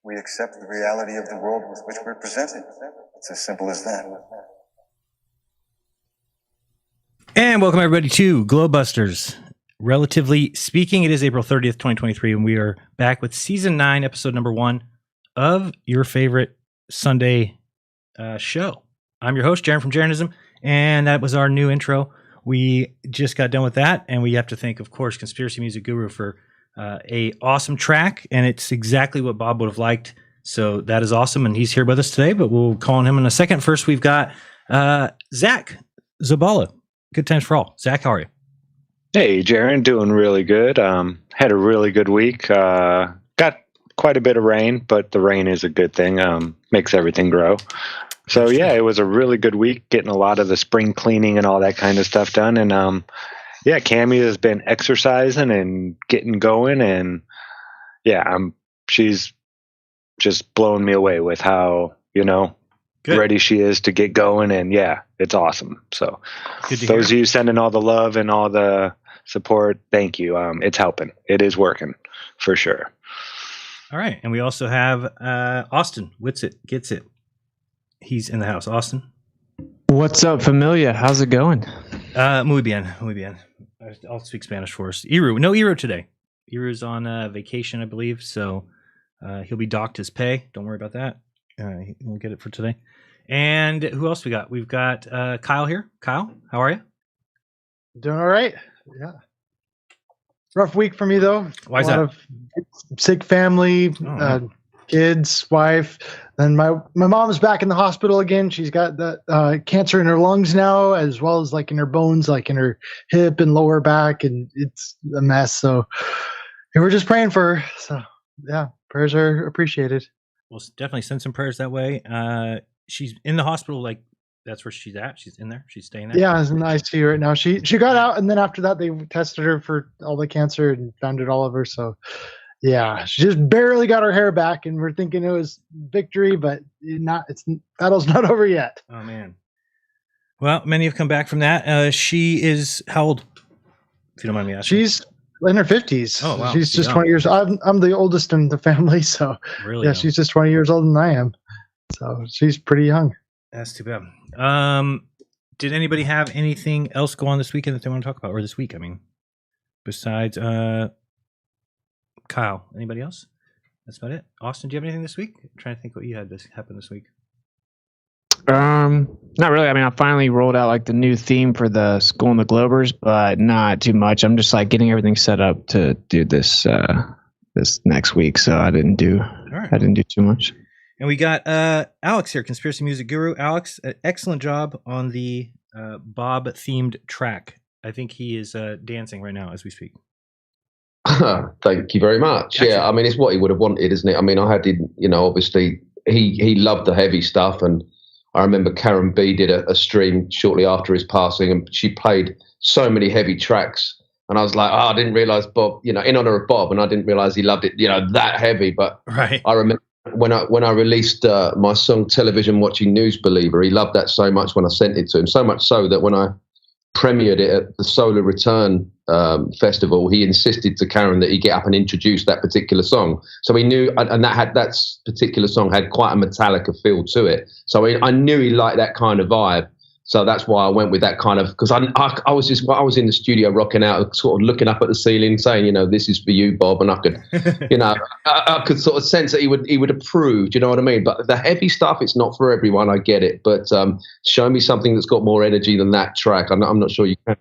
We accept the reality of the world with which we're presented. It's as simple as that. And welcome everybody to GLOBEBUSTERS. Relatively speaking, it is April 30th, 2023, and we are back with season 9, episode number 1 of your favorite Sunday show. I'm your host, Jeran from Jeranism, and that was our new intro. We just got done with that, and we have to thank, of course, Conspiracy Music Guru for a awesome track, and it's exactly what Bob would have liked. So that is awesome, and he's here with us today, but we'll call on him in a second. First, we've got Zack Zabala. Good times for all. Zack, how are you? Hey, Jeran, doing really good. Had a really good week. Got quite a bit of rain, but the rain is a good thing. Makes everything grow. So yeah, it was a really good week, getting a lot of the spring cleaning and all that kind of stuff done. And yeah, Cami has been exercising and getting going, and yeah, she's just blowing me away with how, good. Ready she is to get going, and yeah, it's awesome. So those of you sending all the love and all the support, thank you. It's helping. It is working for sure. All right, and we also have Austin Witsit Gets It. He's in the house. Austin, what's up, familia? How's it going? Muy bien, muy bien. I'll speak Spanish for us. No Iru today. Iru's on vacation, I believe, so he'll be docked his pay. Don't worry about that. We'll get it for today. And who else we got? We've got Kyle here. Kyle, how are you? Doing all right. Yeah. Rough week for me, though. Why is that? A lot of sick family, kids, wife. And my mom's back in the hospital again. She's got that cancer in her lungs now, as well as like in her bones, like in her hip and lower back, and it's a mess. So we're just praying for her. So yeah, prayers are appreciated. We'll definitely send some prayers that way. She's in the hospital, like that's where she's at. She's in there. She's staying there. Yeah, it's in the ICU right now. She got out, and then after that, they tested her for all the cancer and found it all over. So yeah, she just barely got her hair back, and we're thinking it was victory, but battle's not over yet. Oh man. Well, many have come back from that. She is how old? If you don't mind me asking. She's in her 50s. Oh wow. She's just 20 years. I'm the oldest in the family, so really, yeah, she's just 20 years older than I am. So she's pretty young. That's too bad. Did anybody have anything else go on this weekend that they want to talk about, or this week? I mean, besides Kyle, anybody else? That's about it. Austin, do you have anything this week? I'm trying to think what you had happen this week. Not really. I mean, I finally rolled out like the new theme for the School and the Globers, but not too much. I'm just like getting everything set up to do this this next week, so I didn't do too much. And we got Alex here, Conspiracy Music Guru. Alex, excellent job on the Bob themed track. I think he is dancing right now as we speak. Thank you very much. Excellent. Yeah, I mean, it's what he would have wanted, isn't it? I mean, I had, obviously he loved the heavy stuff, and I remember Karen B did a stream shortly after his passing, and she played so many heavy tracks, and I was like, I didn't realize Bob, in honor of Bob, and I didn't realize he loved it, that heavy. But right. I remember when I released my song Television Watching News Believer, he loved that so much when I sent it to him, so much so that when I premiered it at the Solar Return festival, he insisted to Karen that he get up and introduce that particular song. So he knew, and that particular song had quite a Metallica feel to it. So I knew he liked that kind of vibe. So that's why I went with that kind of, because I was in the studio rocking out, sort of looking up at the ceiling, saying, this is for you, Bob, and I could, I could sort of sense that he would approve. Do you know what I mean? But the heavy stuff, it's not for everyone. I get it, but show me something that's got more energy than that track. I'm not sure you can.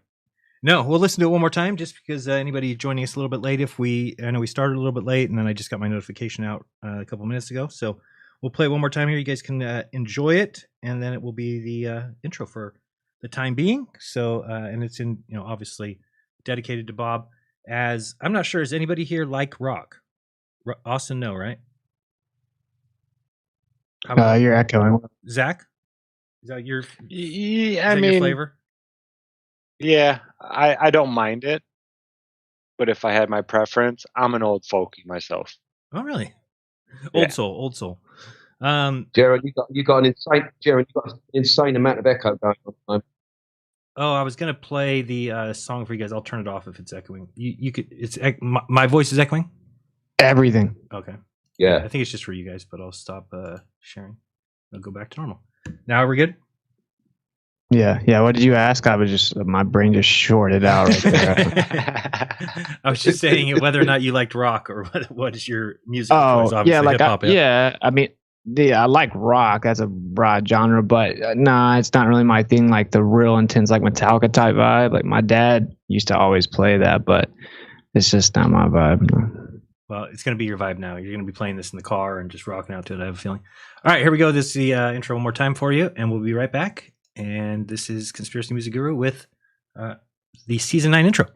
No, we'll listen to it one more time, just because anybody joining us a little bit late. I know we started a little bit late, and then I just got my notification out a couple minutes ago, so. We'll play it one more time here. You guys can enjoy it, and then it will be the intro for the time being. So, and it's obviously dedicated to Bob. As I'm not sure, is anybody here like rock? Austin, no, right? You're echoing. Zack, is that your? Yeah, your flavor. Yeah, I don't mind it, but if I had my preference, I'm an old folkie myself. Oh, really? Old soul. Jeran, you got an insane amount of echo going on. Oh, I was gonna play the song for you guys. I'll turn it off if it's echoing. You could. My voice is echoing. Everything. Okay. Yeah. I think it's just for you guys, but I'll stop sharing. I'll go back to normal. Now we're good? Yeah. What did you ask? I was just, my brain just shorted out right there. I was just saying whether or not you liked rock or what is your music choice? Oh, Obviously, yeah, like, hip-hop, I mean, I like rock. That's a broad genre, but nah, it's not really my thing. Like the real intense, like Metallica type vibe. Like my dad used to always play that, but it's just not my vibe. Well, it's going to be your vibe now. You're going to be playing this in the car and just rocking out to it, I have a feeling. All right, here we go. This is the intro one more time for you, and we'll be right back. And this is Conspiracy Music Guru with the Season 9 intro.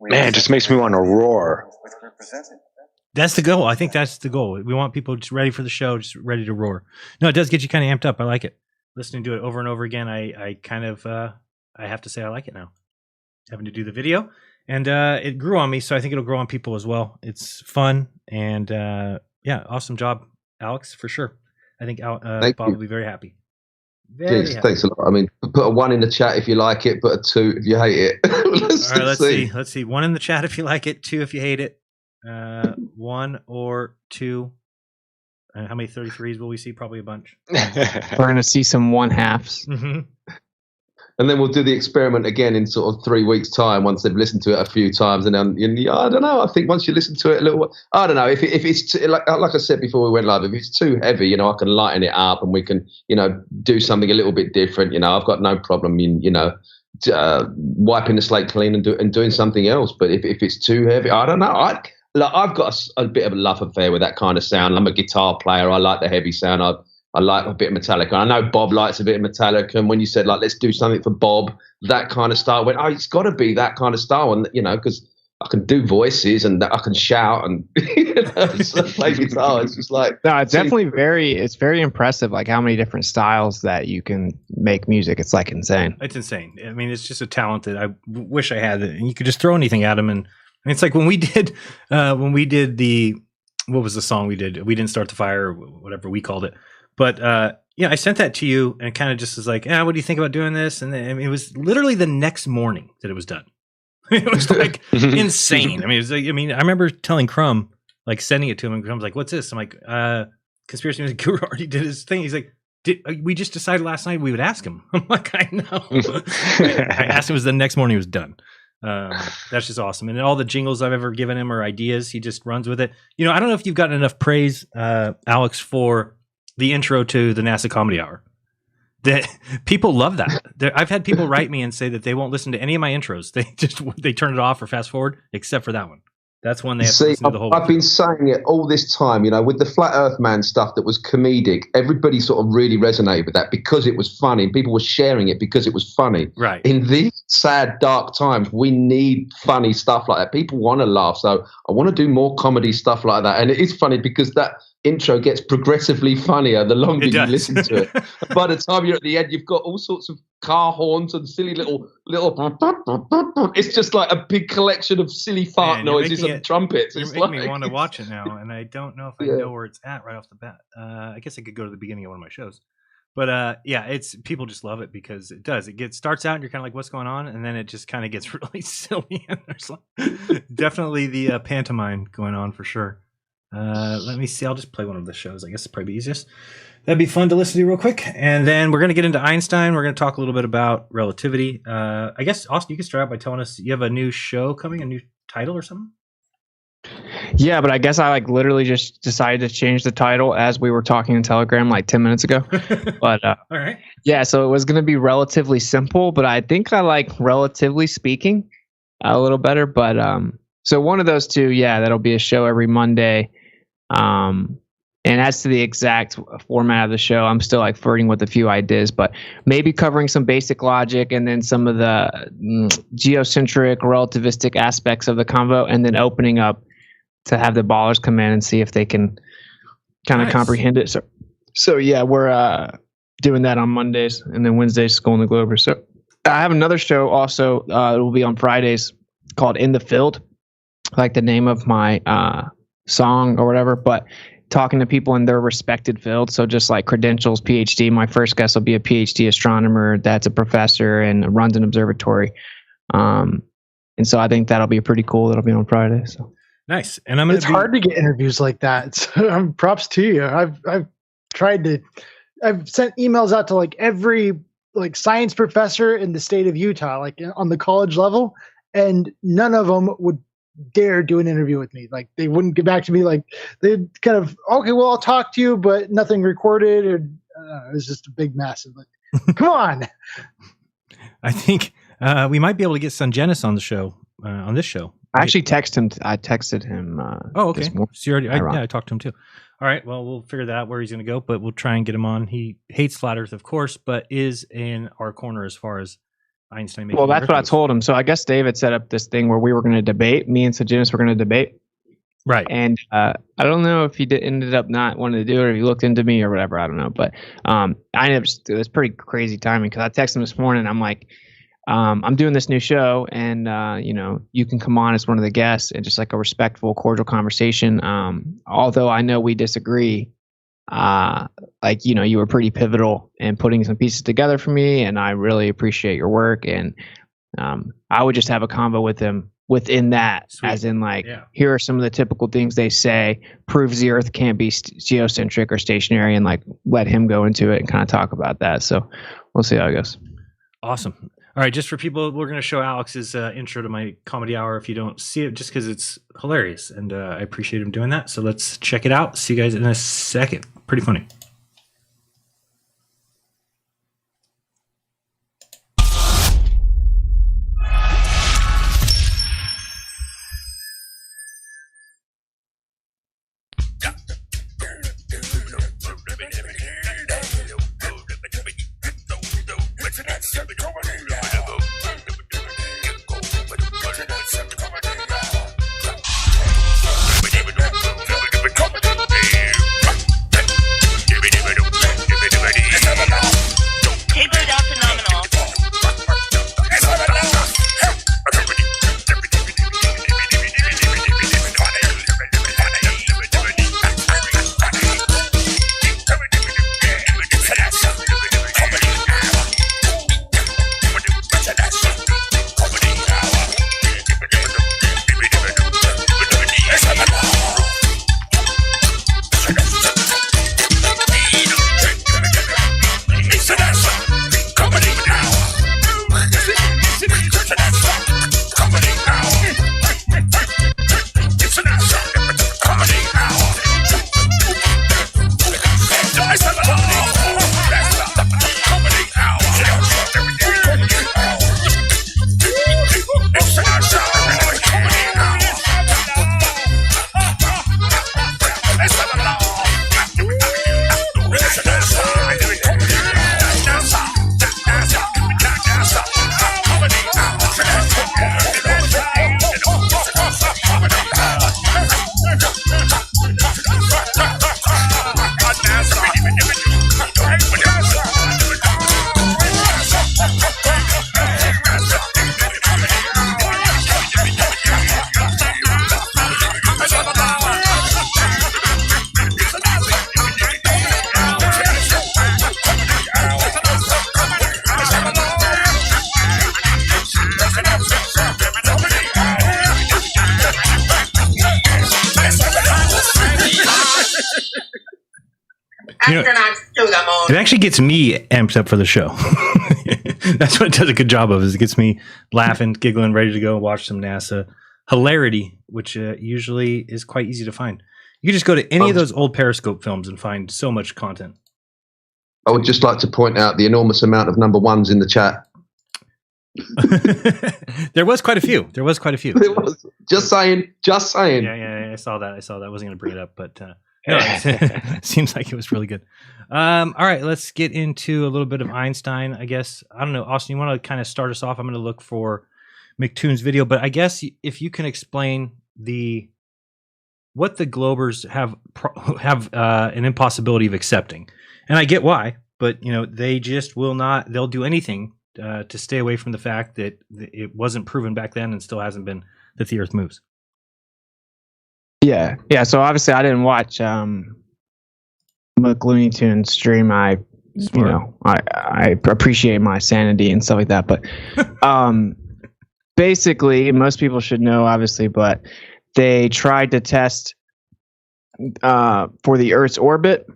Man, it just makes me want to roar. That's the goal. I think that's the goal. We want people just ready for the show, just ready to roar. No, it does get you kind of amped up. I like it. Listening to it over and over again, I kind of, I have to say I like it now. Having to do the video. And it grew on me, so I think it'll grow on people as well. It's fun. And yeah, awesome job, Alex, for sure. I think Bob will be very happy. Jeez, thanks a lot. I mean, put a 1 in the chat if you like it, put a 2 if you hate it. All right, let's see. Let's see. 1 in the chat if you like it, 2 if you hate it. 1 or 2. How many 33s will we see? Probably a bunch. We're going to see some 1/2s. Mm-hmm. And then we'll do the experiment again in sort of 3 weeks' time once they've listened to it a few times. And then, I don't know. I think once you listen to it a little, I don't know. If it's too, like I said before we went live, if it's too heavy, I can lighten it up and we can, do something a little bit different. I've got no problem in, wiping the slate clean and doing something else. But if it's too heavy, I don't know. I've got a bit of a love affair with that kind of sound. I'm a guitar player. I like the heavy sound. I like a bit of Metallica. I know Bob likes a bit of Metallica. And when you said, let's do something for Bob, that kind of style, I went, it's got to be that kind of style. And, because I can do voices and I can shout and play guitar. It's just like. No, it's definitely it's very impressive, like how many different styles that you can make music. It's like insane. It's insane. I mean, it's just a talent that I wish I had. And you could just throw anything at him. And it's like when we did the, what was the song we did? We Didn't Start the Fire, or whatever we called it. But I sent that to you, and it kind of just was like, what do you think about doing this? And then, it was literally the next morning that it was done. It was like insane. I mean, it was like, I remember telling Crumb, like sending it to him, and Crumb's like, "What's this?" I'm like, "Conspiracy Music Guru already did his thing." He's like, "We just decided last night we would ask him." I'm like, "I know." I asked him. It was the next morning. It was done. That's just awesome. And all the jingles I've ever given him or ideas, he just runs with it. You know, I don't know if you've gotten enough praise, Alex, for the intro to the NASA Comedy Hour. That people love that. I've had people write me and say that they won't listen to any of my intros. They turn it off or fast forward, except for that one. That's one they have to listen to the whole I've been saying it all this time, you know, with the Flat Earth Man stuff that was comedic, everybody sort of really resonated with that because it was funny and people were sharing it because it was funny. Right. In these sad, dark times, we need funny stuff like that. People want to laugh. So I want to do more comedy stuff like that. And it is funny because that intro gets progressively funnier the longer you listen to it. By the time you're at the end, you've got all sorts of car horns and silly little. It's just like a big collection of silly fart noises and trumpets. You're making me want to watch it now, and I don't know if I know where it's at right off the bat. I guess I could go to the beginning of one of my shows, but it's people just love it because it does. It starts out and you're kind of like, what's going on, and then it just kind of gets really silly. And there's definitely the pantomime going on for sure. Let me see. I'll just play one of the shows. I guess it's probably easiest. That'd be fun to listen to real quick. And then we're going to get into Einstein. We're going to talk a little bit about relativity. I guess, Austin, you can start out by telling us you have a new show coming, a new title or something? Yeah, but I guess I literally just decided to change the title as we were talking in Telegram 10 minutes ago. But all right. Yeah, so it was going to be relatively simple, but I think I like relatively speaking a little better. But so one of those two, that'll be a show every Monday. And as to the exact format of the show, I'm still flirting with a few ideas, but maybe covering some basic logic and then some of the geocentric, relativistic aspects of the convo, and then opening up to have the ballers come in and see if they can kind of comprehend it. So we're doing that on Mondays, and then Wednesdays, School in the Globers. So I have another show also. It will be on Fridays called In the Field, like the name of my song or whatever, but talking to people in their respected field. So just like credentials, PhD. My first guest will be a PhD astronomer that's a professor and runs an observatory. And so I think that'll be pretty cool. That'll be on Friday. So nice. And it's hard to get interviews like that. So props to you. I've sent emails out to every science professor in the state of Utah, on the college level, and none of them would dare do an interview with me. They wouldn't get back to me. They'd kind of, okay, well, I'll talk to you, but nothing recorded. Or it was just a big mess. Come on. I think we might be able to get Sungenis on the show, on this show. I actually texted him. Oh, okay. So you already, I talked to him too. All right. Well, we'll figure that out where he's going to go, but we'll try and get him on. He hates flat Earth, of course, but is in our corner as far as Einstein. Well, that's what I told him. So I guess David set up this thing where we were going to debate. Me and Sungenis were going to debate. Right. And I don't know if he ended up not wanting to do it, or if he looked into me or whatever. I don't know. But I ended up it was pretty crazy timing because I texted him this morning. I'm like, I'm doing this new show, and you can come on as one of the guests, and just a respectful, cordial conversation. Although I know we disagree, you were pretty pivotal in putting some pieces together for me, and I really appreciate your work. And I would just have a convo with him within that. Sweet. As in here are some of the typical things they say, proves the Earth can't be geocentric or stationary, and let him go into it and kind of talk about that. So we'll see how it goes. Awesome. All right, just for people, we're going to show Alex's intro to my comedy hour if you don't see it, just because it's hilarious, and I appreciate him doing that. So let's check it out. See you guys in a second. Pretty funny. Astronauts to the moon. It actually gets me amped up for the show. That's what it does a good job of, is it gets me laughing, giggling, ready to go watch some NASA hilarity, which usually is quite easy to find. You can just go to any of those old Periscope films and find so much content. I would just like to point out the enormous amount of number ones in the chat. There was quite a few. There was quite a few. It was, just saying. Yeah. I saw that. I wasn't going to bring it up, but no, it seems like it was really good. All right, let's get into a little bit of Einstein, I guess. I don't know, Austin, you want to kind of start us off? I'm going to look for McToon's video, but I guess if you can explain what the Globers have an impossibility of accepting. And I get why, but they just will not. They'll do anything to stay away from the fact that it wasn't proven back then and still hasn't been that the Earth moves. Yeah. So obviously, I didn't watch Looney Tunes stream. I appreciate my sanity and stuff like that, but basically, most people should know, obviously, but they tried to test for the Earth's orbit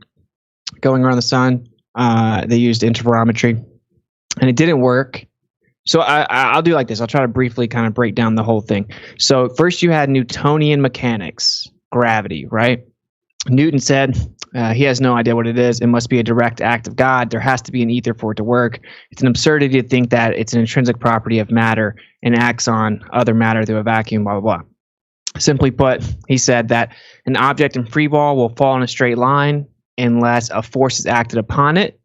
going around the sun. They used interferometry, and it didn't work. So I'll do like this. I'll try to briefly kind of break down the whole thing. So first you had Newtonian mechanics, gravity, right? Newton said he has no idea what it is. It must be a direct act of God. There has to be an ether for it to work. It's an absurdity to think that it's an intrinsic property of matter and acts on other matter through a vacuum, blah, blah, blah. Simply put, he said that an object in free fall will fall in a straight line unless a force is acted upon it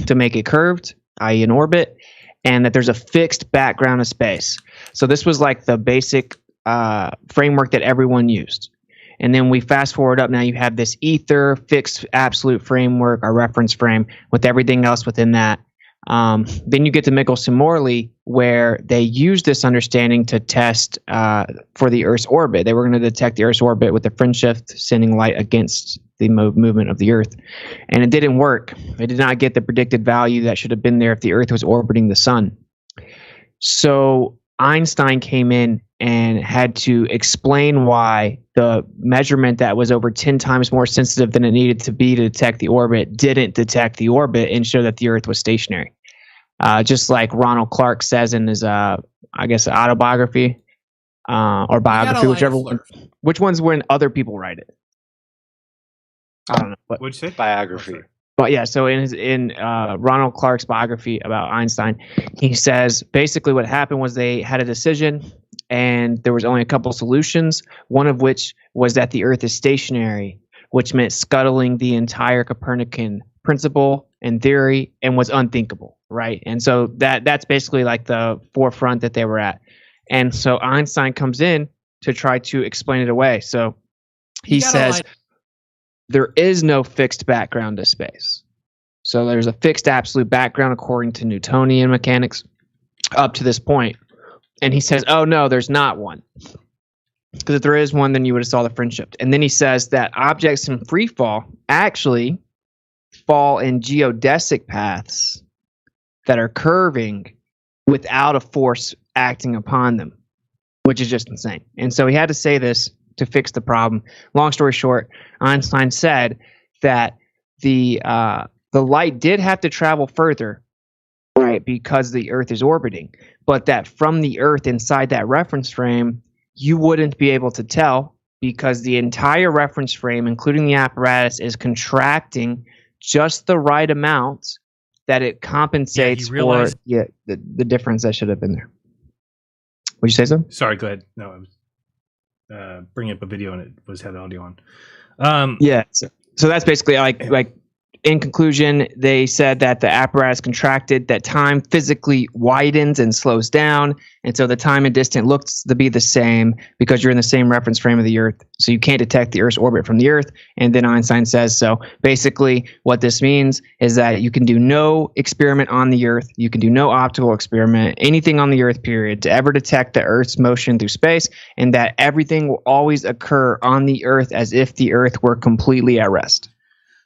to make it curved, i.e. an orbit, and that there's a fixed background of space. So this was like the basic framework that everyone used. And then we fast forward up. Now you have this ether, fixed absolute framework, our reference frame, with everything else within that. Then you get to Michelson-Morley, where they used this understanding to test for the Earth's orbit. They were going to detect the Earth's orbit with the fringe shift, sending light against the movement of the Earth. And it didn't work. They did not get the predicted value that should have been there if the Earth was orbiting the sun. So Einstein came in and had to explain why the measurement that was over 10 times more sensitive than it needed to be to detect the orbit didn't detect the orbit and show that the Earth was stationary. Just like Ronald Clark says in his, autobiography or biography, whichever one. Which one's when other people write it? I don't know. What'd you say? Biography. But yeah, so in Ronald Clark's biography about Einstein, he says basically what happened was they had a decision and there was only a couple solutions, one of which was that the Earth is stationary, which meant scuttling the entire Copernican principle and theory and was unthinkable, right? And so that's basically like the forefront that they were at. And so Einstein comes in to try to explain it away. So he says there is no fixed background to space. So there's a fixed absolute background according to Newtonian mechanics up to this point. And he says, oh, no, there's not one. Because if there is one, then you would have saw the fringe shift. And then he says that objects in free fall actually fall in geodesic paths that are curving without a force acting upon them, which is just insane. And so he had to say this to fix the problem. Long story short, Einstein said that the light did have to travel further, right, because the Earth is orbiting, but that from the Earth inside that reference frame, you wouldn't be able to tell because the entire reference frame, including the apparatus, is contracting just the right amount that it compensates for the difference that should have been there. Would you say so? Sorry, go ahead. No, I was bringing up a video and it had audio on. Yeah, so that's basically like in conclusion, they said that the apparatus contracted, that time physically widens and slows down, and so the time and distance looks to be the same because you're in the same reference frame of the Earth, so you can't detect the Earth's orbit from the Earth. And then Einstein says, so basically what this means is that you can do no experiment on the Earth, you can do no optical experiment, anything on the Earth, period, to ever detect the Earth's motion through space, and that everything will always occur on the Earth as if the Earth were completely at rest.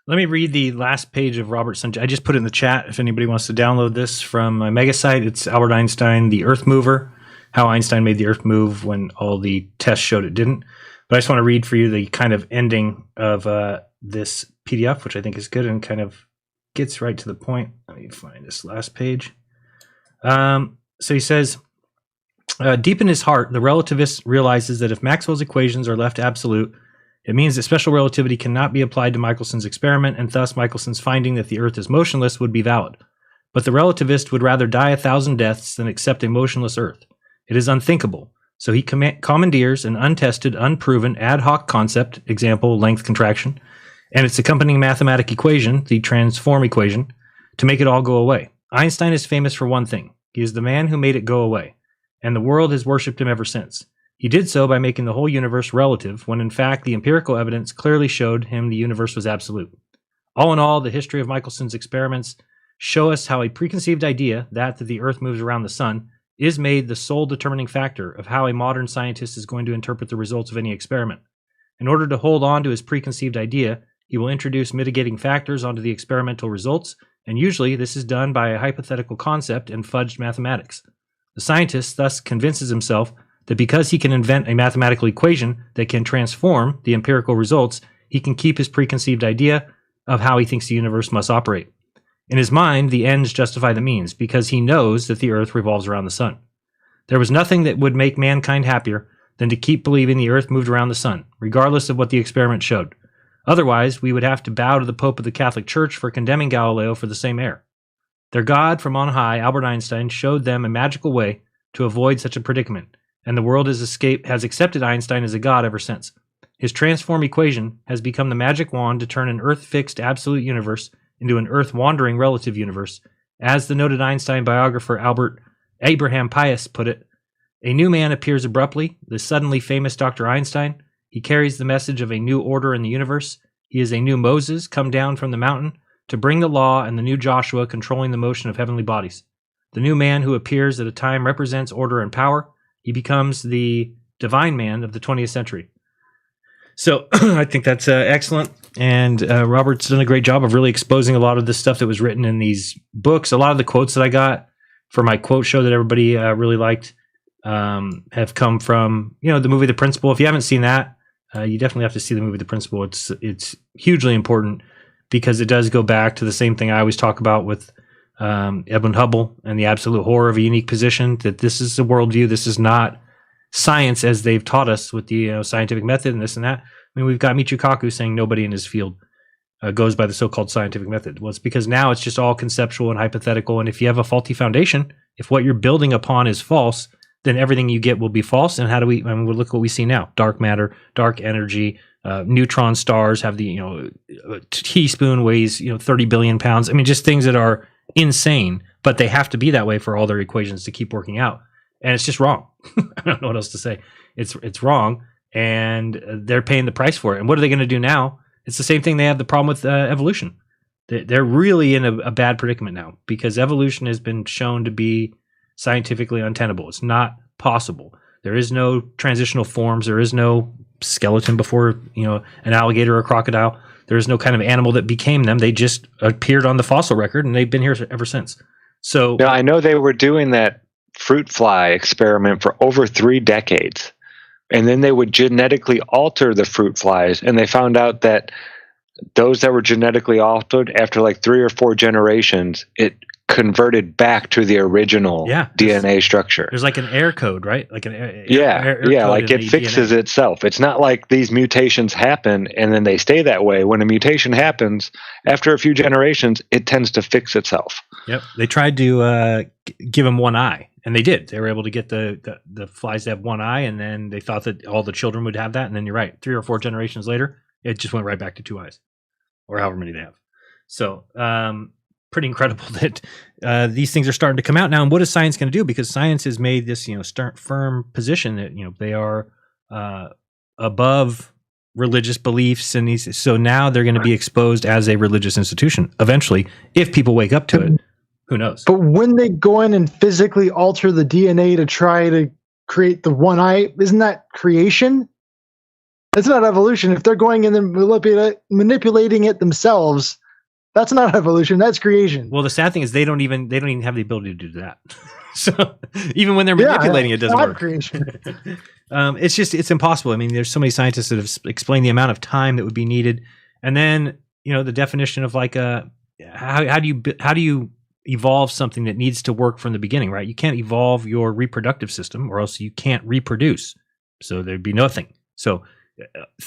Let me read the last page of Robert Sun. I just put it in the chat if anybody wants to download this from my mega site. It's Albert Einstein, the Earth Mover, how Einstein made the Earth move when all the tests showed it didn't. But I just want to read for you the kind of ending of this PDF, which I think is good and kind of gets right to the point. Let me find this last page. So he says, deep in his heart, the relativist realizes that if Maxwell's equations are left absolute, it means that special relativity cannot be applied to Michelson's experiment, and thus Michelson's finding that the Earth is motionless would be valid. But the relativist would rather die 1,000 deaths than accept a motionless Earth. It is unthinkable. So he commandeers an untested, unproven, ad hoc concept, example, length contraction, and its accompanying mathematic equation, the transform equation, to make it all go away. Einstein is famous for one thing. He is the man who made it go away, and the world has worshipped him ever since. He did so by making the whole universe relative, when in fact the empirical evidence clearly showed him the universe was absolute. All in all, the history of Michelson's experiments show us how a preconceived idea that the Earth moves around the sun is made the sole determining factor of how a modern scientist is going to interpret the results of any experiment. In order to hold on to his preconceived idea, he will introduce mitigating factors onto the experimental results, and usually this is done by a hypothetical concept and fudged mathematics. The scientist thus convinces himself that because he can invent a mathematical equation that can transform the empirical results, he can keep his preconceived idea of how he thinks the universe must operate. In his mind, the ends justify the means, because he knows that the Earth revolves around the sun. There was nothing that would make mankind happier than to keep believing the Earth moved around the sun, regardless of what the experiment showed. Otherwise, we would have to bow to the Pope of the Catholic Church for condemning Galileo for the same error. Their God from on high, Albert Einstein, showed them a magical way to avoid such a predicament, and the world has accepted Einstein as a god ever since. His transform equation has become the magic wand to turn an Earth-fixed absolute universe into an Earth-wandering relative universe. As the noted Einstein biographer Abraham Pius put it, a new man appears abruptly, the suddenly famous Dr. Einstein. He carries the message of a new order in the universe. He is a new Moses come down from the mountain to bring the law, and the new Joshua controlling the motion of heavenly bodies. The new man who appears at a time represents order and power. He becomes the divine man of the 20th century. So I think that's excellent. And Robert's done a great job of really exposing a lot of the stuff that was written in these books. A lot of the quotes that I got for my quote show that everybody really liked have come from, the movie The Principle. If you haven't seen that, you definitely have to see the movie The Principle. It's hugely important because it does go back to the same thing I always talk about with Edwin Hubble and the absolute horror of a unique position, that this is a worldview. This is not science as they've taught us with the scientific method and this and that. I mean, we've got Michio Kaku saying nobody in his field goes by the so-called scientific method. Well, it's because now it's just all conceptual and hypothetical. And if you have a faulty foundation, if what you're building upon is false, then everything you get will be false. And we'll look at what we see now: dark matter, dark energy, neutron stars have the, a teaspoon weighs, 30 billion pounds. I mean, just things that are insane, but they have to be that way for all their equations to keep working out. And it's just wrong. I don't know what else to say. It's wrong, and they're paying the price for it. And what are they going to do now? It's the same thing. They have the problem with evolution. They're really in a bad predicament now because evolution has been shown to be scientifically untenable. It's not possible. There is no transitional forms. There is no skeleton before, an alligator or a crocodile. There is no kind of animal that became them. They just appeared on the fossil record, and they've been here ever since. So now, I know they were doing that fruit fly experiment for over 3 decades. And then they would genetically alter the fruit flies, and they found out that those that were genetically altered, after like 3 or 4 generations, it converted back to the original DNA structure. There's like an error code, right? Like an error like it fixes DNA. itself. It's not like these mutations happen and then they stay that way. When a mutation happens, after a few generations, it tends to fix itself. Yep. They tried to give them one eye, and they did. They were able to get the flies to have one eye, and then they thought that all the children would have that. And then you're right, 3 or 4 generations later, it just went right back to 2 eyes, or however many they have. So pretty incredible that these things are starting to come out now. And what is science going to do? Because science has made this, firm position that, they are above religious beliefs, and so now they're going to be exposed as a religious institution eventually if people wake up to it. Who knows? But when they go in and physically alter the DNA to try to create the one eye, isn't that creation? That's not evolution. If they're going in and manipulating it themselves, that's not evolution. That's creation. Well, the sad thing is they don't even have the ability to do that. So even when they're manipulating it doesn't work. Creation. It's impossible. I mean, there's so many scientists that have explained the amount of time that would be needed. And then the definition of like how do you evolve something that needs to work from the beginning, right? You can't evolve your reproductive system, or else you can't reproduce. So there'd be nothing. So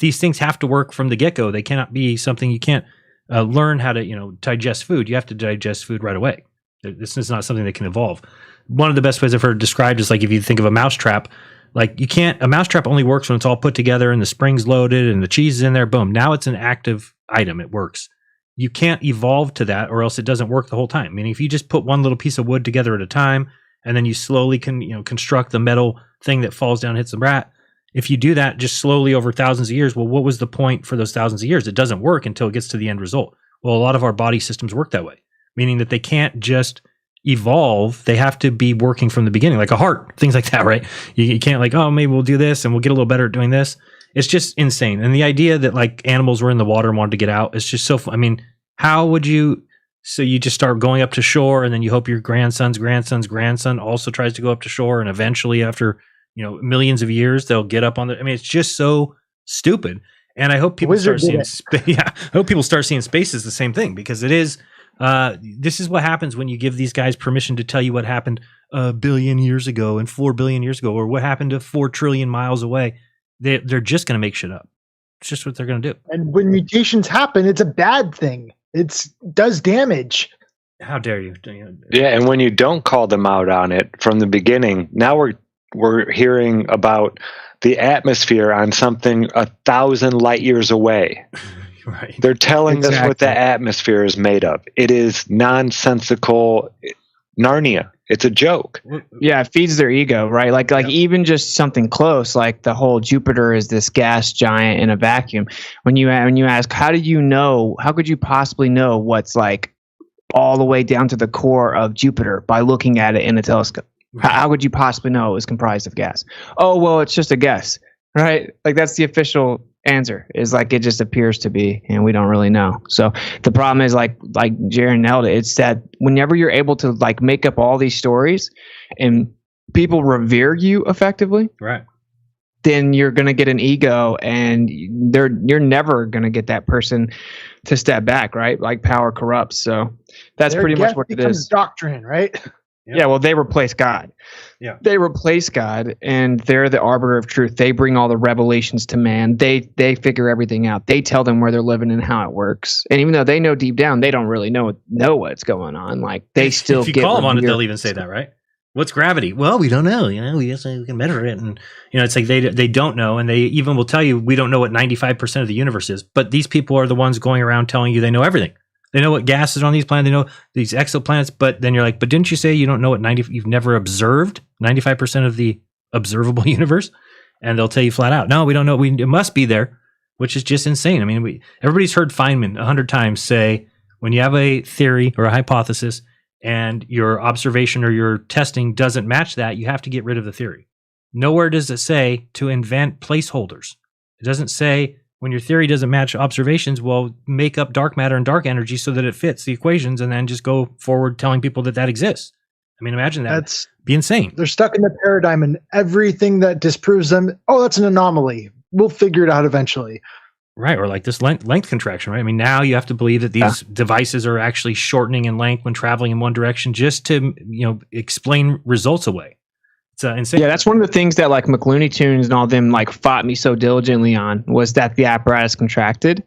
these things have to work from the get-go. They cannot be something you can't learn how to, digest food. You have to digest food right away. This is not something that can evolve. One of the best ways I've heard described is like if you think of a mousetrap, like a mousetrap only works when it's all put together and the spring's loaded and the cheese is in there. Boom. Now it's an active item. It works. You can't evolve to that, or else it doesn't work the whole time. Meaning if you just put one little piece of wood together at a time, and then you slowly can, construct the metal thing that falls down and hits the rat. If you do that just slowly over thousands of years, well, what was the point for those thousands of years? It doesn't work until it gets to the end result. Well, a lot of our body systems work that way, meaning that they can't just evolve. They have to be working from the beginning, like a heart, things like that, right? You can't like, oh, maybe we'll do this and we'll get a little better at doing this. It's just insane. And the idea that like animals were in the water and wanted to get out is just so fun. I mean, how would you, so you just start going up to shore and then you hope your grandson's grandson also tries to go up to shore. And eventually after, millions of years, they'll get up on the, I mean, it's just so stupid. And I hope people start seeing, I hope people start seeing space as the same thing, because it is, this is what happens when you give these guys permission to tell you what happened a billion years ago and 4 billion years ago, or what happened to 4 trillion miles away. They're just going to make shit up. It's just what they're going to do. And when mutations happen, it's a bad thing. It does damage. How dare you? Yeah, and when you don't call them out on it from the beginning, now we're hearing about the atmosphere on something 1,000 light years away. Right. They're telling us what the atmosphere is made of. It is nonsensical Narnia. It's a joke. Yeah, it feeds their ego, right? Like even just something close, like the whole Jupiter is this gas giant in a vacuum. When you ask, how could you possibly know what's like all the way down to the core of Jupiter by looking at it in a telescope? How could you possibly know it was comprised of gas? Oh, well, it's just a guess, right? Like that's the official answer, is like it just appears to be, and we don't really know. So the problem is like Jeran nailed it. It's that whenever you're able to like make up all these stories and people revere you effectively, right, then you're going to get an ego, and you're never going to get that person to step back, right? Like power corrupts. So that's pretty much what it is. Doctrine, right? Yeah, well, they replace God. Yeah, they replace God, and they're the arbiter of truth. They bring all the revelations to man. They figure everything out. They tell them where they're living and how it works. And even though they know deep down, they don't really know what's going on. Like they still. If you call them on it, they'll even say that, right? What's gravity? Well, we don't know. We can measure it, and it's like they don't know, and they even will tell you we don't know what 95% of the universe is. But these people are the ones going around telling you they know everything. They know what gas is on these planets. They know these exoplanets. But then you're like, but didn't you say you don't know what you've never observed 95% of the observable universe? And they'll tell you flat out, no, we don't know. It must be there, which is just insane. I mean, everybody's heard Feynman 100 times say, when you have a theory or a hypothesis and your observation or your testing doesn't match that, you have to get rid of the theory. Nowhere does it say to invent placeholders. It doesn't say, when your theory doesn't match observations, well, make up dark matter and dark energy so that it fits the equations, and then just go forward telling people that exists. I mean, imagine that. That'd be insane. They're stuck in the paradigm, and everything that disproves them, oh, that's an anomaly. We'll figure it out eventually. Right, or like this length contraction, right? I mean, now you have to believe that these devices are actually shortening in length when traveling in one direction just to, explain results away. It's insane. Yeah, that's one of the things that like McLooney Tunes and all them like fought me so diligently on, was that the apparatus contracted.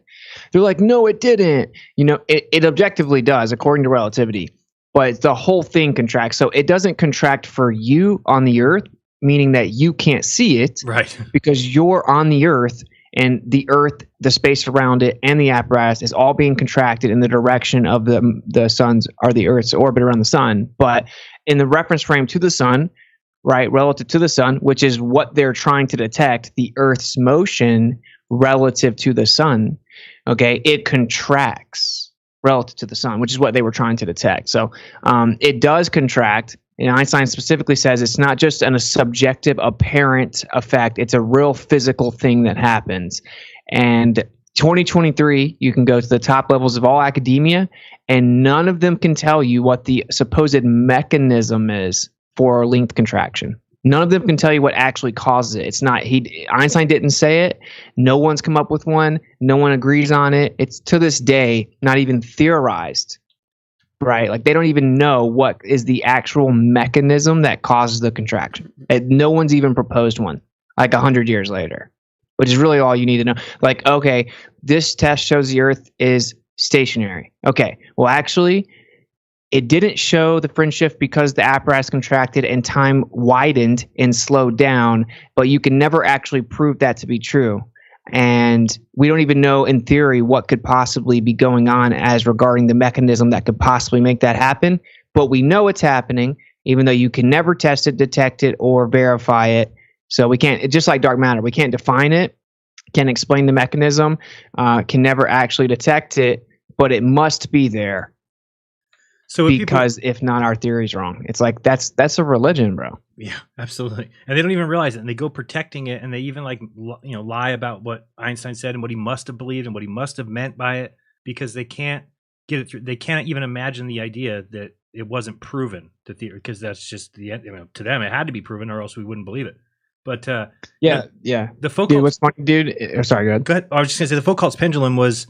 They're like, no, it didn't. It objectively does according to relativity, but the whole thing contracts. So it doesn't contract for you on the Earth, meaning that you can't see it, right? Because you're on the Earth, and the Earth, the space around it, and the apparatus is all being contracted in the direction of the sun's or the Earth's orbit around the sun, but in the reference frame to the sun. Right, relative to the sun, which is what they're trying to detect, the Earth's motion relative to the sun. Okay, it contracts relative to the sun, which is what they were trying to detect. So it does contract, and Einstein specifically says it's not just a subjective, apparent effect. It's a real physical thing that happens. And 2023, you can go to the top levels of all academia, and none of them can tell you what the supposed mechanism is for length contraction. None of them can tell you what actually causes it. It's not Einstein didn't say it. No one's come up with one. No one agrees on it. It's to this day not even theorized. Right? Like they don't even know what is the actual mechanism that causes the contraction. And no one's even proposed one like 100 years later, which is really all you need to know. Like, okay, this test shows the Earth is stationary. Okay, well, actually, it didn't show the fringe shift because the apparatus contracted and time widened and slowed down, but you can never actually prove that to be true. And we don't even know in theory what could possibly be going on as regarding the mechanism that could possibly make that happen. But we know it's happening, even though you can never test it, detect it, or verify it. So we can't, just like dark matter, we can't define it, can't explain the mechanism, can never actually detect it, but it must be there. So because if not, our theory's wrong. It's like that's a religion, bro. Yeah, absolutely. And they don't even realize it, and they go protecting it, and they even lie about what Einstein said and what he must have believed and what he must have meant by it, because they can't get it through. They can't even imagine the idea that it wasn't proven to theory, because that's just the to them it had to be proven, or else we wouldn't believe it. But yeah. The Foucault. What's funny, dude? Sorry, go ahead. Go ahead. I was just gonna say the Foucault's pendulum was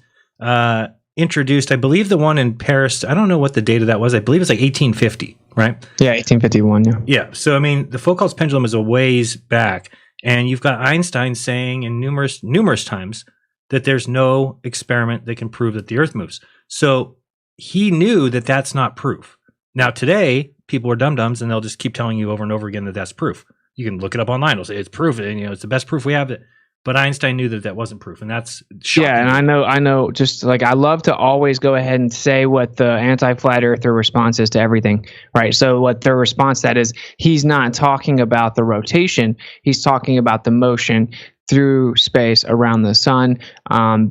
introduced, I believe the one in Paris, I don't know what the date of that was. I believe it's like 1850, right? Yeah, 1851, yeah. Yeah, so I mean, the Foucault's pendulum is a ways back, and you've got Einstein saying in numerous times that there's no experiment that can prove that the Earth moves. So he knew that that's not proof. Now today, people are dum-dums, and they'll just keep telling you over and over again that that's proof. You can look it up online. It'll say it's proof, and it's the best proof we have. But Einstein knew that that wasn't proof, and that's shocking. Yeah, and I know. Just like I love to always go ahead and say what the anti-flat earther response is to everything, right? So what their response to that is, he's not talking about the rotation; he's talking about the motion through space around the sun,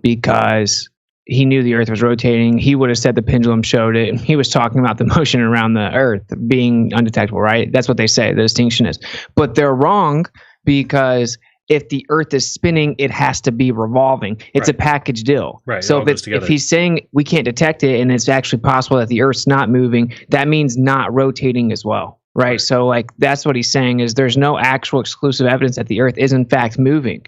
because he knew the Earth was rotating. He would have said the pendulum showed it. He was talking about the motion around the Earth being undetectable, right? That's what they say. The distinction is, but they're wrong because if the Earth is spinning, it has to be revolving. It's a package deal. Right. So if he's saying we can't detect it and it's actually possible that the Earth's not moving, that means not rotating as well. Right. So like that's what he's saying is there's no actual exclusive evidence that the Earth is in fact moving,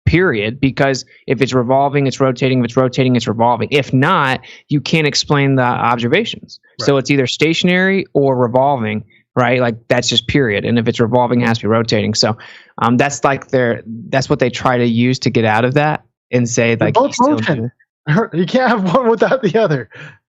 period. Because if it's revolving, it's rotating. If it's rotating, it's revolving. If not, you can't explain the observations. Right. So it's either stationary or revolving. Right, like that's just period. And if it's revolving, it has to be rotating. So, that's like that's what they try to use to get out of that and say like both motion. You can't have one without the other.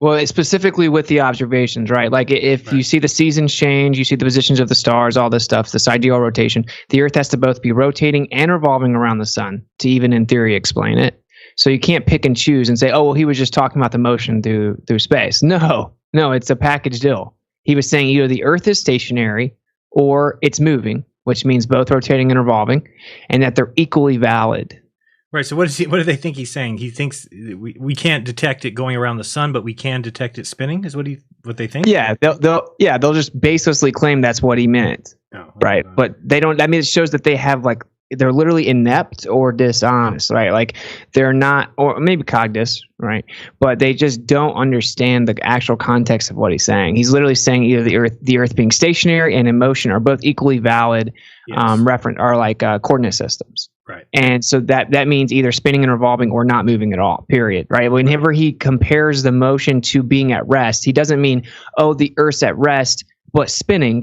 Well, it's specifically with the observations, right? Like if you see the seasons change, you see the positions of the stars, all this stuff, this ideal rotation. The Earth has to both be rotating and revolving around the sun to even in theory explain it. So you can't pick and choose and say, oh, well, he was just talking about the motion through space. No, it's a package deal. He was saying either the Earth is stationary or it's moving, which means both rotating and revolving, and that they're equally valid. Right. So what do they think he's saying? He thinks we can't detect it going around the sun, but we can detect it spinning. Is what they think? Yeah. They'll just baselessly claim that's what he meant. Oh, right. But they don't. I mean, it shows that they have like they're literally inept or dishonest, right? Like they're not, or maybe cognitive, right? But they just don't understand the actual context of what he's saying. He's literally saying either the Earth being stationary and in motion are both equally valid, reference or like coordinate systems, right? And so that means either spinning and revolving or not moving at all. Period. Right? Whenever he compares the motion to being at rest, he doesn't mean the Earth's at rest but spinning.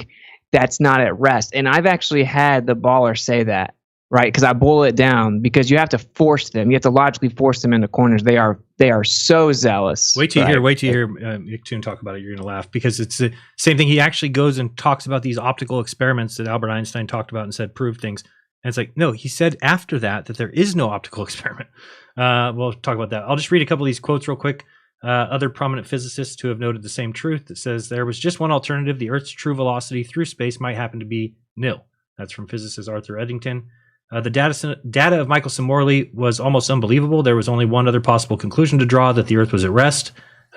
That's not at rest. And I've actually had the baller say that. Right, because I boil it down because you have to force them. You have to logically force them into corners. They are so zealous. Wait till you hear Nick talk about it. You're going to laugh because it's the same thing. He actually goes and talks about these optical experiments that Albert Einstein talked about and said proved things. And it's like, no, he said after that there is no optical experiment. We'll talk about that. I'll just read a couple of these quotes real quick. Other prominent physicists who have noted the same truth that says there was just one alternative. The Earth's true velocity through space might happen to be nil. That's from physicist Arthur Eddington. The data of Michelson-Morley was almost unbelievable. There was only one other possible conclusion to draw, that the Earth was at rest.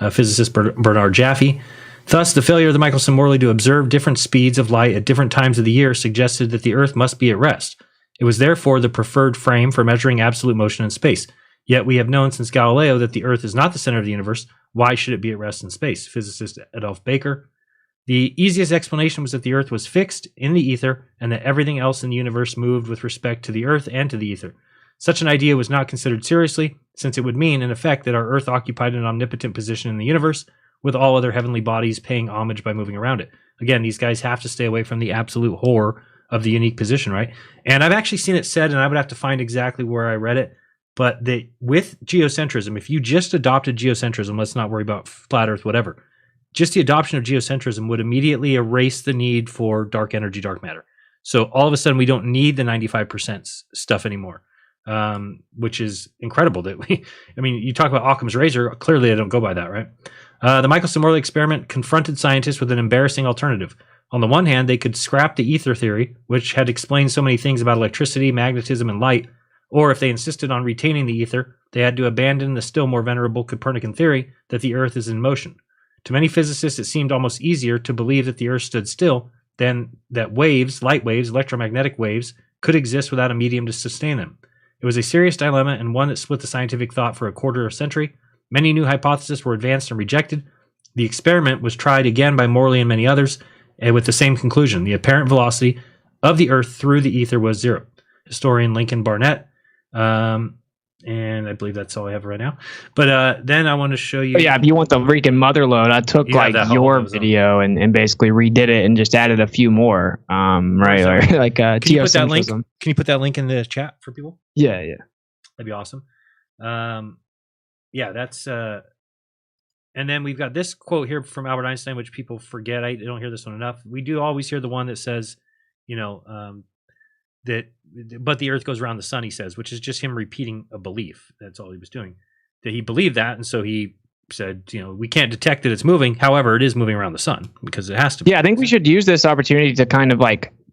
Physicist Bernard Jaffe. Thus, the failure of the Michelson-Morley to observe different speeds of light at different times of the year suggested that the Earth must be at rest. It was therefore the preferred frame for measuring absolute motion in space. Yet we have known since Galileo that the Earth is not the center of the universe. Why should it be at rest in space? Physicist Adolph Baker. The easiest explanation was that the Earth was fixed in the ether and that everything else in the universe moved with respect to the Earth and to the ether. Such an idea was not considered seriously, since it would mean, in effect, that our Earth occupied an omnipotent position in the universe, with all other heavenly bodies paying homage by moving around it. Again, these guys have to stay away from the absolute horror of the unique position, right? And I've actually seen it said, and I would have to find exactly where I read it, but that with geocentrism, if you just adopted geocentrism, let's not worry about flat Earth, whatever, just the adoption of geocentrism would immediately erase the need for dark energy, dark matter. So all of a sudden, we don't need the 95% stuff anymore. Which is incredible that you talk about Occam's razor, clearly I don't go by that, right? The Michelson-Morley experiment confronted scientists with an embarrassing alternative. On the one hand, they could scrap the ether theory, which had explained so many things about electricity, magnetism, and light, or if they insisted on retaining the ether, they had to abandon the still more venerable Copernican theory that the Earth is in motion. To many physicists, it seemed almost easier to believe that the Earth stood still than that waves, light waves, electromagnetic waves, could exist without a medium to sustain them. It was a serious dilemma and one that split the scientific thought for a quarter of a century. Many new hypotheses were advanced and rejected. The experiment was tried again by Morley and many others, with the same conclusion. The apparent velocity of the Earth through the ether was zero. Historian Lincoln Barnett, and I believe that's all I have right now. But then I want to show you. Oh, yeah, if you want the freaking mother load, I took your video and basically redid it and just added a few more. Right, or like can you put that link? Can you put that link in the chat for people? Yeah, that'd be awesome. Yeah, that's. And then we've got this quote here from Albert Einstein, which people forget. I don't hear this one enough. We do always hear the one that says, that, but the Earth goes around the sun, he says, which is just him repeating a belief. That's all he was doing. That he believed that, and so he said, we can't detect that it's moving. However, it is moving around the sun because it has to be. Yeah, I think we should use this opportunity to kind of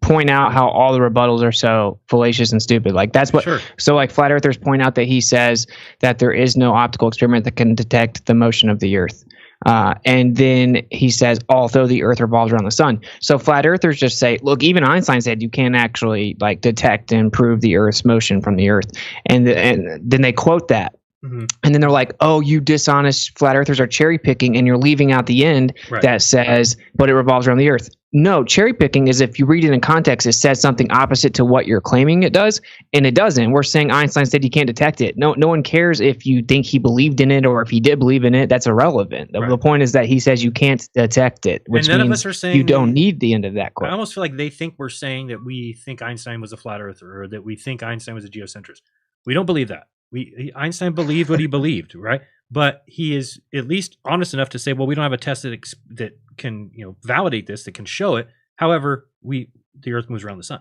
point out how all the rebuttals are so fallacious and stupid. That's what. Sure. So flat earthers point out that he says that there is no optical experiment that can detect the motion of the Earth. And then he says, although the Earth revolves around the sun. So flat earthers just say, look, even Einstein said you can't actually detect and prove the Earth's motion from the Earth. And then they quote that. Mm-hmm. And then they're like, oh, you dishonest flat earthers are cherry picking and you're leaving out the end that says, but it revolves around the Earth. No, cherry picking is if you read it in context, it says something opposite to what you're claiming it does, and it doesn't. We're saying Einstein said you can't detect it. No one cares if you think he believed in it or if he did believe in it. That's irrelevant. The point is that he says you can't detect it, which and none means of us are saying you don't need the end of that quote. I almost feel like they think we're saying that we think Einstein was a flat earther or that we think Einstein was a geocentrist. We don't believe that. Einstein believed what he believed, right? But he is at least honest enough to say, well, we don't have a test that can validate this, that can show it. However, the Earth moves around the sun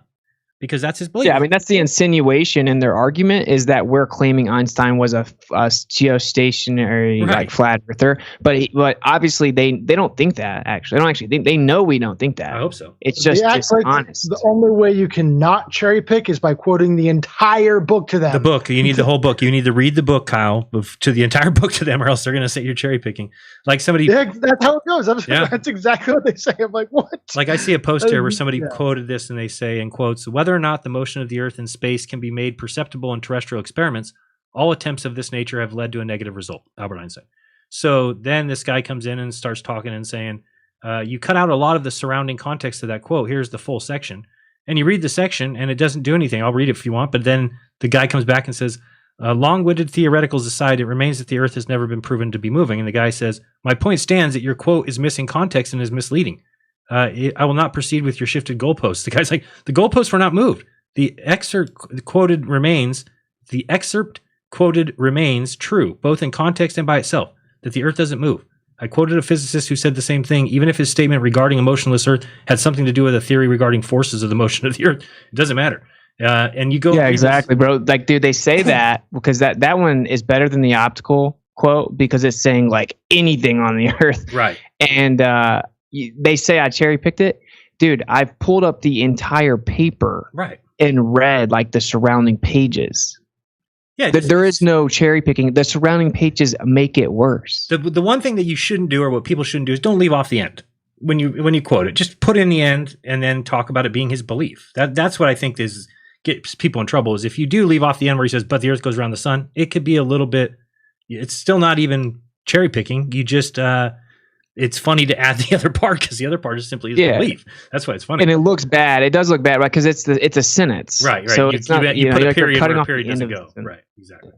because that's his belief. Yeah, I mean, that's the insinuation in their argument is that we're claiming Einstein was a geostationary flat earther, but obviously they don't think that. Actually, they don't actually think. They know we don't think that. I hope so. It's just dishonest. The only way you can not cherry pick is by quoting the entire book to them. The book. You need the whole book. You need to read the book, Kyle, to the entire book to them, or else they're going to say you're cherry picking. Like somebody. Yeah, that's how it goes. That's exactly what they say. I'm like, what? Like I see a post here where somebody quoted this and they say in quotes, whether or not the motion of the Earth in space can be made perceptible in terrestrial experiments, all attempts of this nature have led to a negative result. Albert Einstein. So then this guy comes in and starts talking and saying, you cut out a lot of the surrounding context of that quote. Here's the full section. And you read the section and it doesn't do anything. I'll read it if you want. But then the guy comes back and says, long-winded theoreticals aside, it remains that the Earth has never been proven to be moving. And the guy says, my point stands that your quote is missing context and is misleading. I will not proceed with your shifted goalposts. The guy's like, the goalposts were not moved. The excerpt quoted remains true, both in context and by itself, that the Earth doesn't move. I quoted a physicist who said the same thing, even if his statement regarding a motionless Earth had something to do with a theory regarding forces of the motion of the Earth. It doesn't matter. And you go. Yeah, exactly, bro. Dude, they say that because that one is better than the optical quote because it's saying anything on the Earth. Right. And they say I cherry picked it. Dude, I've pulled up the entire paper. Right. And read the surrounding pages. Yeah, there is no cherry picking. The surrounding pages make it worse. The one thing that you shouldn't do, or what people shouldn't do, is don't leave off the end when you quote it. Just put in the end and then talk about it being his belief. That's what I think gets people in trouble. Is if you do leave off the end where he says, "But the Earth goes around the sun," it could be a little bit. It's still not even cherry picking. You just it's funny to add the other part because the other part is simply his belief. That's why it's funny. And it looks bad. It does look bad, right? Because it's a sentence. Right. So you, it's not, you put a period cutting where a off period the end doesn't of go. the Right. Exactly.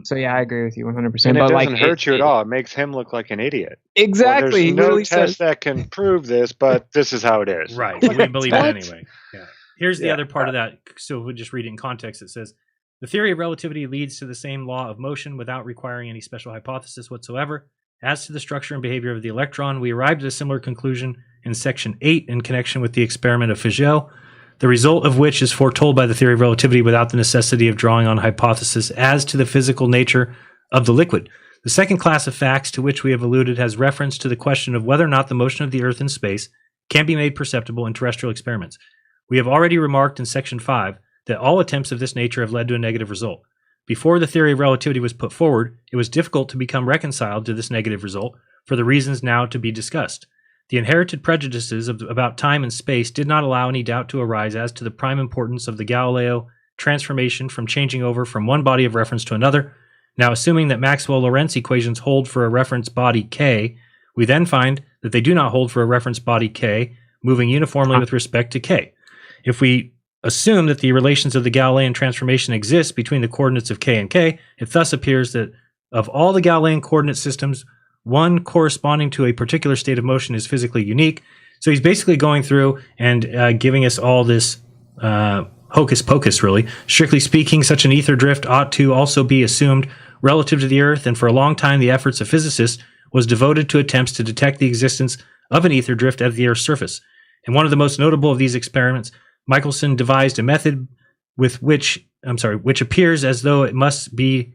So yeah, I agree with you 100%. And it but doesn't hurt you at all. It makes him look like an idiot. Exactly. Well, there's no test that can prove this, but this is how it is. Right. We believe it anyway. Yeah. Here's the other part of that. So we'll just read it in context. It says, the theory of relativity leads to the same law of motion without requiring any special hypothesis whatsoever. As to the structure and behavior of the electron, we arrived at a similar conclusion in section 8 in connection with the experiment of Figeac, the result of which is foretold by the theory of relativity without the necessity of drawing on hypothesis as to the physical nature of the liquid. The second class of facts to which we have alluded has reference to the question of whether or not the motion of the Earth in space can be made perceptible in terrestrial experiments. We have already remarked in section 5 that all attempts of this nature have led to a negative result. Before the theory of relativity was put forward, it was difficult to become reconciled to this negative result for the reasons now to be discussed. The inherited prejudices about time and space did not allow any doubt to arise as to the prime importance of the Galileo transformation from changing over from one body of reference to another. Now, assuming that Maxwell-Lorentz equations hold for a reference body K, we then find that they do not hold for a reference body K moving uniformly with respect to K. If we assume that the relations of the Galilean transformation exist between the coordinates of K and K, it thus appears that of all the Galilean coordinate systems, one corresponding to a particular state of motion is physically unique. So he's basically going through and giving us all this hocus pocus, really. Strictly speaking, such an ether drift ought to also be assumed relative to the Earth, and for a long time the efforts of physicists was devoted to attempts to detect the existence of an ether drift at the Earth's surface. In one of the most notable of these experiments, Michelson devised a method which appears as though it must be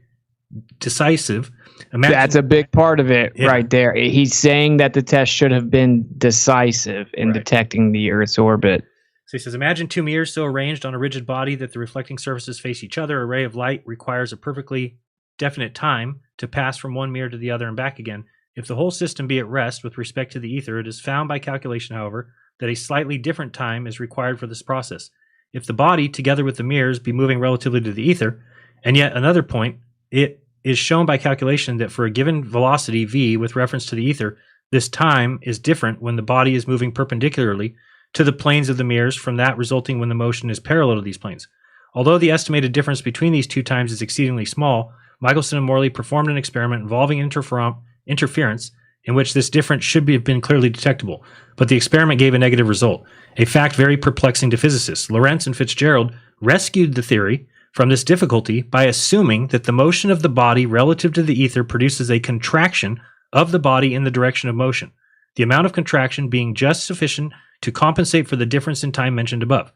decisive. That's a big part of it right there. He's saying that the test should have been decisive in detecting the Earth's orbit. So he says, imagine two mirrors so arranged on a rigid body that the reflecting surfaces face each other. A ray of light requires a perfectly definite time to pass from one mirror to the other and back again. If the whole system be at rest with respect to the ether, it is found by calculation, however, that a slightly different time is required for this process. If the body, together with the mirrors, be moving relatively to the ether, and yet another point, it is shown by calculation that for a given velocity v with reference to the ether, this time is different when the body is moving perpendicularly to the planes of the mirrors from that resulting when the motion is parallel to these planes. Although the estimated difference between these two times is exceedingly small, Michelson and Morley performed an experiment involving interference in which this difference should have been clearly detectable, but the experiment gave a negative result, a fact very perplexing to physicists. Lorentz and Fitzgerald rescued the theory from this difficulty by assuming that the motion of the body relative to the ether produces a contraction of the body in the direction of motion, the amount of contraction being just sufficient to compensate for the difference in time mentioned above.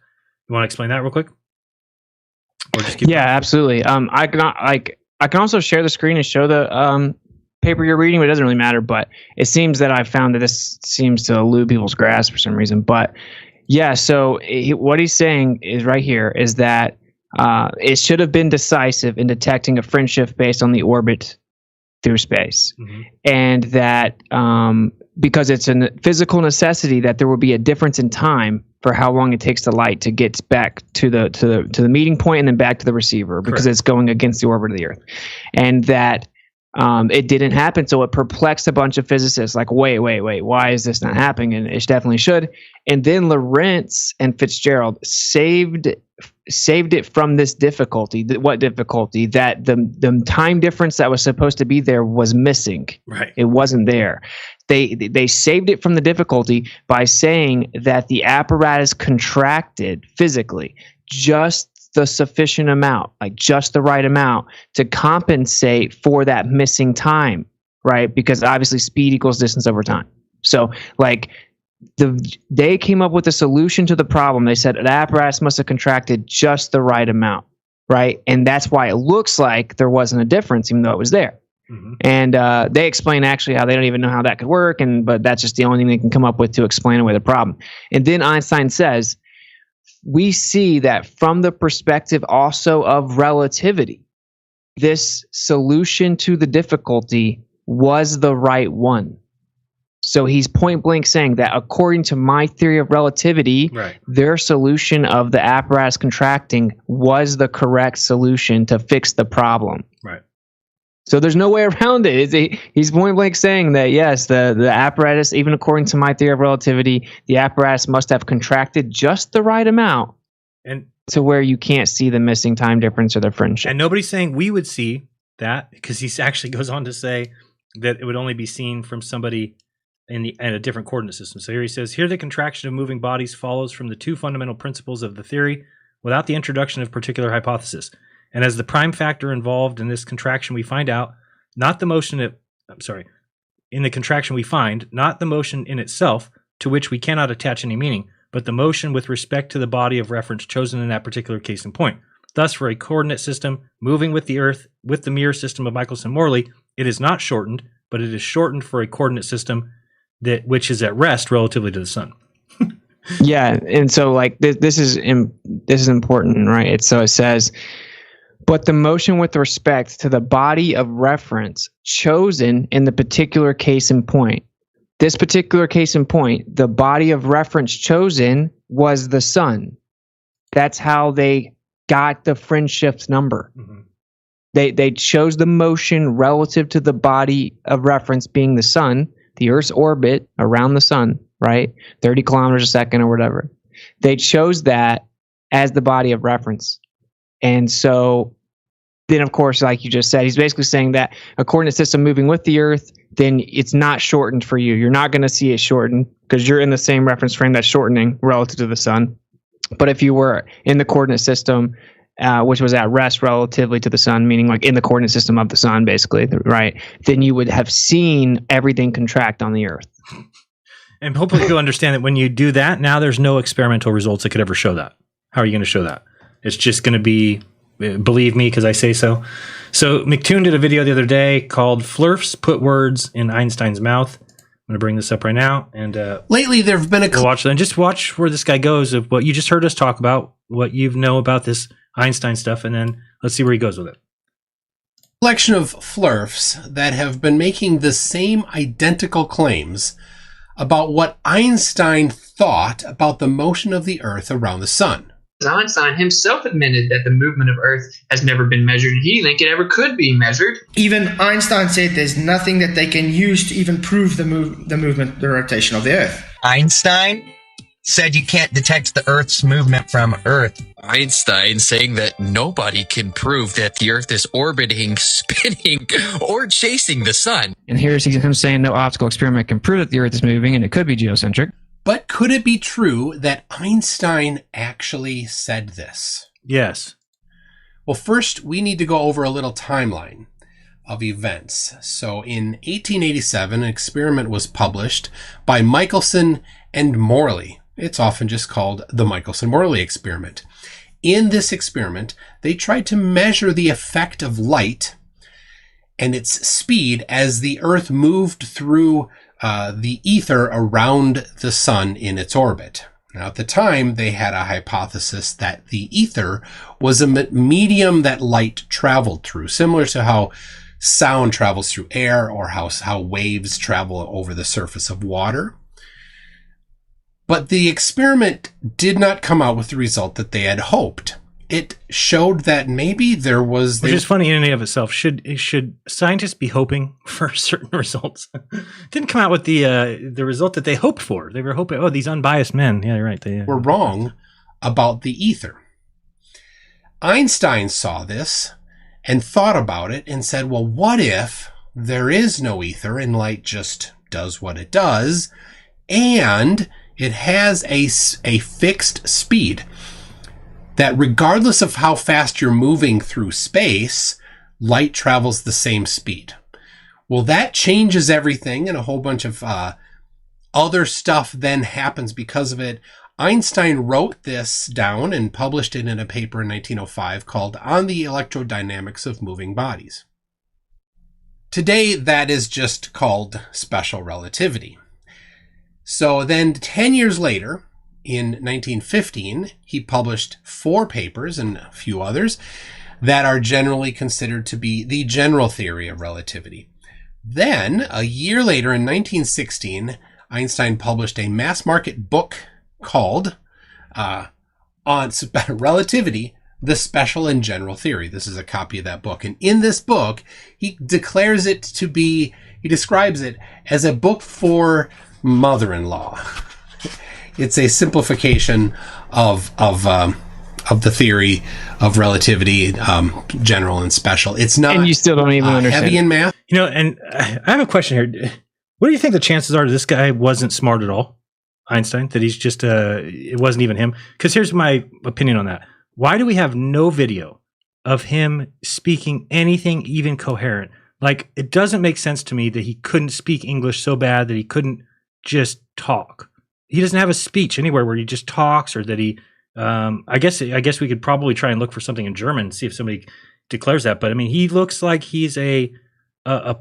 You want to explain that real quick? Or just keep going? Absolutely. I can also share the screen and show the paper you're reading, but it doesn't really matter. But it seems that I found that this seems to elude people's grasp for some reason. But yeah, so what he's saying is right here is that it should have been decisive in detecting a fringe shift based on the orbit through space, and that because it's a physical necessity that there will be a difference in time for how long it takes the light to get back to the meeting point and then back to the receiver, because it's going against the orbit of the Earth, and that it didn't happen. So it perplexed a bunch of physicists, like, wait, why is this not happening? And it definitely should. And then Lorentz and Fitzgerald saved it from this difficulty. What difficulty? That the time difference that was supposed to be there was missing. Right. It wasn't there. They saved it from the difficulty by saying that the apparatus contracted physically just the sufficient amount, like just the right amount to compensate for that missing time, right? Because obviously speed equals distance over time. So like they came up with a solution to the problem. They said an apparatus must have contracted just the right amount, right? And that's why it looks like there wasn't a difference, even though it was there. And they explain actually how they don't even know how that could work, but that's just the only thing they can come up with to explain away the problem. And then Einstein says, we see that from the perspective also of relativity, this solution to the difficulty was the right one. So he's point blank saying that according to my theory of relativity, their solution of the apparatus contracting was the correct solution to fix the problem. Right. So there's no way around it. He's point blank saying that, yes, the apparatus, even according to my theory of relativity, the apparatus must have contracted just the right amount and to where you can't see the missing time difference or the friendship. And nobody's saying we would see that, because he actually goes on to say that it would only be seen from somebody in a different coordinate system. So here he says, here the contraction of moving bodies follows from the two fundamental principles of the theory without the introduction of particular hypothesis. And as the prime factor involved in this contraction, we find out not the motion in the contraction we find not the motion in itself, to which we cannot attach any meaning, but the motion with respect to the body of reference chosen in that particular case in point. Thus, for a coordinate system moving with the Earth with the mirror system of Michelson-Morley, it is not shortened, but it is shortened for a coordinate system which is at rest relatively to the sun. Yeah, and so like this is important, right? So it says, but the motion with respect to the body of reference chosen in the particular case in point. This particular case in point, the body of reference chosen was the sun. That's how they got the friendship's number. Mm-hmm. They chose the motion relative to the body of reference being the sun, the Earth's orbit around the sun, right? 30 kilometers a second or whatever. They chose that as the body of reference. And so then, of course, like you just said, he's basically saying that a coordinate system moving with the Earth, then it's not shortened for you. You're not going to see it shortened because you're in the same reference frame that's shortening relative to the sun. But if you were in the coordinate system, which was at rest relatively to the sun, meaning like in the coordinate system of the sun, basically, right, then you would have seen everything contract on the Earth. And hopefully you'll understand that when you do that, now there's no experimental results that could ever show that. How are you going to show that? It's just going to be, believe me, because I say so. So McToon did a video the other day called Flurfs Put Words in Einstein's Mouth. I'm going to bring this up right now. And lately there have been we'll watch that and just watch where this guy goes of what you just heard us talk about, what you know about this Einstein stuff, and then let's see where he goes with it. Collection of flurfs that have been making the same identical claims about what Einstein thought about the motion of the Earth around the sun. Einstein himself admitted that the movement of Earth has never been measured, and he didn't think it ever could be measured. Even Einstein said there's nothing that they can use to even prove the movement, the rotation of the Earth. Einstein said you can't detect the Earth's movement from Earth. Einstein saying that nobody can prove that the Earth is orbiting, spinning, or chasing the sun. And here's him saying no optical experiment can prove that the Earth is moving and it could be geocentric. But could it be true that Einstein actually said this? Yes. Well, first, we need to go over a little timeline of events. So in 1887, an experiment was published by Michelson and Morley. It's often just called the Michelson-Morley experiment. In this experiment, they tried to measure the effect of light and its speed as the Earth moved through the ether around the sun in its orbit. Now, at the time, they had a hypothesis that the ether was a medium that light traveled through, similar to how sound travels through air or how waves travel over the surface of water. But the experiment did not come out with the result that they had hoped. It showed that maybe there was... Which is funny in and of itself. Should scientists be hoping for certain results? Didn't come out with the result that they hoped for. They were hoping, these unbiased men. Yeah, you're right. They were wrong about the ether. Einstein saw this and thought about it and said, well, what if there is no ether and light just does what it does and it has a fixed speed? That regardless of how fast you're moving through space, light travels the same speed. Well, that changes everything, and a whole bunch of other stuff then happens because of it. Einstein wrote this down and published it in a paper in 1905 called On the Electrodynamics of Moving Bodies. Today, that is just called special relativity. So then 10 years later, in 1915, he published 4 papers and a few others that are generally considered to be the general theory of relativity. Then, a year later, in 1916, Einstein published a mass market book called on Relativity, The Special and General Theory. This is a copy of that book. And in this book, he describes it as a book for mother-in-law. It's a simplification of the theory of relativity, general and special. It's not. And you still don't even understand. Heavy in math. And I have a question here. What do you think the chances are this guy wasn't smart at all, Einstein? That he's just it wasn't even him? Because here's my opinion on that. Why do we have no video of him speaking anything even coherent? Like, it doesn't make sense to me that he couldn't speak English so bad that he couldn't just talk. He doesn't have a speech anywhere where he just talks, or that he. I guess we could probably try and look for something in German and see if somebody declares that. But I mean, he looks like he's a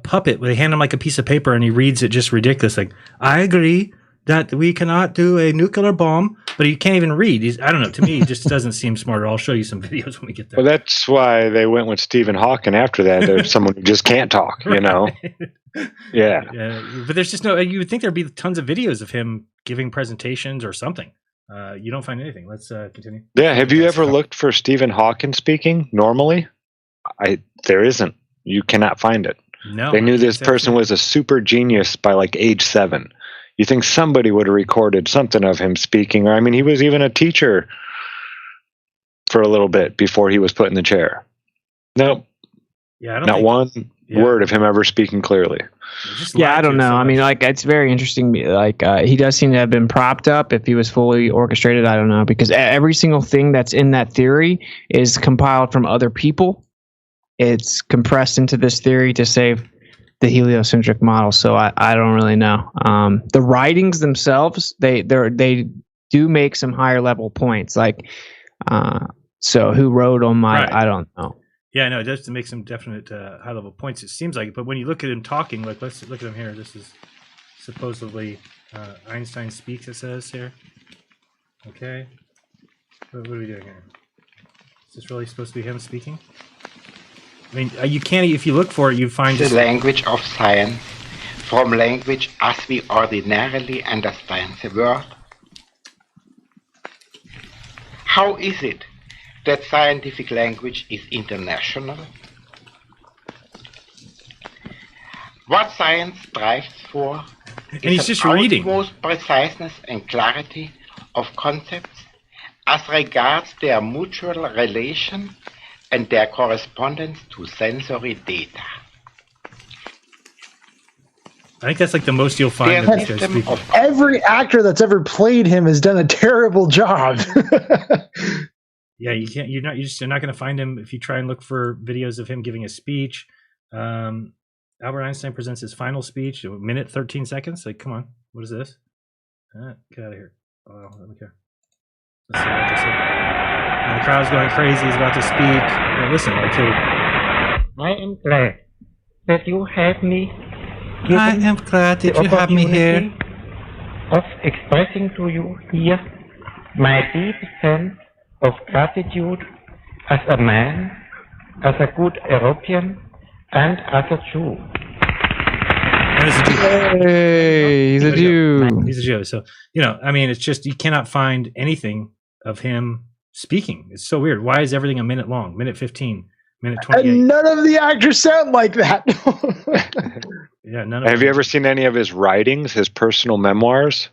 puppet. They hand him like a piece of paper and he reads it just ridiculous. Like, I agree that we cannot do a nuclear bomb, but he can't even read. I don't know. To me, he just doesn't seem smart. I'll show you some videos when we get there. Well, that's why they went with Stephen Hawking after that. There's someone who just can't talk, you know? Yeah. But there's just no, you would think there'd be tons of videos of him giving presentations or something. You don't find anything. Let's continue. Yeah. Have you ever looked for Stephen Hawking speaking normally? There isn't. You cannot find it. No. They knew this person was a super genius by like age 7. You think somebody would have recorded something of him speaking? Or, I mean, he was even a teacher for a little bit before he was put in the chair. Nope. Yeah, not one word of him ever speaking clearly. Yeah, I don't know. I mean, like, it's very interesting. Like, he does seem to have been propped up. If he was fully orchestrated, I don't know, because every single thing that's in that theory is compiled from other people. It's compressed into this theory to save the heliocentric model. So I don't really know. The writings themselves, they do make some higher level points. Like, so who wrote on my? Right. I don't know. Yeah, no, it does make some definite high level points. It seems like, but when you look at him talking, like, let's look at him here. This is supposedly Einstein speaks. It says here. Okay, what are we doing here? Is this really supposed to be him speaking? I mean, you can't. If you look for it, you find the language of science, from language as we ordinarily understand the world. How is it that scientific language is international? What science strives for is just reading. Utmost preciseness and clarity of concepts as regards their mutual relation and their correspondence to sensory data. I think that's like the most you'll find of these guys speaking. Every actor that's ever played him has done a terrible job. Yeah, you can't. You're not going to find him if you try and look for videos of him giving a speech. Albert Einstein presents his final speech, a minute 13 seconds. Like, come on, what is this? Get out of here! Oh, let me care. Let's see what this is. And the crowd's going crazy. He's about to speak. Listen, I am glad that you have me. I am glad that you have me here. Of expressing to you here my deep sense of gratitude as a man, as a good European, and as a Jew. Hey, he's a Jew. He's a Jew. So, I mean, it's just, you cannot find anything of him speaking. It's so weird. Why is everything a minute long? Minute 15, minute 28. And none of the actors sound like that. Yeah, Have you ever seen any of his writings, his personal memoirs,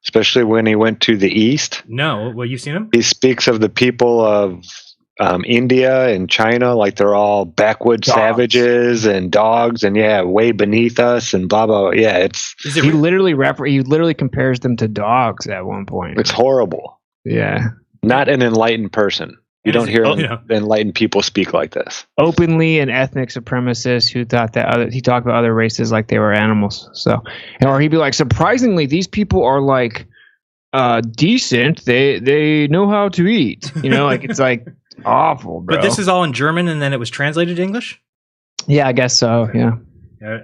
especially when he went to the East? No. Well, you've seen him? He speaks of the people of India and China like they're all backwoods savages and dogs and way beneath us and blah blah. Yeah, he literally compares them to dogs at one point. It's horrible. Yeah. Not an enlightened person. You don't hear enlightened people speak like this. Openly an ethnic supremacist who thought that he talked about other races like they were animals. So, or he'd be like, surprisingly, these people are like decent. They know how to eat. Like it's like awful, bro. But this is all in German, and then it was translated to English. Yeah, I guess so. Yeah.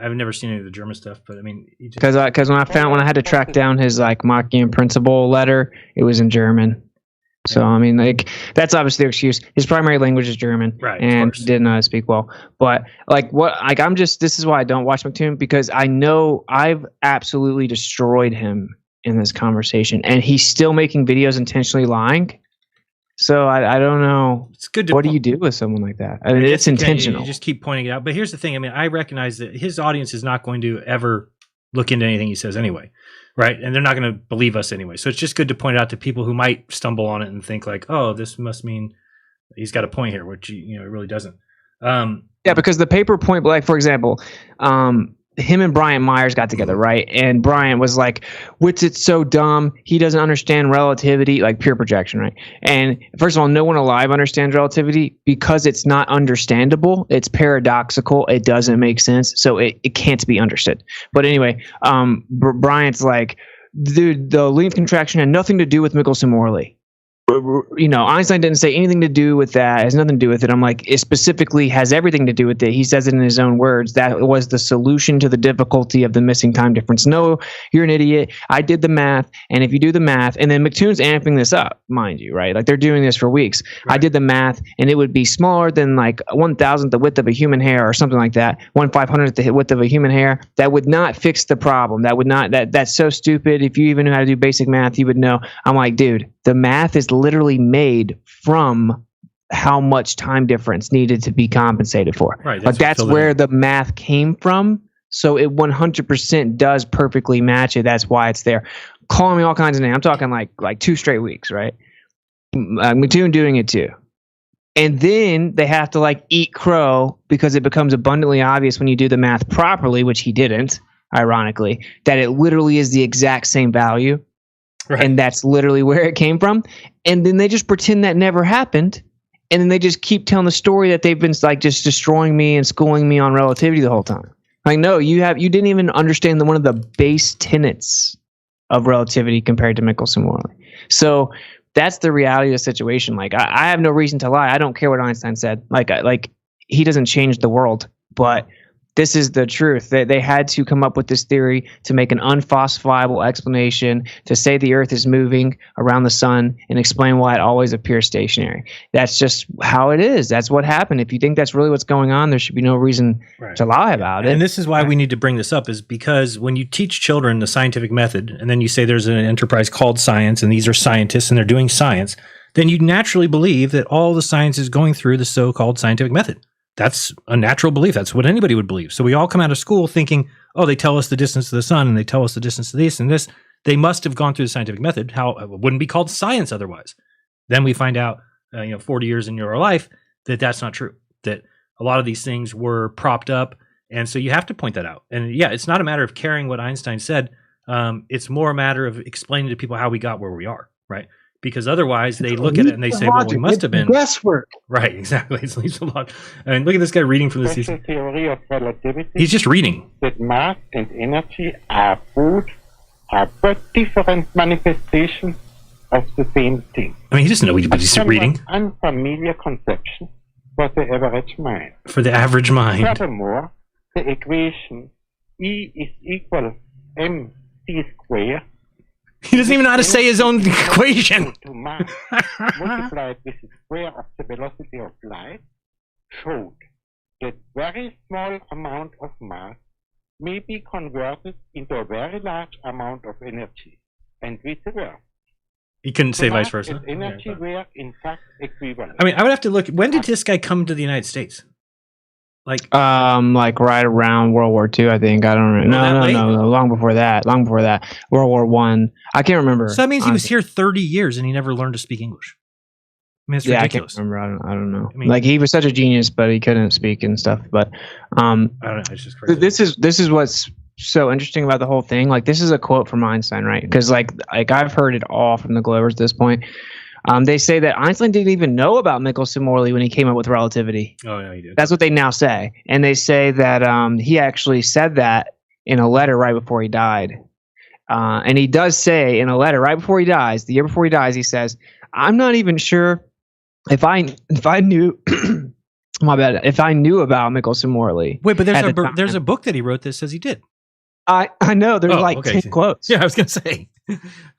I've never seen any of the German stuff, but I mean, because when I had to track down his like Machian principle letter, it was in German. So I mean, like that's obviously the excuse. His primary language is German, right? And he didn't speak well. But this is why I don't watch McToon, because I know I've absolutely destroyed him in this conversation, and he's still making videos intentionally lying. So I don't know. It's good to what do you do with someone like that? I mean, it's intentional. You just keep pointing it out. But here's the thing. I mean, I recognize that his audience is not going to ever look into anything he says anyway, right? And they're not going to believe us anyway. So it's just good to point it out to people who might stumble on it and think like, oh, this must mean he's got a point here, which it really doesn't. Yeah, because the paper point blank, for example, him and Brian Myers got together, right? And Brian was like, Witzit's so dumb. He doesn't understand relativity, like pure projection, right? And first of all, no one alive understands relativity because it's not understandable. It's paradoxical. It doesn't make sense. So it can't be understood. But anyway, Brian's like, dude, the length contraction had nothing to do with Michelson-Morley. Einstein didn't say anything to do with that. It has nothing to do with it. I'm like, it specifically has everything to do with it. He says it in his own words. That was the solution to the difficulty of the missing time difference. No, you're an idiot. I did the math. And if you do the math, and then McToon's amping this up, mind you, right? Like they're doing this for weeks. Right. I did the math, and it would be smaller than like 1,000th the width of a human hair or something like that. 1/500th the width of a human hair. That would not fix the problem. That would not, that's so stupid. If you even knew how to do basic math, you would know. I'm like, dude, the math is literally made from how much time difference needed to be compensated for. Right. Like that's where the math came from. So it 100% does perfectly match it. That's why it's there. Calling me all kinds of names. I'm talking like 2 straight weeks, right? McToon doing it too. And then they have to like eat crow because it becomes abundantly obvious when you do the math properly, which he didn't, ironically, that it literally is the exact same value. Right. And that's literally where it came from. And then they just pretend that never happened. And then they just keep telling the story that they've been like just destroying me and schooling me on relativity the whole time. Like, no, you didn't even understand one of the base tenets of relativity compared to Michelson-Morley. So that's the reality of the situation. Like, I have no reason to lie. I don't care what Einstein said. Like he doesn't change the world, but this is the truth. They had to come up with this theory to make an unfalsifiable explanation, to say the Earth is moving around the sun and explain why it always appears stationary. That's just how it is. That's what happened. If you think that's really what's going on, there should be no reason to lie about it. And this is why we need to bring this up, is because when you teach children the scientific method, and then you say there's an enterprise called science, and these are scientists, and they're doing science, then you naturally believe that all the science is going through the so-called scientific method. That's a natural belief. That's what anybody would believe. So we all come out of school thinking, oh, they tell us the distance to the sun and they tell us the distance to this and this. They must have gone through the scientific method. How it wouldn't be called science otherwise. Then we find out, 40 years into our life that that's not true, that a lot of these things were propped up. And so you have to point that out. And yeah, it's not a matter of caring what Einstein said. It's more a matter of explaining to people how we got where we are, right? Because otherwise they look at it and they say, well, we must have been guesswork. Right, exactly. It's leaves a lot. I mean, look at this guy reading from this. Theory of relativity. He's just reading. That mass and energy are but different manifestations of the same thing. I mean, he doesn't know what he's reading. Unfamiliar conception for the average mind. For the average mind. Furthermore, the equation E is equal mc squared. He doesn't even know how to say his own equation. To mass multiplied with the square of the velocity of light showed that very small amount of mass may be converted into a very large amount of energy, and vice versa. He couldn't say vice versa. And energy were in fact equivalent. I mean, I would have to look. When did this guy come to the United States? Like right around World War II, I think. I don't know. No, long before that. World War One. I can't remember. So that means he was here 30 years and he never learned to speak English. I mean, it's ridiculous. I can't remember. I don't know. I mean, like, he was such a genius, but he couldn't speak and stuff. But I don't know. It's just crazy. This is what's so interesting about the whole thing. Like, this is a quote from Einstein, right? Because like I've heard it all from the Globers at this point. They say that Einstein didn't even know about Michelson-Morley when he came up with relativity. Oh, yeah, he did. That's what they now say. And they say that he actually said that in a letter right before he died. And he does say in a letter right before he dies, the year before he dies, he says, I'm not even sure if I knew my bad, if I knew about Michelson-Morley. Wait, but there's a book that he wrote that says he did. I know. There's 10 quotes. Yeah, I was going to say.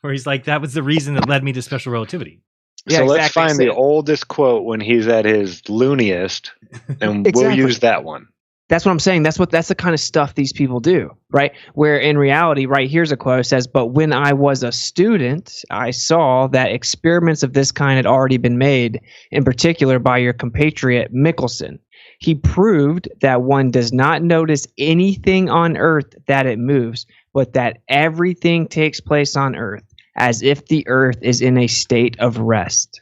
Where he's like, that was the reason that led me to special relativity. Yeah, so let's find the oldest quote when he's at his looniest, and we'll use that one. That's what I'm saying. That's the kind of stuff these people do, right? Where in reality, right, here's a quote. It says, "But when I was a student, I saw that experiments of this kind had already been made, in particular by your compatriot Michelson. He proved that one does not notice anything on Earth that it moves, but that everything takes place on Earth as if the Earth is in a state of rest."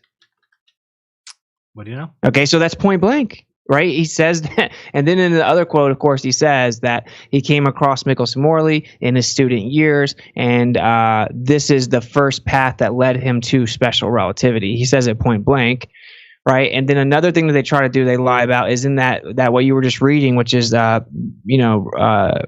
What do you know? Okay, so that's point blank. Right, he says that, and then in the other quote, of course, he says that he came across Michelson-Morley in his student years, and this is the first path that led him to special relativity. He says it point blank, right? And then another thing that they try to do, they lie about, is in that what you were just reading, which is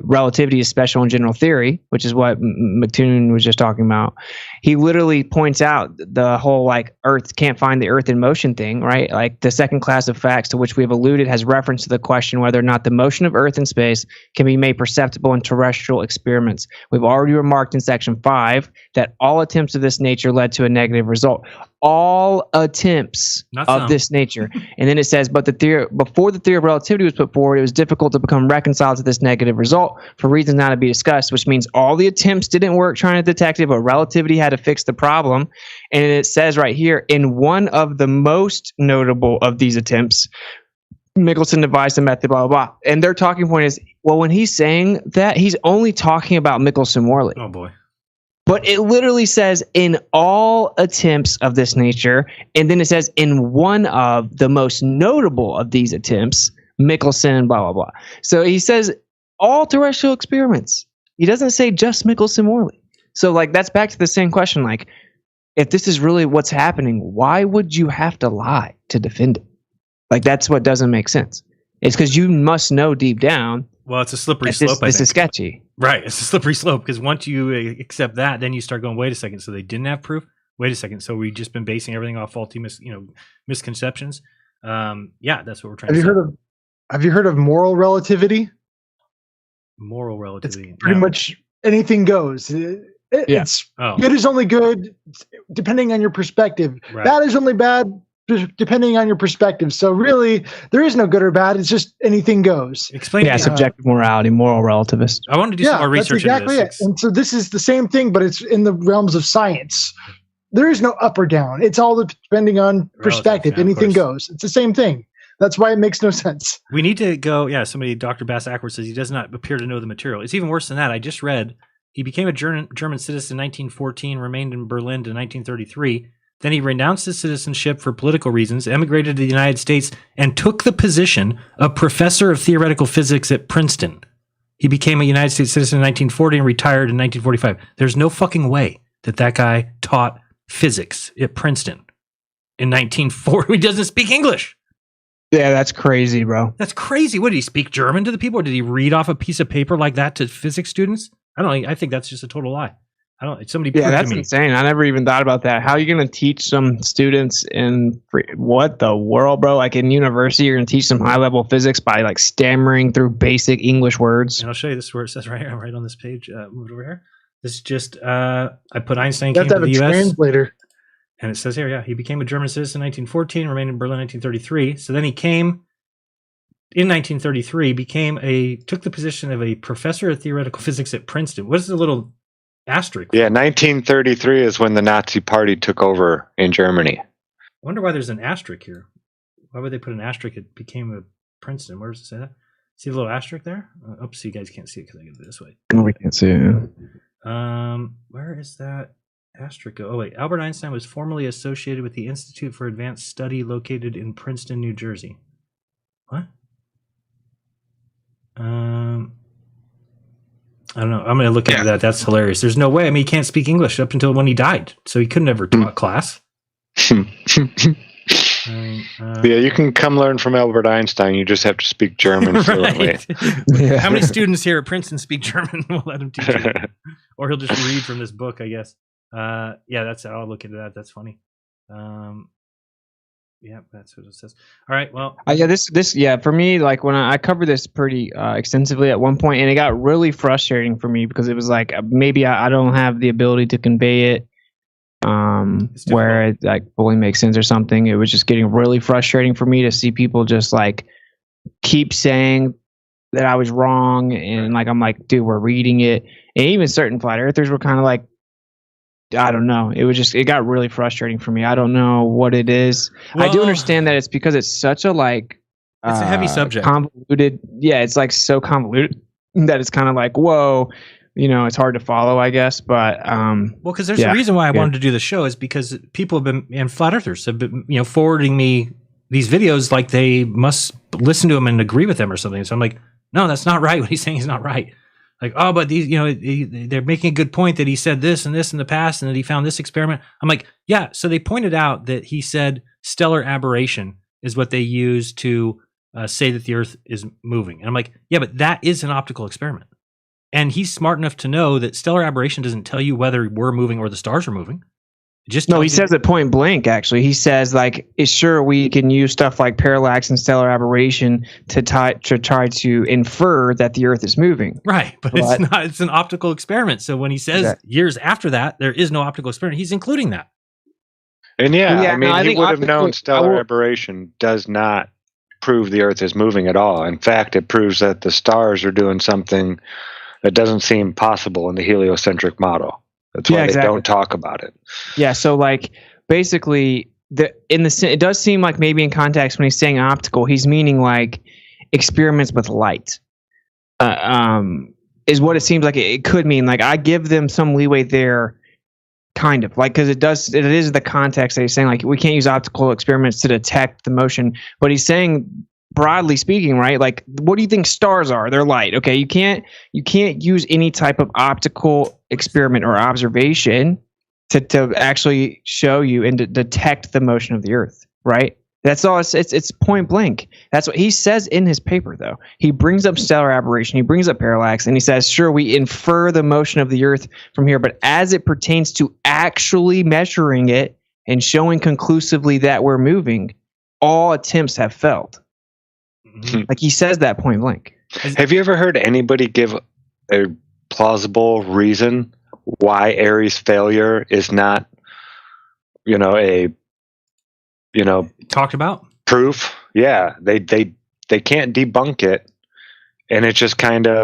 relativity is special and general theory, which is what McToon was just talking about. He literally points out the whole like Earth can't find the Earth in motion thing, right? Like the second class of facts to which we have alluded has reference to the question whether or not the motion of Earth in space can be made perceptible in terrestrial experiments. We've already remarked in section 5 that all attempts of this nature led to a negative result. All attempts of this nature. And then it says, but before the theory of relativity was put forward, it was difficult to become reconciled to this negative result for reasons not to be discussed, which means all the attempts didn't work trying to detect it, but relativity had to fix the problem. And it says right here, in one of the most notable of these attempts, Michelson devised a method, blah, blah, blah. And their talking point is, well, when he's saying that, he's only talking about Michelson-Morley. Oh, boy. But it literally says in all attempts of this nature, and then it says in one of the most notable of these attempts, Michelson, blah, blah, blah. So he says all terrestrial experiments. He doesn't say just Michelson-Morley. So like that's back to the same question. Like, if this is really what's happening, why would you have to lie to defend it? Like that's what doesn't make sense. It's because you must know deep down. Well, it's a slippery slope. This is sketchy. Right. It's a slippery slope because once you accept that, then you start going, wait a second. So they didn't have proof? Wait a second. So we've just been basing everything off faulty misconceptions? Yeah, that's what we're trying to say. Have you heard of moral relativity? Moral relativity. It's pretty much anything goes. It's good is only good depending on your perspective. Right. Bad is only bad depending on your perspective. So really, there is no good or bad. It's just anything goes. Explain. Yeah, subjective morality, moral relativist. I wanted to do some more research into this. It. And so this is the same thing, but it's in the realms of science. There is no up or down. It's all depending on perspective. Anything goes. It's the same thing. That's why it makes no sense. We need to go. Yeah, Dr. Bass Ackworth says he does not appear to know the material. It's even worse than that. I just read he became a German citizen in 1914, remained in Berlin to 1933. Then he renounced his citizenship for political reasons, emigrated to the United States, and took the position of professor of theoretical physics at Princeton. He became a United States citizen in 1940 and retired in 1945. There's no fucking way that guy taught physics at Princeton in 1940. He doesn't speak English. Yeah, that's crazy, bro. That's crazy. What, did he speak German to the people, or did he read off a piece of paper like that to physics students? I think that's just a total lie. That's insane. I never even thought about that. How are you going to teach some students in what the world, bro? Like in university, you're going to teach some high level physics by like stammering through basic English words. And I'll show you this is where it says right here, right on this page. Move it over here. This is just I put Einstein came to the U.S. translator. And it says here, yeah, he became a German citizen in 1914, remained in Berlin 1933. So then he came in 1933, took the position of a professor of theoretical physics at Princeton. What is the little asterisk? Yeah, 1933 is when the Nazi Party took over in Germany. I wonder why there's an asterisk here. Why would they put an asterisk? It became a Princeton. Where does it say that? See the little asterisk there? Oops, you guys can't see it because I get it this way. No, we can't see it. Where is that asterisk go? Oh wait, Albert Einstein was formerly associated with the Institute for Advanced Study located in Princeton, New Jersey. What? I don't know. I'm going to look into that. That's hilarious. There's no way. I mean, he can't speak English up until when he died, so he couldn't ever taught class. Yeah, you can come learn from Albert Einstein. You just have to speak German fluently. Yeah. How many students here at Princeton speak German? We'll let him teach you. Or he'll just read from this book, I guess. Yeah, I'll look into that. That's funny. Yeah, that's what it says. All right, well. For me, like when I covered this pretty extensively at one point, and it got really frustrating for me because it was like maybe I don't have the ability to convey it where it like fully makes sense or something. It was just getting really frustrating for me to see people just like keep saying that I was wrong, and like I'm like, dude, we're reading it, and even certain flat earthers were kind of like, I don't know. It got really frustrating for me. I don't know what it is. I do understand that it's because it's such a like it's a heavy subject, convoluted. Yeah, it's like so convoluted that it's kind of like, whoa, it's hard to follow, I guess. But because there's a reason why I wanted to do the show is because people have been, and flat earthers have been, forwarding me these videos like they must listen to them and agree with them or something. So I'm like, no, that's not right. What he's saying is not right. Like, oh, but these, they're making a good point that he said this and this in the past and that he found this experiment. I'm like, yeah. So they pointed out that he said stellar aberration is what they use to say that the Earth is moving. And I'm like, yeah, but that is an optical experiment. And he's smart enough to know that stellar aberration doesn't tell you whether we're moving or the stars are moving. He says it point blank, actually. He says, like, sure, we can use stuff like parallax and stellar aberration to try to infer that the Earth is moving. Right, but it's not. It's an optical experiment. So when he says years after that, there is no optical experiment, he's including that. And he would have known stellar aberration does not prove the Earth is moving at all. In fact, it proves that the stars are doing something that doesn't seem possible in the heliocentric model. That's why they don't talk about it. Yeah, so like basically, it does seem like maybe in context when he's saying optical, he's meaning like experiments with light. Is what it seems like it could mean. Like I give them some leeway there, kind of like because it is the context that he's saying like we can't use optical experiments to detect the motion, but he's saying broadly speaking, right? Like, what do you think stars are? They're light. Okay, you can't use any type of optical experiment or observation to actually show you and to detect the motion of the Earth, right? That's all. It's point blank. That's what he says in his paper, though. He brings up stellar aberration, he brings up parallax, and he says, sure, we infer the motion of the Earth from here, but as it pertains to actually measuring it and showing conclusively that we're moving, all attempts have failed. Like he says that point blank. Have you ever heard anybody give a plausible reason why Airy's failure is not, talked about proof? Yeah, they can't debunk it, and it's just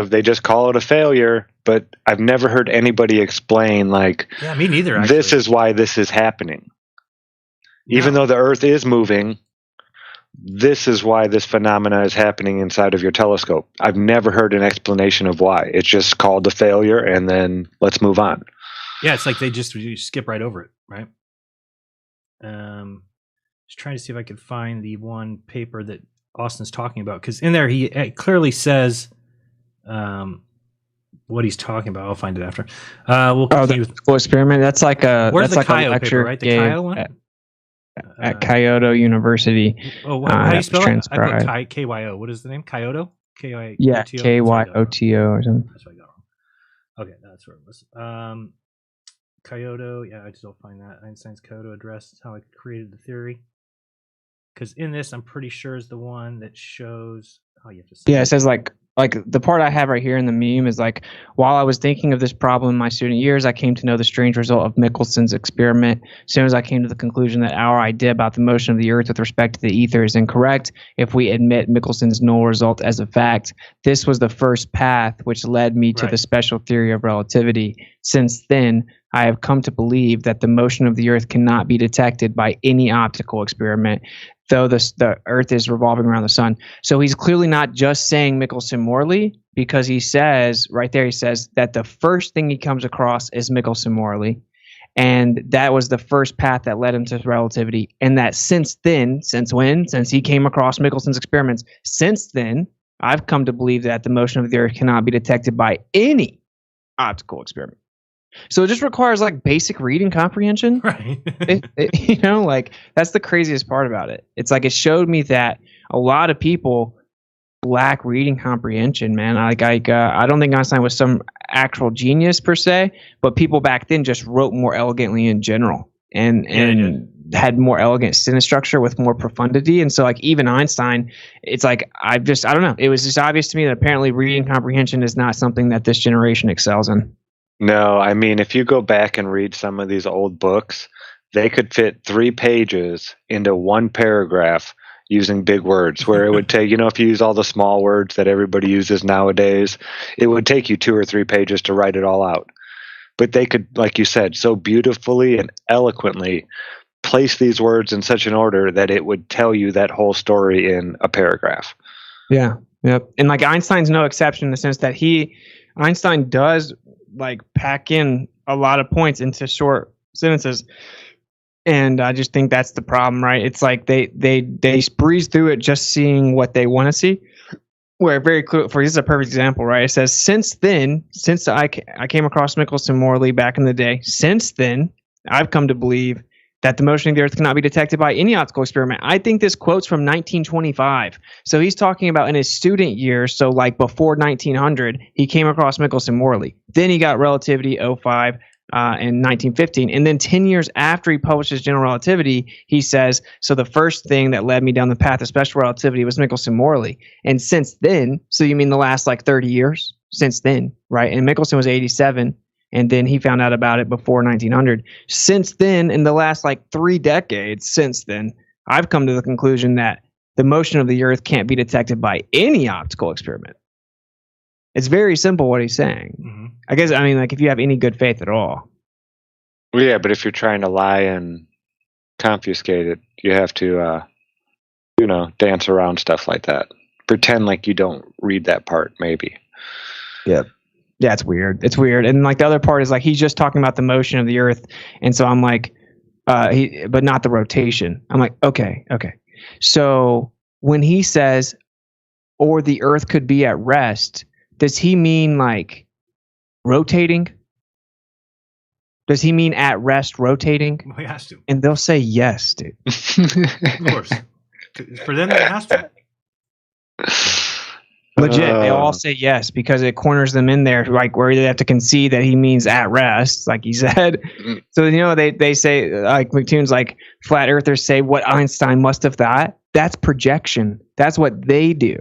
they just call it a failure. But I've never heard anybody explain like, yeah, me neither. Actually. This is why this is happening, even though the Earth is moving. This is why this phenomena is happening inside of your telescope. I've never heard an explanation of why. It's just called a failure, and then let's move on. Yeah, it's like you skip right over it, right? Just trying to see if I could find the one paper that Austin's talking about, because in there he clearly says what he's talking about. I'll find it after. We'll continue the experiment. That's like a where's that's the like Kyo a lecture paper, right? The Kyo one. At Kyoto University. Oh, how do you spell it? I put Kyo. What is the name? Kyoto? Kyoto? Yeah, Kyoto or something. That's what I got wrong. Okay, that's where it was. Kyoto. Yeah, I still find that. Einstein's Kyoto address is how I created the theory. Because in this, I'm pretty sure is the one that shows. Oh, you have to say. Yeah, it says like the part I have right here in the meme is like, while I was thinking of this problem in my student years, I came to know the strange result of Michelson's experiment. As soon as I came to the conclusion that our idea about the motion of the Earth with respect to the ether is incorrect, if we admit Michelson's null result as a fact, this was the first path which led me to the special theory of relativity. Since then, I have come to believe that the motion of the Earth cannot be detected by any optical experiment, though the Earth is revolving around the sun. So he's clearly not just saying Michelson-Morley, because he says right there, he says that the first thing he comes across is Michelson-Morley, and that was the first path that led him to relativity. And that since then, since he came across Michelson's experiments, since then, I've come to believe that the motion of the Earth cannot be detected by any optical experiment. So it just requires like basic reading comprehension. Right. Like that's the craziest part about it. It's like it showed me that a lot of people lack reading comprehension, man. I don't think Einstein was some actual genius per se, but people back then just wrote more elegantly in general and had more elegant sentence structure with more profundity. And so like even Einstein, it's like I don't know. It was just obvious to me that apparently reading comprehension is not something that this generation excels in. No, I mean, if you go back and read some of these old books, they could fit 3 pages into one paragraph using big words, where it would take, if you use all the small words that everybody uses nowadays, it would take you 2 or 3 pages to write it all out. But they could, like you said, so beautifully and eloquently place these words in such an order that it would tell you that whole story in a paragraph. Yeah. Yep. And like Einstein's no exception in the sense that Einstein does like pack in a lot of points into short sentences. And I just think that's the problem, right? It's like they breeze through it just seeing what they want to see. Where very clear, this is a perfect example, right? It says, since I came across Michelson-Morley back in the day, since then, I've come to believe that the motion of the Earth cannot be detected by any optical experiment. I think this quote's from 1925. So he's talking about in his student years, so like before 1900, he came across Michelson-Morley. Then he got Relativity 05 in 1915. And then 10 years after he publishes General Relativity, he says, so the first thing that led me down the path of special relativity was Michelson-Morley. And since then, so you mean the last like 30 years? Since then, right? And Michelson was 87. And then he found out about it before 1900. Since then, in the last like 3 decades since then, I've come to the conclusion that the motion of the Earth can't be detected by any optical experiment. It's very simple what he's saying. Mm-hmm. I guess, I mean, like if you have any good faith at all. Well, yeah, but if you're trying to lie and confiscate it, you have to, dance around stuff like that. Pretend like you don't read that part, maybe. Yeah. Yeah, it's weird. It's weird. And like the other part is like he's just talking about the motion of the Earth. And so I'm like, but not the rotation. I'm like, okay. So when he says, or the Earth could be at rest, does he mean like rotating? Does he mean at rest rotating? Well, he has to. And they'll say yes, dude. Of course. For them, it has to. Legit, they all say yes because it corners them in there, like where they have to concede that he means at rest, like he said. So they say like McToon's like flat earthers say what Einstein must have thought. That's projection. That's what they do,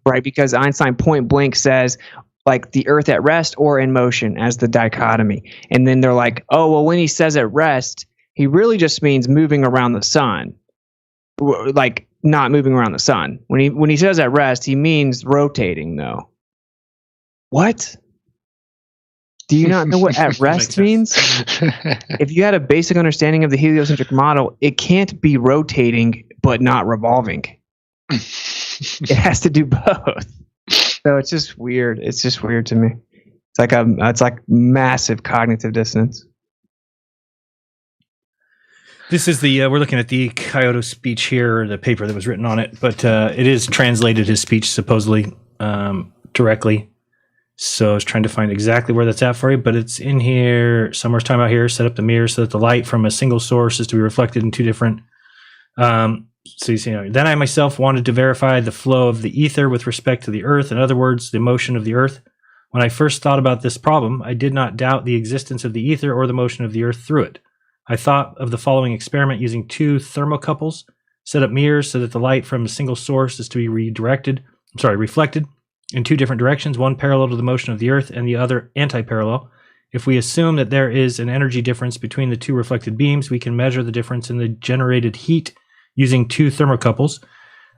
right? Because Einstein point blank says like the Earth at rest or in motion as the dichotomy, and then they're like, oh well, when he says at rest, he really just means moving around the sun, like. Not moving around the sun. When he says at rest, he means rotating, though. What? Do you not know what at rest means? If you had a basic understanding of the heliocentric model, it can't be rotating but not revolving. It has to do both. So it's just weird. It's just weird to me. It's like massive cognitive dissonance. This is we're looking at the Kyoto speech here, the paper that was written on it, but it is translated his speech supposedly directly. So I was trying to find exactly where that's at for you, but it's in here somewhere. It's talking about here, set up the mirror so that the light from a single source is to be reflected in 2 different. So you see, then I myself wanted to verify the flow of the ether with respect to the Earth. In other words, the motion of the Earth. When I first thought about this problem, I did not doubt the existence of the ether or the motion of the Earth through it. I thought of the following experiment using 2 thermocouples, set up mirrors so that the light from a single source is to be reflected in 2 different directions, one parallel to the motion of the Earth and the other anti-parallel. If we assume that there is an energy difference between the 2 reflected beams, we can measure the difference in the generated heat using 2 thermocouples.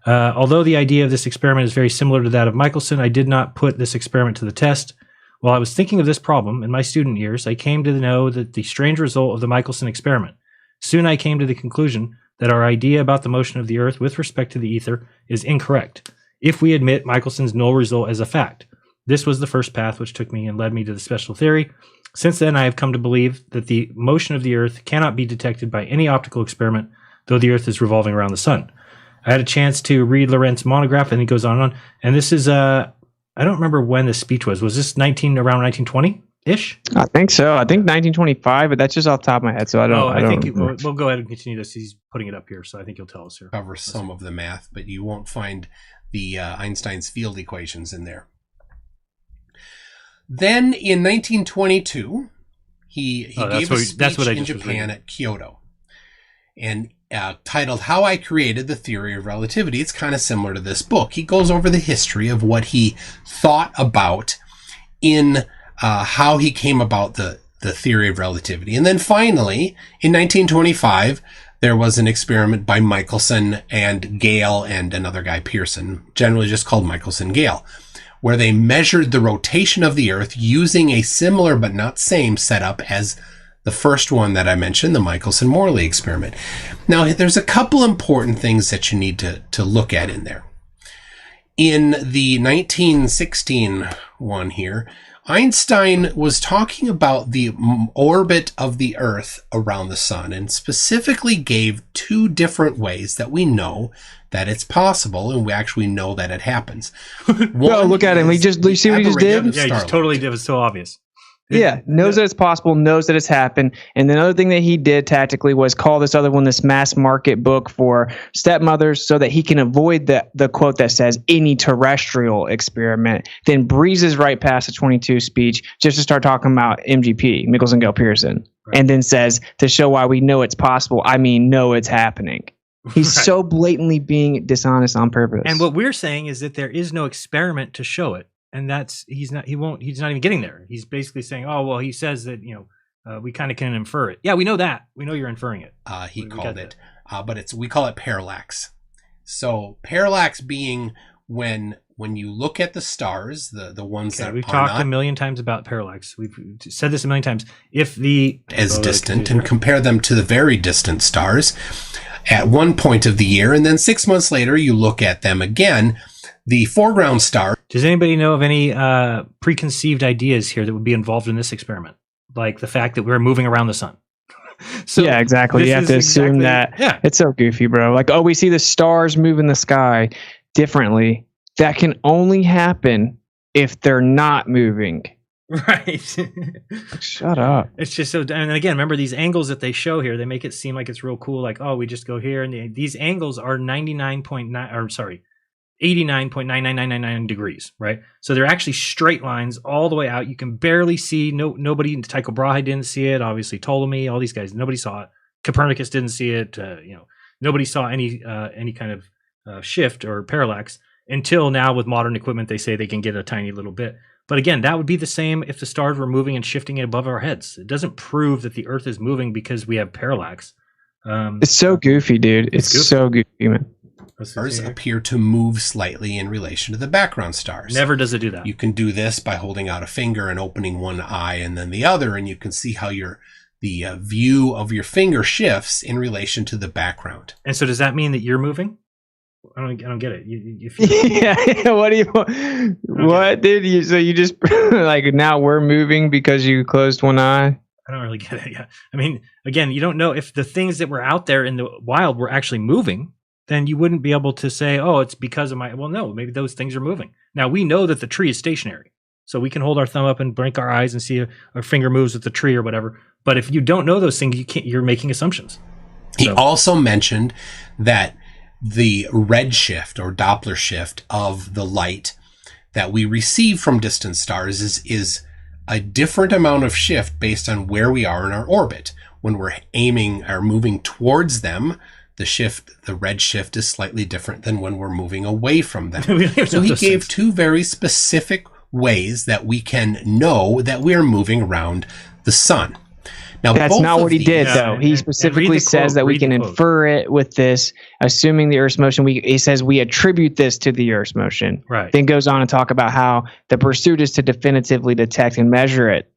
Although the idea of this experiment is very similar to that of Michelson, I did not put this experiment to the test. While I was thinking of this problem in my student years, I came to know that the strange result of the Michelson experiment. Soon I came to the conclusion that our idea about the motion of the Earth with respect to the ether is incorrect, if we admit Michelson's null result as a fact. This was the first path which took me and led me to the special theory. Since then, I have come to believe that the motion of the Earth cannot be detected by any optical experiment, though the Earth is revolving around the sun. I had a chance to read Lorentz' monograph, and he goes on and on. And this is I don't remember when the speech was. Was this around 1920-ish? I think so. I think 1925, but that's just off the top of my head, so I don't. I think we'll go ahead and continue this. He's putting it up here, so I think he'll tell us here. Cover some of the math, but you won't find the Einstein's field equations in there. Then in 1922, he gave a speech in Japan at Kyoto, and titled "How I Created the Theory of Relativity." It's kind of similar to this book. He goes over the history of what he thought about in how he came about the theory of relativity. And then finally, in 1925, there was an experiment by Michelson and Gale and another guy, Pearson, generally just called Michelson-Gale, where they measured the rotation of the Earth using a similar but not same setup as the first one that I mentioned, the Michelson-Morley experiment. Now, there's a couple important things that you need to look at in there. In the 1916 one here, Einstein was talking about the orbit of the Earth around the sun and specifically gave two different ways that we know that it's possible, and we actually know that it happens. Well, look at him. You see what he just did? Yeah, he just totally did. It was so obvious. Yeah, knows that it's possible, knows that it's happened. And the other thing that he did tactically was call this other one this mass market book for stepmothers so that he can avoid the quote that says any terrestrial experiment, then breezes right past the 22 speech just to start talking about MGP, Michelson-Gale Pearson, right. And then says, to show why we know it's possible, I mean, no, it's happening. He's so blatantly being dishonest on purpose. And what we're saying is that there is no experiment to show it. And he's not even getting there. He's basically saying, oh, well, he says that, we kind of can infer it. Yeah, we know that. We know you're inferring it. He called it, but we call it parallax. So parallax being when you look at the stars, the ones that we've talked a million times about parallax. We've said this a million times. If as distant and compare them to the very distant stars at one point of the year, and then 6 months later, you look at them again, the foreground star. Does anybody know of any preconceived ideas here that would be involved in this experiment? Like the fact that we're moving around the sun. So yeah, exactly. You have to assume that. Yeah. It's so goofy, bro. Like, oh, we see the stars move in the sky differently. That can only happen if they're not moving. Right. Shut up. It's just so, and again, remember these angles that they show here, they make it seem like it's real cool. Like, oh, we just go here, and these angles are 89.9999 degrees, right? So they're actually straight lines all the way out. You can barely see. Nobody, Tycho Brahe didn't see it. Obviously, Ptolemy, all these guys, nobody saw it. Copernicus didn't see it. Nobody saw any kind of shift or parallax until now. With modern equipment, they say they can get a tiny little bit. But again, that would be the same if the stars were moving and shifting above our heads. It doesn't prove that the Earth is moving because we have parallax. It's so goofy, dude. It's so goofy, man. Stars appear to move slightly in relation to the background stars. Never does it do that. You can do this by holding out a finger and opening one eye and then the other, and you can see how the view of your finger shifts in relation to the background. And so does that mean that you're moving? I don't get it. Yeah. What do you? What did you? So you just like now we're moving because you closed one eye? I don't really get it. Yeah. I mean, again, you don't know if the things that were out there in the wild were actually moving. Then you wouldn't be able to say, oh, it's because of well, no, maybe those things are moving. Now we know that the tree is stationary. So we can hold our thumb up and blink our eyes and see our finger moves with the tree or whatever. But if you don't know those things, you're making assumptions. He also mentioned that the redshift or Doppler shift of the light that we receive from distant stars is a different amount of shift based on where we are in our orbit. When we're aiming or moving towards them, the red shift is slightly different than when we're moving away from them. So he gave two very specific ways that we can know that we are moving around the sun. Now, that's not what he did, though. He specifically says that we can infer it with this, assuming the Earth's motion. He says we attribute this to the Earth's motion. Right. Then goes on to talk about how the pursuit is to definitively detect and measure it.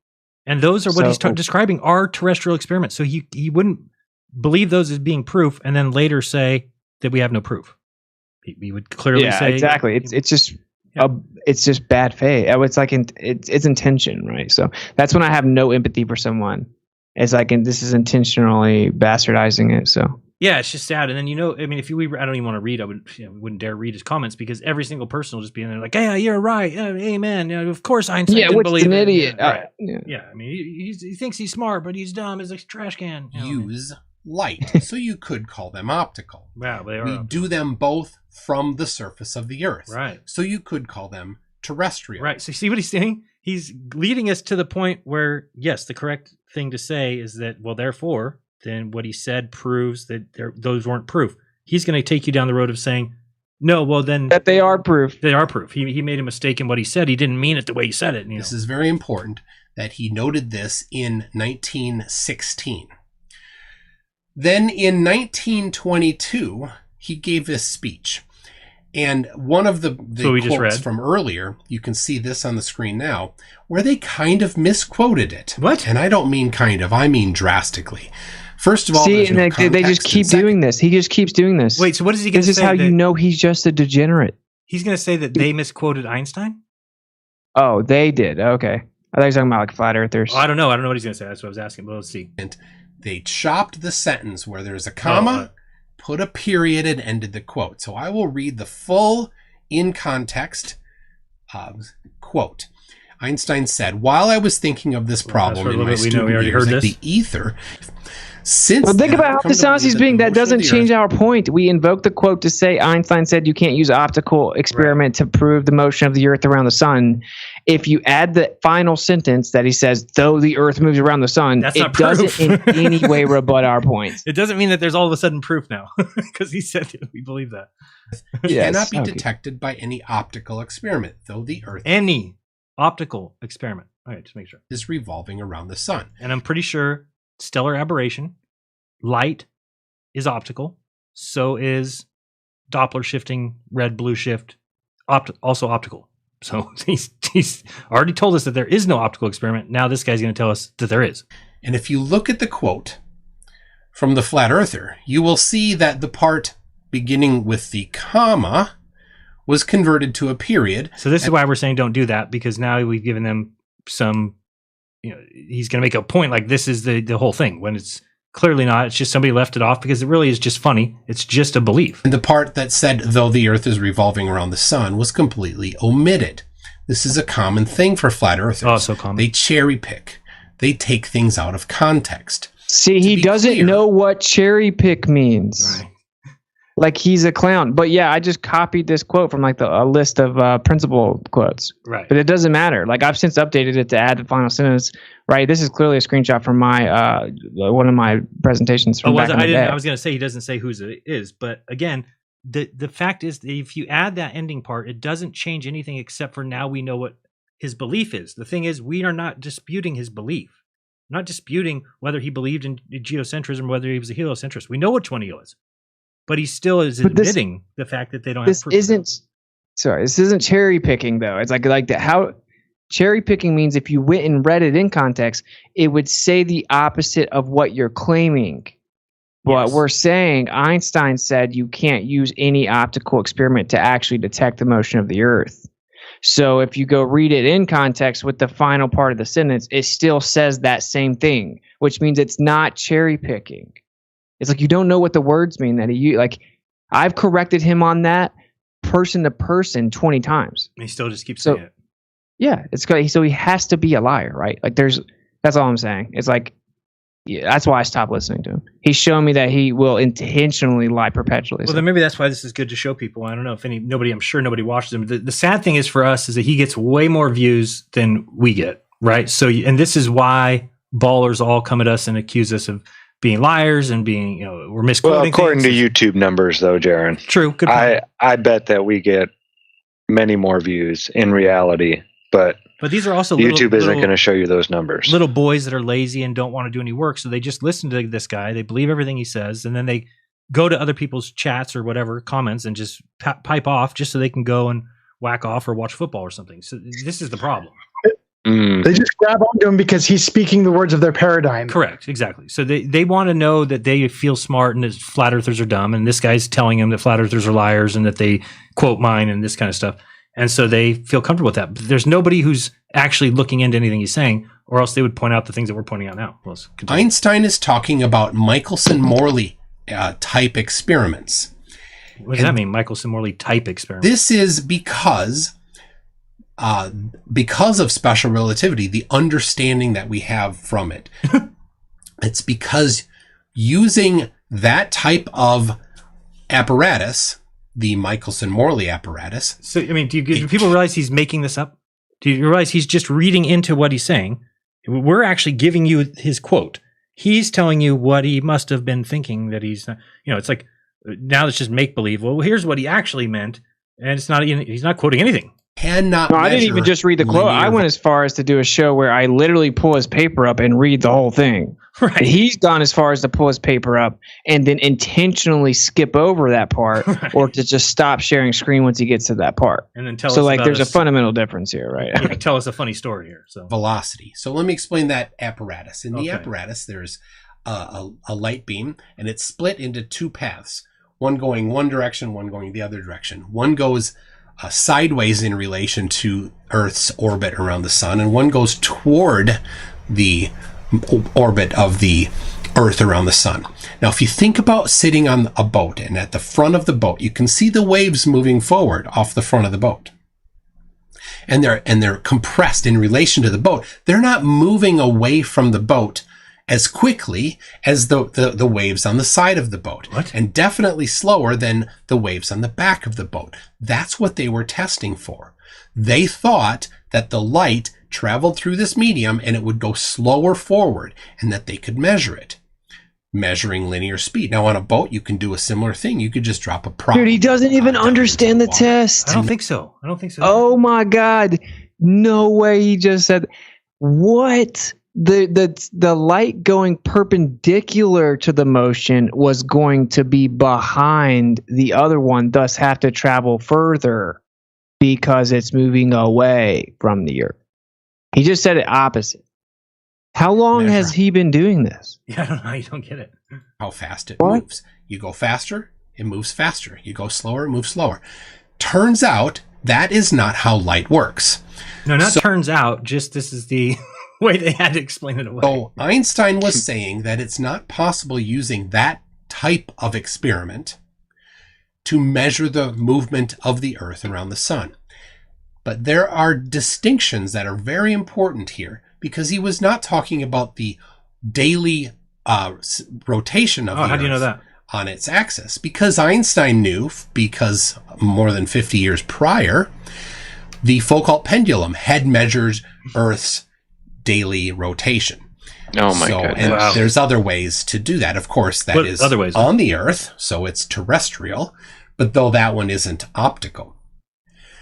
And those are what he's describing are terrestrial experiments. So he wouldn't believe those as being proof and then later say that we have no proof. He would clearly say... Yeah, exactly. It's just bad faith. It's like it's intention, right? So that's when I have no empathy for someone. It's like, and this is intentionally bastardizing it. So yeah, it's just sad. And then I mean, if I don't even want to read. I wouldn't dare read his comments because every single person will just be in there like, "Yeah, you're right. Amen. Of course, Einstein didn't believe an it." Idiot. Yeah, right. Yeah. I mean, he thinks he's smart, but he's dumb as a trash can. Use light, so you could call them optical. Wow, they are. We do them both from the surface of the Earth, right? So you could call them terrestrial, right? So see what he's saying? He's leading us to the point where, yes, the correct thing to say is that, well, therefore, then what he said proves that those weren't proof. He's going to take you down the road of saying, no, well, then... that they are proof. They are proof. He made a mistake in what he said. He didn't mean it the way he said it. This is very important that he noted this in 1916. Then in 1922, he gave this speech. And one of the quotes from earlier, you can see this on the screen now, where they kind of misquoted it. What? And I don't mean kind of, I mean drastically. First of all, see, and they just keep doing this. He just keeps doing this. Wait, so what is he going to say? This is how you know he's just a degenerate. He's going to say that they misquoted Einstein? Oh, they did. Okay. I thought he was talking about like flat earthers. Oh, I don't know. I don't know what he's going to say. That's what I was asking. But let's see. And they chopped the sentence where there's a comma, put a period, and ended the quote. So I will read the full in context quote. Einstein said, "While I was thinking of this problem in my student years at the ether, since think about how dishonest he's being. That doesn't change our point. We invoke the quote to say Einstein said you can't use optical experiment to prove the motion of the Earth around the sun. If you add the final sentence that he says, though the Earth moves around the sun, it doesn't in any way rebut our point. It doesn't mean that there's all of a sudden proof now because he said it. We believe that. Cannot be detected by any optical experiment, though the Earth any optical experiment. All right, just make sure is revolving around the sun. And I'm pretty sure stellar aberration, light is optical. So is Doppler shifting, red-blue shift, also optical. So he's already told us that there is no optical experiment. Now this guy's going to tell us that there is. And if you look at the quote from the flat earther, you will see that the part beginning with the comma was converted to a period. So this is why we're saying don't do that, because now we've given them some, he's going to make a point like this is the whole thing when it's clearly not. It's just somebody left it off because it really is just funny. It's just a belief. And the part that said, though the Earth is revolving around the sun, was completely omitted. This is a common thing for flat earthers. Oh, so common. They cherry pick. They take things out of context. See, he doesn't know what cherry pick means. Right. Like he's a clown. But yeah, I just copied this quote from like a list of principal quotes. Right. But it doesn't matter. Like I've since updated it to add the final sentence. Right. This is clearly a screenshot from my one of my presentations from back in the day. I was going to say he doesn't say whose it is, but again, the fact is that if you add that ending part, it doesn't change anything except for now we know what his belief is. The thing is, we are not disputing his belief. We're not disputing whether he believed in geocentrism or whether he was a heliocentrist. We know which one he was. But he still is admitting the fact that they don't have proof. This isn't cherry picking though. It's like that. How cherry picking means if you went and read it in context, it would say the opposite of what you're claiming. But we're saying Einstein said you can't use any optical experiment to actually detect the motion of the Earth. So if you go read it in context with the final part of the sentence, it still says that same thing, which means it's not cherry picking. It's like you don't know what the words mean that he like. I've corrected him on that person to person 20 times. And he still just keeps saying it. Yeah, it's good. So he has to be a liar, right? Like that's all I'm saying. It's like, yeah, that's why I stopped listening to him. He's shown me that he will intentionally lie perpetually. Well, then maybe that's why this is good to show people. I don't know if I'm sure nobody watches him. The sad thing is for us is that he gets way more views than we get, right? So, and this is why ballers all come at us and accuse us of being liars and being, we're misquoting. Well, according to YouTube numbers, though, Jeran. True. Good point. I bet that we get many more views in reality, but these are also YouTube isn't going to show you those numbers. Little boys that are lazy and don't want to do any work, so they just listen to this guy. They believe everything he says, and then they go to other people's chats or whatever comments and just pipe off just so they can go and whack off or watch football or something. So this is the problem. They just grab onto him because he's speaking the words of their paradigm. Correct, exactly. So they want to know that they feel smart and that flat earthers are dumb, and this guy's telling them that flat earthers are liars and that they quote mine and this kind of stuff. And so they feel comfortable with that. But there's nobody who's actually looking into anything he's saying, or else they would point out the things that we're pointing out now. Einstein is talking about Michelson-Morley type experiments. What does that mean, Michelson-Morley type experiments? This is because of special relativity, the understanding that we have from it. It's because using that type of apparatus, the Michelson-Morley apparatus. So, I mean, do people realize he's making this up? Do you realize he's just reading into what he's saying? We're actually giving you his quote. He's telling you what he must have been thinking that he's, it's like, now it's just make-believe. Well, here's what he actually meant. And it's not, he's not quoting anything. I didn't even just read the quote. I went as far as to do a show where I literally pull his paper up and read the whole thing. Right. He's gone as far as to pull his paper up and then intentionally skip over that part, or to just stop sharing screen once he gets to that part. And then tell so us like about there's a fundamental difference here, right? Yeah, tell us a funny story here. So velocity. So let me explain that apparatus. In the apparatus, there's a light beam, and it's split into two paths. One going one direction, one going the other direction. One goes sideways in relation to Earth's orbit around the sun, and one goes toward the orbit of the Earth around the sun. Now, if you think about sitting on a boat, and at the front of the boat, you can see the waves moving forward off the front of the boat. And they're compressed in relation to the boat. They're not moving away from the boat as quickly as the waves on the side of the boat. What? And definitely slower than the waves on the back of the boat. That's what they were testing for. They thought that the light traveled through this medium and it would go slower forward, and that they could measure it. Measuring linear speed. Now, on a boat, you can do a similar thing. You could just drop a prop. Dude, he doesn't even understand the test. I don't think so. Oh my God. No way he just said what? The light going perpendicular to the motion was going to be behind the other one, thus have to travel further because it's moving away from the Earth. He just said it opposite. How long has he been doing this? Yeah, I don't know. You don't get it. How fast it moves. You go faster, it moves faster. You go slower, it moves slower. Turns out that is not how light works. No, not turns out. Just this is the way they had to explain it away. So Einstein was saying that it's not possible using that type of experiment to measure the movement of the Earth around the sun. But there are distinctions that are very important here, because he was not talking about the daily rotation of the Earth. How do you know that? On its axis. Because Einstein knew, because more than 50 years prior, the Foucault pendulum had measured Earth's daily rotation. Oh my goodness. And there's other ways to do that. Of course, that is other ways? On the Earth, so it's terrestrial, but though that one isn't optical.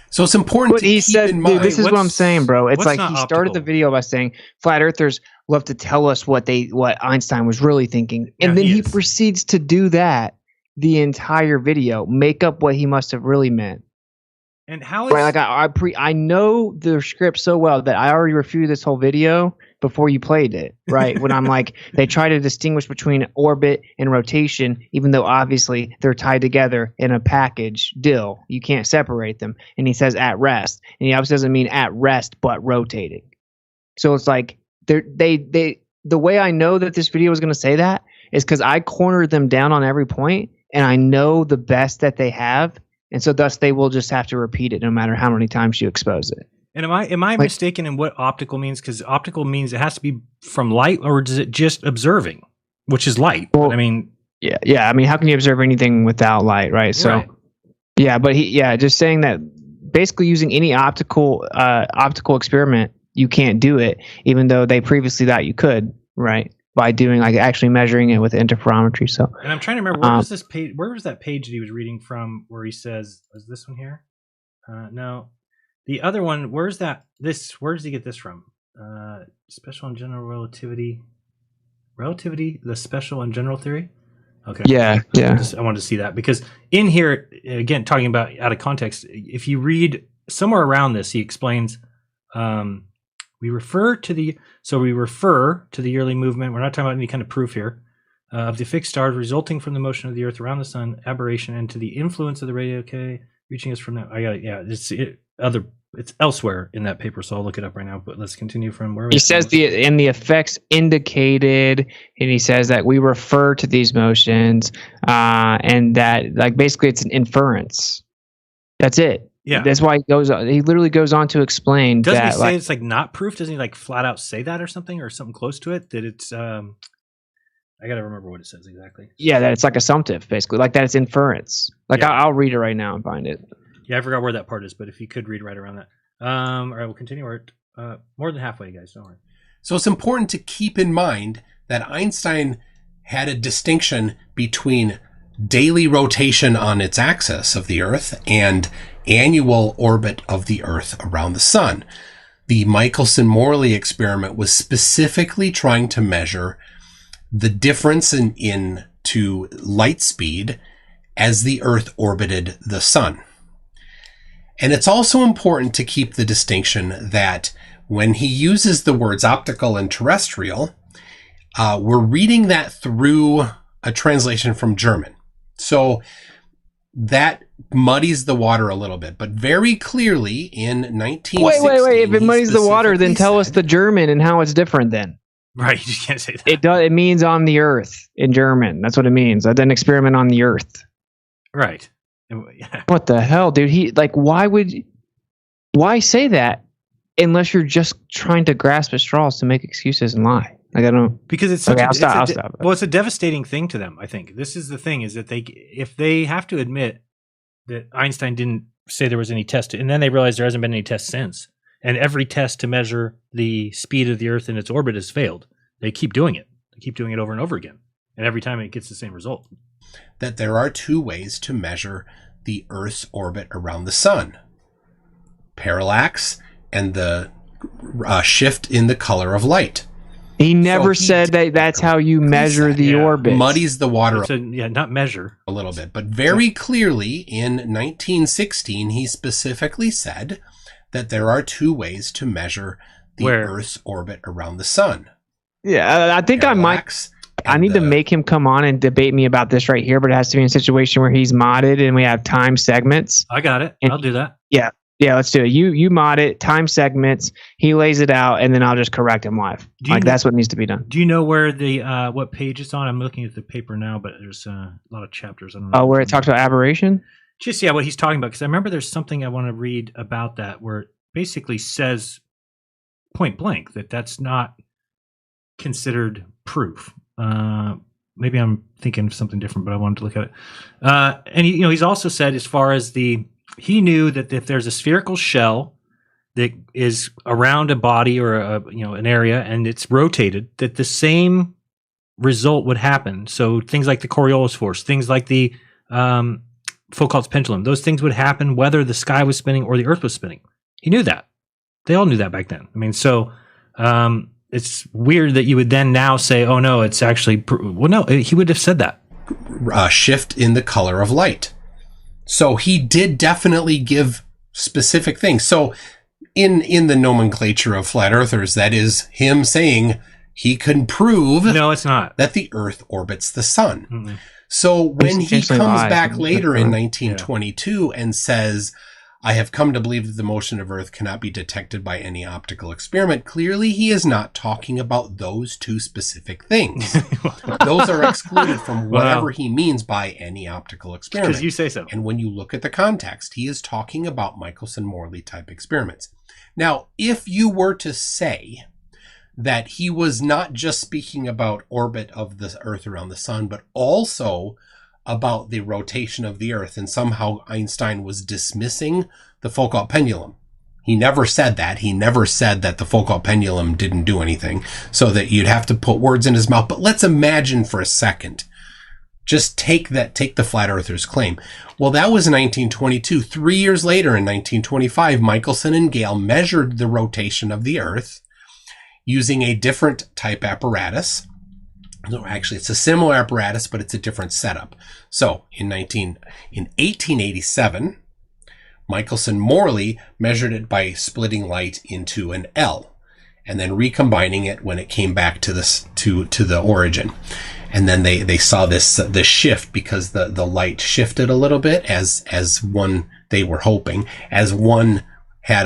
So it's important to keep in mind. Dude, this is what I'm saying, bro. It's like he not started the video by saying flat earthers love to tell us what Einstein was really thinking. And then he proceeds to do that the entire video, make up what he must have really meant. And how is right, like I know the script so well that I already reviewed this whole video before you played it, right? When I'm like, they try to distinguish between orbit and rotation, even though obviously they're tied together in a package deal. You can't separate them. And he says at rest, and he obviously doesn't mean at rest but rotating. So it's like the way I know that this video is going to say that is because I cornered them down on every point, and I know the best that they have. And so thus they will just have to repeat it no matter how many times you expose it. And am I mistaken in what optical means? Because optical means it has to be from light, or is it just observing, which is light? Well, I mean, yeah. I mean, how can you observe anything without light, right? So, right. Yeah, but just saying that basically using any optical experiment, you can't do it, even though they previously thought you could, right? By doing like actually measuring it with interferometry. So, and I'm trying to remember where was this page? Where was that page that he was reading from? Where he says, "Was this one here?" No, the other one. Where's that? Where does he get this from? Special and general relativity. Relativity, the special and general theory. Okay. Yeah. I wanted to see that because in here again, talking about out of context. If you read somewhere around this, he explains. We refer to the yearly movement. We're not talking about any kind of proof here of the fixed stars resulting from the motion of the Earth around the sun, aberration, and to the influence of the radio decay reaching us from that. It's elsewhere in that paper, so I'll look it up right now. But let's continue from where he says the effects indicated, and he says that we refer to these motions, and that like basically it's an inference. That's it. Yeah, that's why he literally goes on to explain. Doesn't that, he say it's like not proof? Doesn't he like flat out say that or something close to it? That it's I gotta remember what it says exactly. Yeah, that it's like assumptive, basically, like that it's inference. Like I'll read it right now and find it. Yeah, I forgot where that part is, but if you could read right around that. All right, we'll continue. We're more than halfway, guys. Don't worry. So it's important to keep in mind that Einstein had a distinction between daily rotation on its axis of the Earth and annual orbit of the Earth around the sun. The Michelson-Morley experiment was specifically trying to measure the difference in to light speed as the Earth orbited the sun. And it's also important to keep the distinction that when he uses the words optical and terrestrial, we're reading that through a translation from German. So that muddies the water a little bit, but very clearly in 1916... Wait. If it muddies the water, then tell us the German and how it's different then. Right, you can't say that. It means on the earth in German. That's what it means. I did an experiment on the earth. Right. Yeah. What the hell, dude? Why say that unless you're just trying to grasp at straws to make excuses and lie? Like, I don't... Because it's such I'll stop. Well, it's a devastating thing to them, I think. This is the thing, is that if they have to admit that Einstein didn't say there was any test, and then they realize there hasn't been any test since, and every test to measure the speed of the Earth in its orbit has failed. They keep doing it. They keep doing it over and over again. And every time it gets the same result. That there are two ways to measure the Earth's orbit around the sun. Parallax and the shift in the color of light. He never said that that's how you measure the orbit. Muddies the water. Not measure. A little bit. But very clearly in 1916, he specifically said that there are two ways to measure the Earth's orbit around the sun. Yeah, I think Parallax I need to make him come on and debate me about this right here, but it has to be in a situation where he's modded and we have time segments. I got it. I'll do that. Yeah. Yeah, let's do it. You mod it, time segments, he lays it out, and then I'll just correct him live. That's what needs to be done. Do you know where the what page it's on? I'm looking at the paper now, but there's a lot of chapters. I don't know. Oh, where it talks about aberration? Just, what he's talking about, because I remember there's something I want to read about that where it basically says point blank that that's not considered proof. Maybe I'm thinking of something different, but I wanted to look at it. And he's also said, as far as he knew that if there's a spherical shell that is around a body or an area and it's rotated, that the same result would happen. So things like the Coriolis force, things like the Foucault's pendulum, those things would happen whether the sky was spinning or the Earth was spinning. He knew that. They all knew that back then. I mean, so it's weird that you would then now say, oh no, it's actually well, no, he would have said that. Shift in the color of light. So he did definitely give specific things. So in the nomenclature of flat earthers, that is him saying he can prove no, it's not that the Earth orbits the sun. Mm-hmm. So when he comes back later in 1922 and says, I have come to believe that the motion of Earth cannot be detected by any optical experiment. Clearly, he is not talking about those two specific things. Those are excluded from whatever he means by any optical experiment. Because you say so. And when you look at the context, he is talking about Michelson-Morley type experiments. Now, if you were to say that he was not just speaking about orbit of the Earth around the sun, but also about the rotation of the Earth, and somehow Einstein was dismissing the Foucault pendulum. He never said that. He never said that the Foucault pendulum didn't do anything, so that you'd have to put words in his mouth. But let's imagine for a second, just take the flat earthers claim. Well, that was in 1922. 3 years later, in 1925, Michelson and Gale measured the rotation of the Earth using a different type apparatus. No, actually, it's a similar apparatus, but it's a different setup. So in 1887, Michelson-Morley measured it by splitting light into an L and then recombining it when it came back to the origin. And then they saw this shift because the light shifted a little bit as one, they were hoping, as one had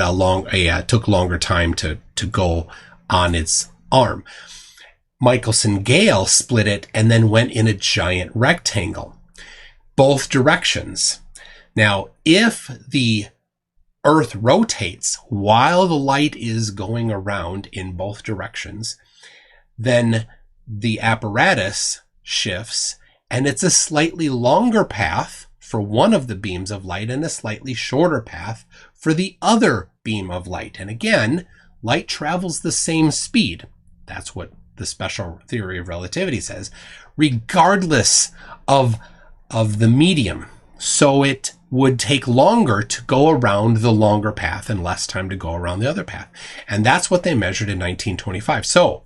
took longer time to go on its arm. Michelson-Gale split it and then went in a giant rectangle, both directions. Now, if the Earth rotates while the light is going around in both directions, then the apparatus shifts and it's a slightly longer path for one of the beams of light and a slightly shorter path for the other beam of light. And again, light travels the same speed. That's what the special theory of relativity says, regardless of the medium. So it would take longer to go around the longer path and less time to go around the other path. And that's what they measured in 1925. So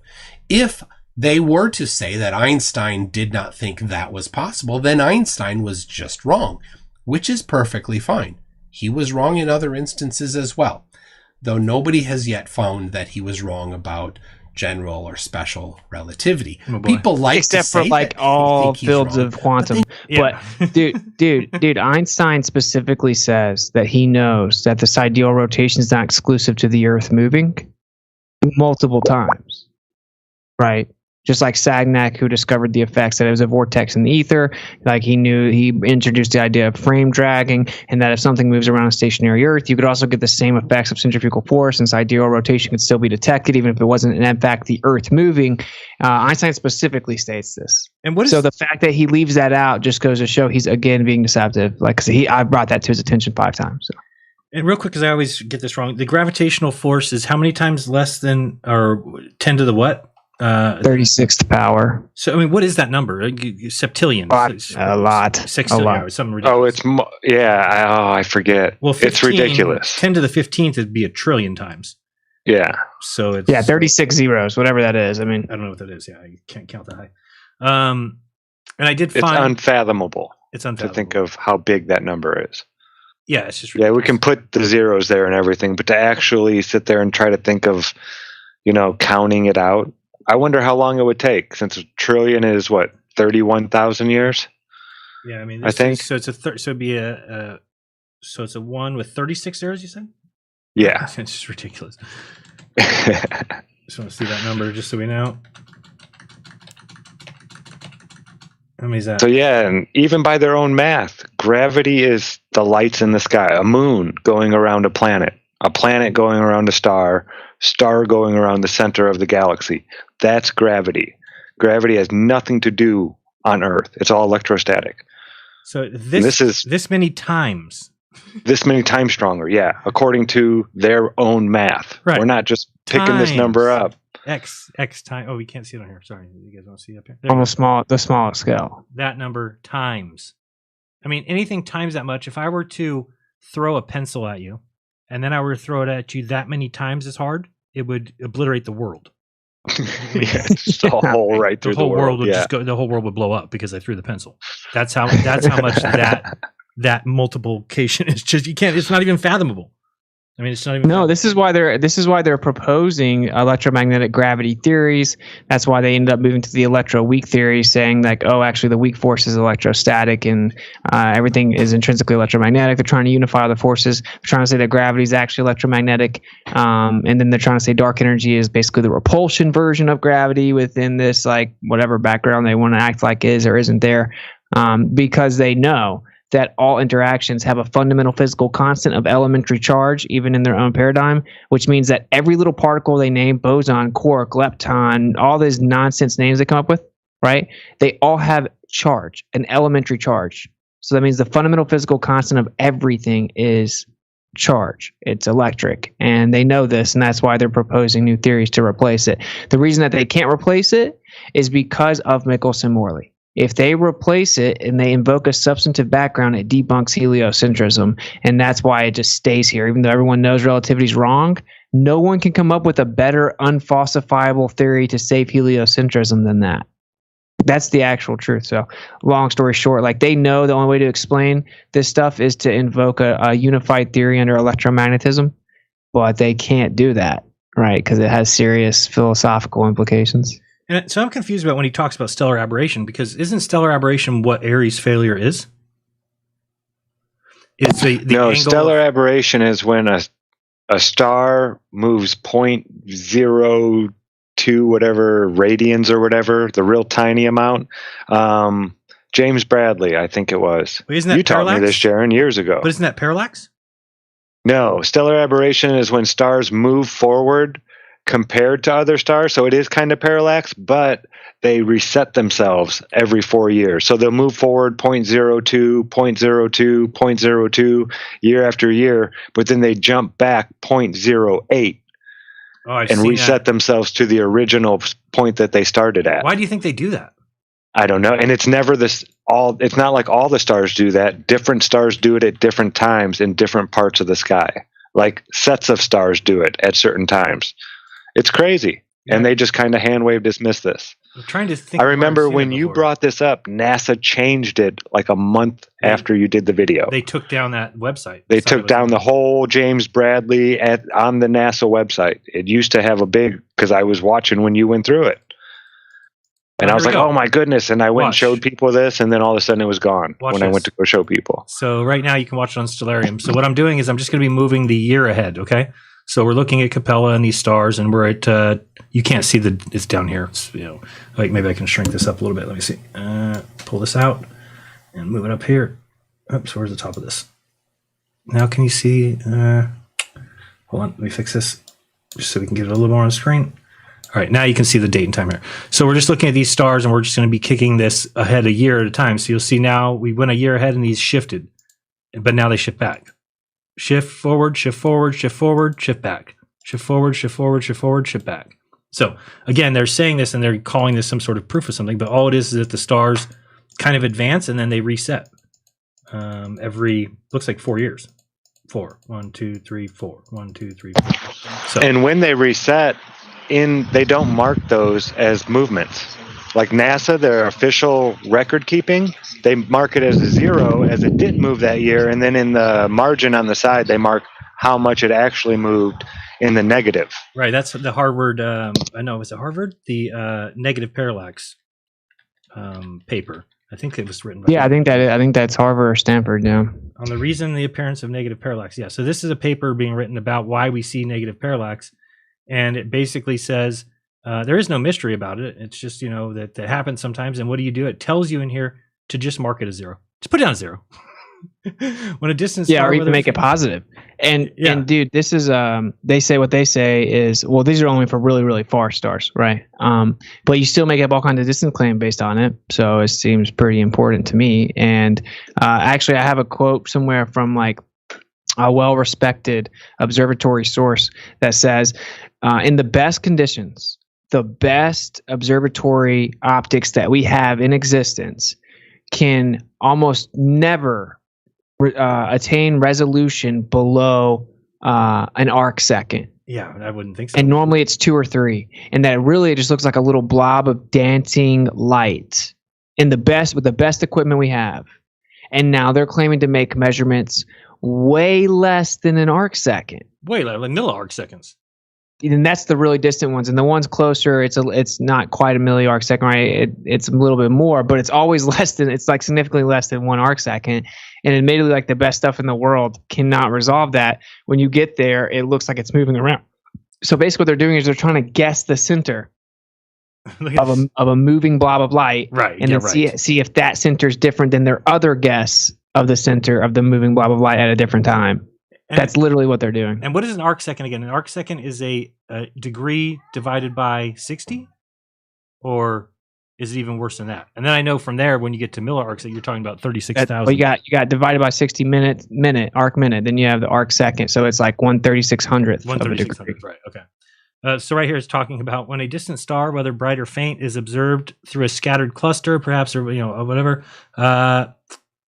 if they were to say that Einstein did not think that was possible, then Einstein was just wrong, which is perfectly fine. He was wrong in other instances as well, though nobody has yet found that he was wrong about general or special relativity. People like except to say for like that all think he's fields wrong, of quantum. but Dude, Einstein specifically says that he knows that this ideal rotation is not exclusive to the Earth moving multiple times, right? Just like Sagnac, who discovered the effects that it was a vortex in the ether, like he introduced the idea of frame dragging, and that if something moves around a stationary Earth, you could also get the same effects of centrifugal force, since ideal rotation could still be detected, even if it wasn't, in fact, the Earth moving. Einstein specifically states this. And what is so the fact that he leaves that out just goes to show he's again being deceptive. Like I brought that to his attention 5 times. So. And real quick, because I always get this wrong, the gravitational force is how many times less than, or 10 to the what? 36th power. So, I mean, what is that number? Septillion. A lot. Sextillion. Something ridiculous. I forget. Well, 15, it's ridiculous. 10 to the 15th would be a trillion times. Yeah. So it's 36 zeros, whatever that is. I mean, I don't know what that is. Yeah, I can't count that high. And I did find it's unfathomable. It's unfathomable to think of how big that number is. Yeah, it's just ridiculous. We can put the zeros there and everything, but to actually sit there and try to think of, counting it out. I wonder how long it would take, since a trillion is what, 31,000 years? Yeah, I mean, I think so. It's it'd be so it's a 1 with 36 zeros. You said? Yeah, it's just ridiculous. Just want to see that number, just so we know. How many is that? So yeah, and even by their own math, gravity is the lights in the sky. A moon going around a planet going around a star going around the center of the galaxy. That's gravity. Gravity has nothing to do on Earth. It's all electrostatic. So this is this many times. This many times stronger, yeah, according to their own math. Right. We're not just picking this number up. X time. Oh, we can't see it on here. Sorry, you guys want to see it up here? On the smallest scale. That number times. I mean, anything times that much. If I were to throw a pencil at you, and then I were to throw it at you that many times as hard, it would obliterate the world. Just a hole right through the whole world would yeah. just go. The whole world would blow up because I threw the pencil. That's how much that multiplication is. Just you can't. It's not even fathomable. I mean, it's not even. No, this is why they're proposing electromagnetic gravity theories. That's why they ended up moving to the electroweak theory, saying like, oh, actually, the weak force is electrostatic and everything is intrinsically electromagnetic. They're trying to unify all the forces. They're trying to say that gravity is actually electromagnetic, and then they're trying to say dark energy is basically the repulsion version of gravity within this like whatever background they want to act like is or isn't there, because they know that all interactions have a fundamental physical constant of elementary charge, even in their own paradigm, which means that every little particle they name, boson, quark, lepton, all these nonsense names they come up with, right? They all have charge, an elementary charge. So that means the fundamental physical constant of everything is charge. It's electric. And they know this, and that's why they're proposing new theories to replace it. The reason that they can't replace it is because of Michelson-Morley. If they replace it and they invoke a substantive background, it debunks heliocentrism, and that's why it just stays here. Even though everyone knows relativity is wrong, no one can come up with a better unfalsifiable theory to save heliocentrism than that. That's the actual truth. So long story short, like they know the only way to explain this stuff is to invoke a unified theory under electromagnetism, but they can't do that, right? Because it has serious philosophical implications. And so I'm confused about when he talks about stellar aberration, because isn't stellar aberration what Airy's failure is? It's the no, angle stellar aberration is when a star moves 0.02 whatever radians or whatever, the real tiny amount. James Bradley, I think it was. Wait, isn't that you parallax? taught me this, Jeran, years ago. But isn't that parallax? No, stellar aberration is when stars move forward compared to other stars, so it is kind of parallax, but they reset themselves every 4 years. So they'll move forward 0.02, 0.02, 0.02 year after year, but then they jump back 0.08 and reset themselves to the original point that they started at. Why do you think they do that? I don't know. And it's never this all. It's not like all the stars do that. Different stars do it at different times in different parts of the sky. Like sets of stars do it at certain times. It's crazy. And they just kind of hand wave dismiss this. I'm trying to think. I remember when you brought this up, NASA changed it like a month after you did the video. They took down that website. They took down the whole James Bradley on the NASA website. It used to have a big, because I was watching when you went through it. And I was like, oh my goodness. And I went and showed people this, and then all of a sudden it was gone when I went to go show people. So right now you can watch it on Stellarium. So what I'm doing is I'm just going to be moving the year ahead, okay? So we're looking at Capella and these stars, and we're at, you can't see it's down here. It's, like maybe I can shrink this up a little bit. Let me see. Pull this out and move it up here. Oops, where's the top of this? Now can you see, hold on, let me fix this just so we can get it a little more on the screen. All right, now you can see the date and time here. So we're just looking at these stars, and we're just going to be kicking this ahead a year at a time. So you'll see now we went a year ahead, and these shifted, but now they shift back. Shift forward, shift forward, shift forward, shift back. Shift forward, shift forward, shift forward, shift back. So again, they're saying this, and they're calling this some sort of proof of something, but all it is that the stars kind of advance, and then they reset every, looks like 4 years. 4. 1, 2, 3, 4. 1, 2, 3, 4. So, and when they reset, they don't mark those as movements. Like NASA, their official record keeping, they mark it as a 0 as it didn't move that year, and then in the margin on the side they mark how much it actually moved in the negative. Right, that's the Harvard, I know, was it Harvard? The negative parallax paper. I think it was written by I think that's Harvard or Stanford, yeah. On the reason the appearance of negative parallax. Yeah, so this is a paper being written about why we see negative parallax. And it basically says there is no mystery about it. It's just, that happens sometimes. And what do? It tells you in here to just mark it as 0. Just put it down as 0. When a distance star, or even make it positive. And dude, this is they say what they say is, well, these are only for really, really far stars, right? But you still make up all kinds of distance claim based on it. So it seems pretty important to me. And actually, I have a quote somewhere from like a well-respected observatory source that says, in the best conditions, the best observatory optics that we have in existence can almost never attain resolution below an arc second. Yeah, I wouldn't think so. And normally it's 2 or 3, and that really just looks like a little blob of dancing light with the best equipment we have. And now they're claiming to make measurements way less than an arc second. Way less, like milli-arc seconds. And that's the really distant ones, and the ones closer, it's not quite a milli-arc second, right? It's a little bit more, but it's always less than, it's like significantly less than 1 arc second. And admittedly, like the best stuff in the world cannot resolve that. When you get there, it looks like it's moving around. So basically, what they're doing is they're trying to guess the center of a moving blob of light, right? And then see if that center is different than their other guess of the center of the moving blob of light at a different time. And that's literally what they're doing. And what is an arc second again? An arc second is a degree divided by 60? Or is it even worse than that? And then I know from there, when you get to milli-arcs, that you're talking about 36,000. Well, you got divided by 60 minute, arc minute. Then you have the arc second. So it's like 1/3600th. 1/3600th, right. Okay. So right here it's talking about when a distant star, whether bright or faint, is observed through a scattered cluster, perhaps, or whatever, a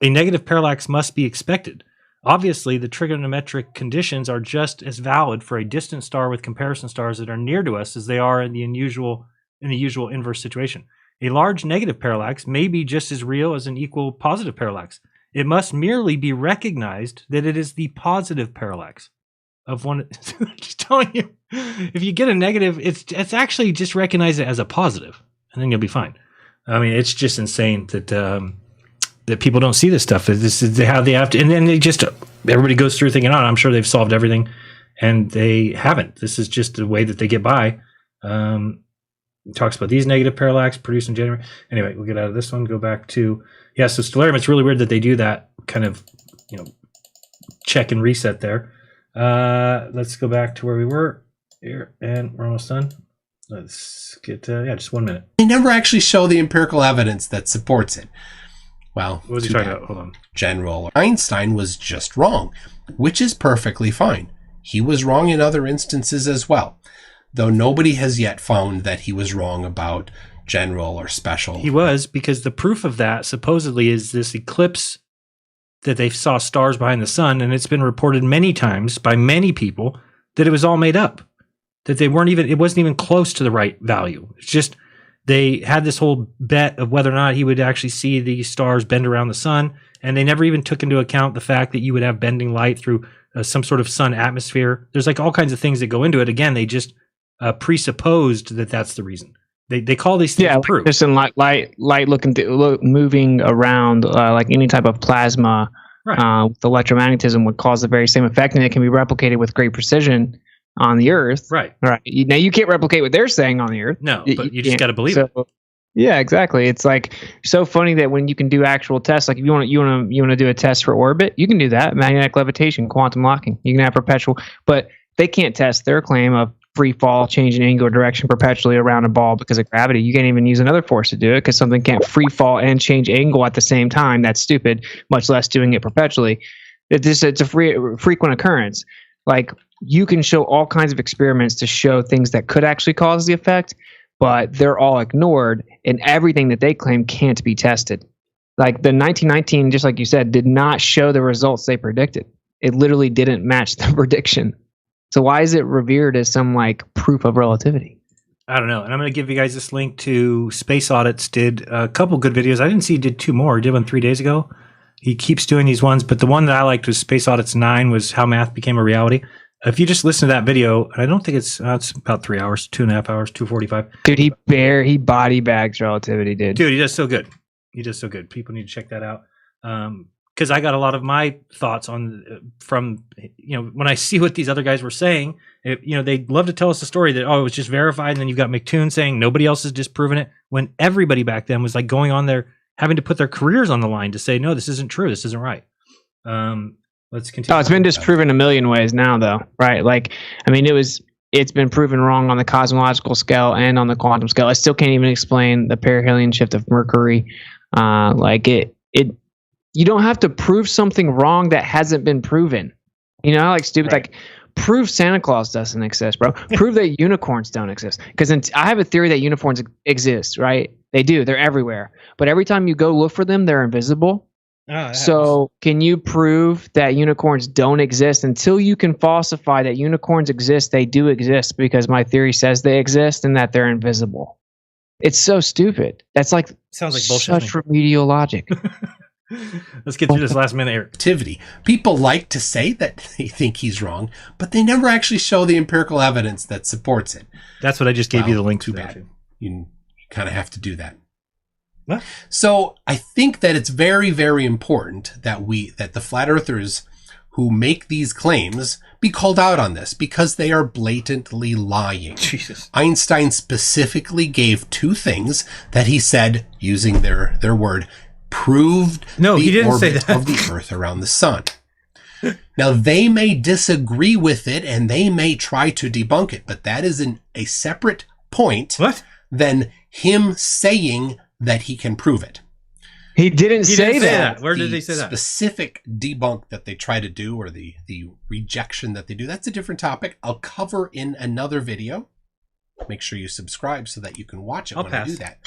negative parallax must be expected. Obviously, the trigonometric conditions are just as valid for a distant star with comparison stars that are near to us as they are in the usual inverse situation. A large negative parallax may be just as real as an equal positive parallax. It must merely be recognized that it is the positive parallax of one. Just telling you, if you get a negative, it's actually just recognize it as a positive, and then you'll be fine. I mean, it's just insane that people don't see this stuff. This is how they have to, and then everybody goes through thinking, I'm sure they've solved everything, and they haven't. This is just the way that they get by. It talks about these negative parallax produced in January. Anyway, we'll get out of this one, go back to, so Stellarium. It's really weird that they do that kind of, check and reset there. Let's go back to where we were here, and we're almost done. Let's get, just 1 minute. They never actually show the empirical evidence that supports it. Well, what was he talking about? Hold on. General Einstein was just wrong, which is perfectly fine. He was wrong in other instances as well, though nobody has yet found that he was wrong about general or special. He was, because the proof of that supposedly is this eclipse that they saw stars behind the sun, and it's been reported many times by many people that it was all made up, that it wasn't even close to the right value. It's just they had this whole bet of whether or not he would actually see the stars bend around the sun. And they never even took into account the fact that you would have bending light through some sort of sun atmosphere. There's like all kinds of things that go into it. Again, they just presupposed that that's the reason. They call these things proof. Just in light moving around like any type of plasma with electromagnetism would cause the very same effect, and it can be replicated with great precision on the Earth. Right. Now you can't replicate what they're saying on the Earth. No, but you just got to believe it. Yeah, exactly. It's like so funny that when you can do actual tests, like if you want to do a test for orbit, you can do that. Magnetic levitation, quantum locking. You can have perpetual, but they can't test their claim of free fall, change in angular direction perpetually around a ball because of gravity. You can't even use another force to do it because something can't free fall and change angle at the same time. That's stupid, much less doing it perpetually. It's a frequent occurrence. Like you can show all kinds of experiments to show things that could actually cause the effect, but they're all ignored, and everything that they claim can't be tested. Like the 1919, just like you said, did not show the results they predicted. It literally didn't match the prediction. So why is it revered as some like proof of relativity? I don't know. And I'm going to give you guys this link to Space Audits. Did a couple good videos. I didn't see he did 2 more. He did one 3 days ago. He keeps doing these ones, but the one that I liked was Space Audits 9 was how math became a reality. If you just listen to that video, and I don't think it's about 3 hours, 2.5 hours, 2:45. Dude, he body bags relativity, dude. Dude, he does so good. He does so good. People need to check that out. Because I got a lot of my thoughts on from when I see what these other guys were saying. They love to tell us the story that it was just verified, and then you've got McToon saying nobody else has disproven it. When everybody back then was like going on there, having to put their careers on the line to say no, this isn't true, this isn't right. Let's continue. Oh, it's been disproven a million ways now, though, right? Like, I mean, it's been proven wrong on the cosmological scale and on the quantum scale. I still can't even explain the perihelion shift of Mercury. You don't have to prove something wrong that hasn't been proven. Like stupid, like prove Santa Claus doesn't exist, bro. Prove that unicorns don't exist. Because I have a theory that unicorns exist, right? They do. They're everywhere. But every time you go look for them, they're invisible. So can you prove that unicorns don't exist? Until you can falsify that unicorns exist, they do exist because my theory says they exist and that they're invisible. It's so stupid. That's like sounds like bullshit. Such remedial logic. Let's get through this last minute here. Activity. People like to say that they think he's wrong, but they never actually show the empirical evidence that supports it. That's what I just gave you the link to. Too bad. You kind of have to do that. What? So I think that it's very, very important that the flat earthers who make these claims be called out on this because they are blatantly lying. Jesus. Einstein specifically gave 2 things that he said, using their word, proved he didn't say that. of the Earth around the sun. Now, they may disagree with it and they may try to debunk it, but that is a separate point than him saying that he can prove it. He didn't say that. Where did he say that? Specific debunk that they try to do or the rejection that they do, that's a different topic. I'll cover in another video. Make sure you subscribe so that you can watch it I do that.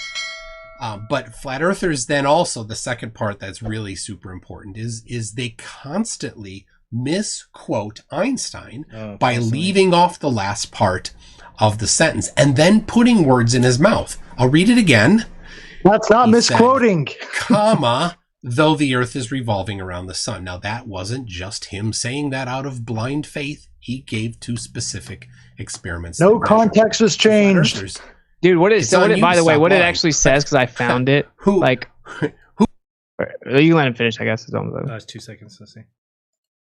But flat earthers then also, the second part that's really super important is they constantly misquote Einstein by leaving off the last part of the sentence and then putting words in his mouth. I'll read it again. That's not misquoting. Comma, though the earth is revolving around the sun. Now, that wasn't just him saying that out of blind faith. He gave 2 specific experiments. No context was changed. Dude, by the way, what it actually says, because I found it. Who? You let him finish, I guess. That's 2 seconds. Let's see.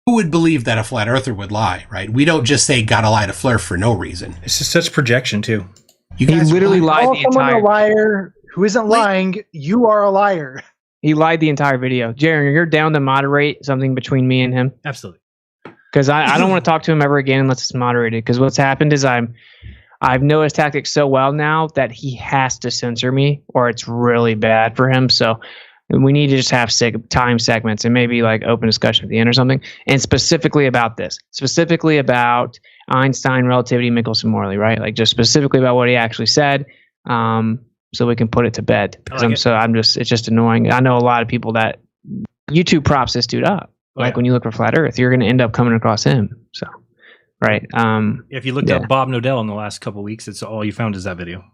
Who would believe that a flat earther would lie, right? We don't just say gotta lie to Fleur for no reason. It's just such projection, too. He literally lied the entire... a liar who isn't lying, you are a liar. He lied the entire video. Jeran, you're down to moderate something between me and him? Absolutely. Because I don't want to talk to him ever again unless it's moderated. Because what's happened is I've known his tactics so well now that he has to censor me or it's really bad for him. So we need to just have time segments and maybe like open discussion at the end or something. And specifically about this, specifically about Einstein, relativity, Michelson-Morley, right? Like just specifically about what he actually said. So we can put it to bed. It's just annoying. I know a lot of people that YouTube props this dude up. When you look for flat earth, you're going to end up coming across him. So, right. If you looked up Bob Nodell in the last couple of weeks, it's all you found is that video.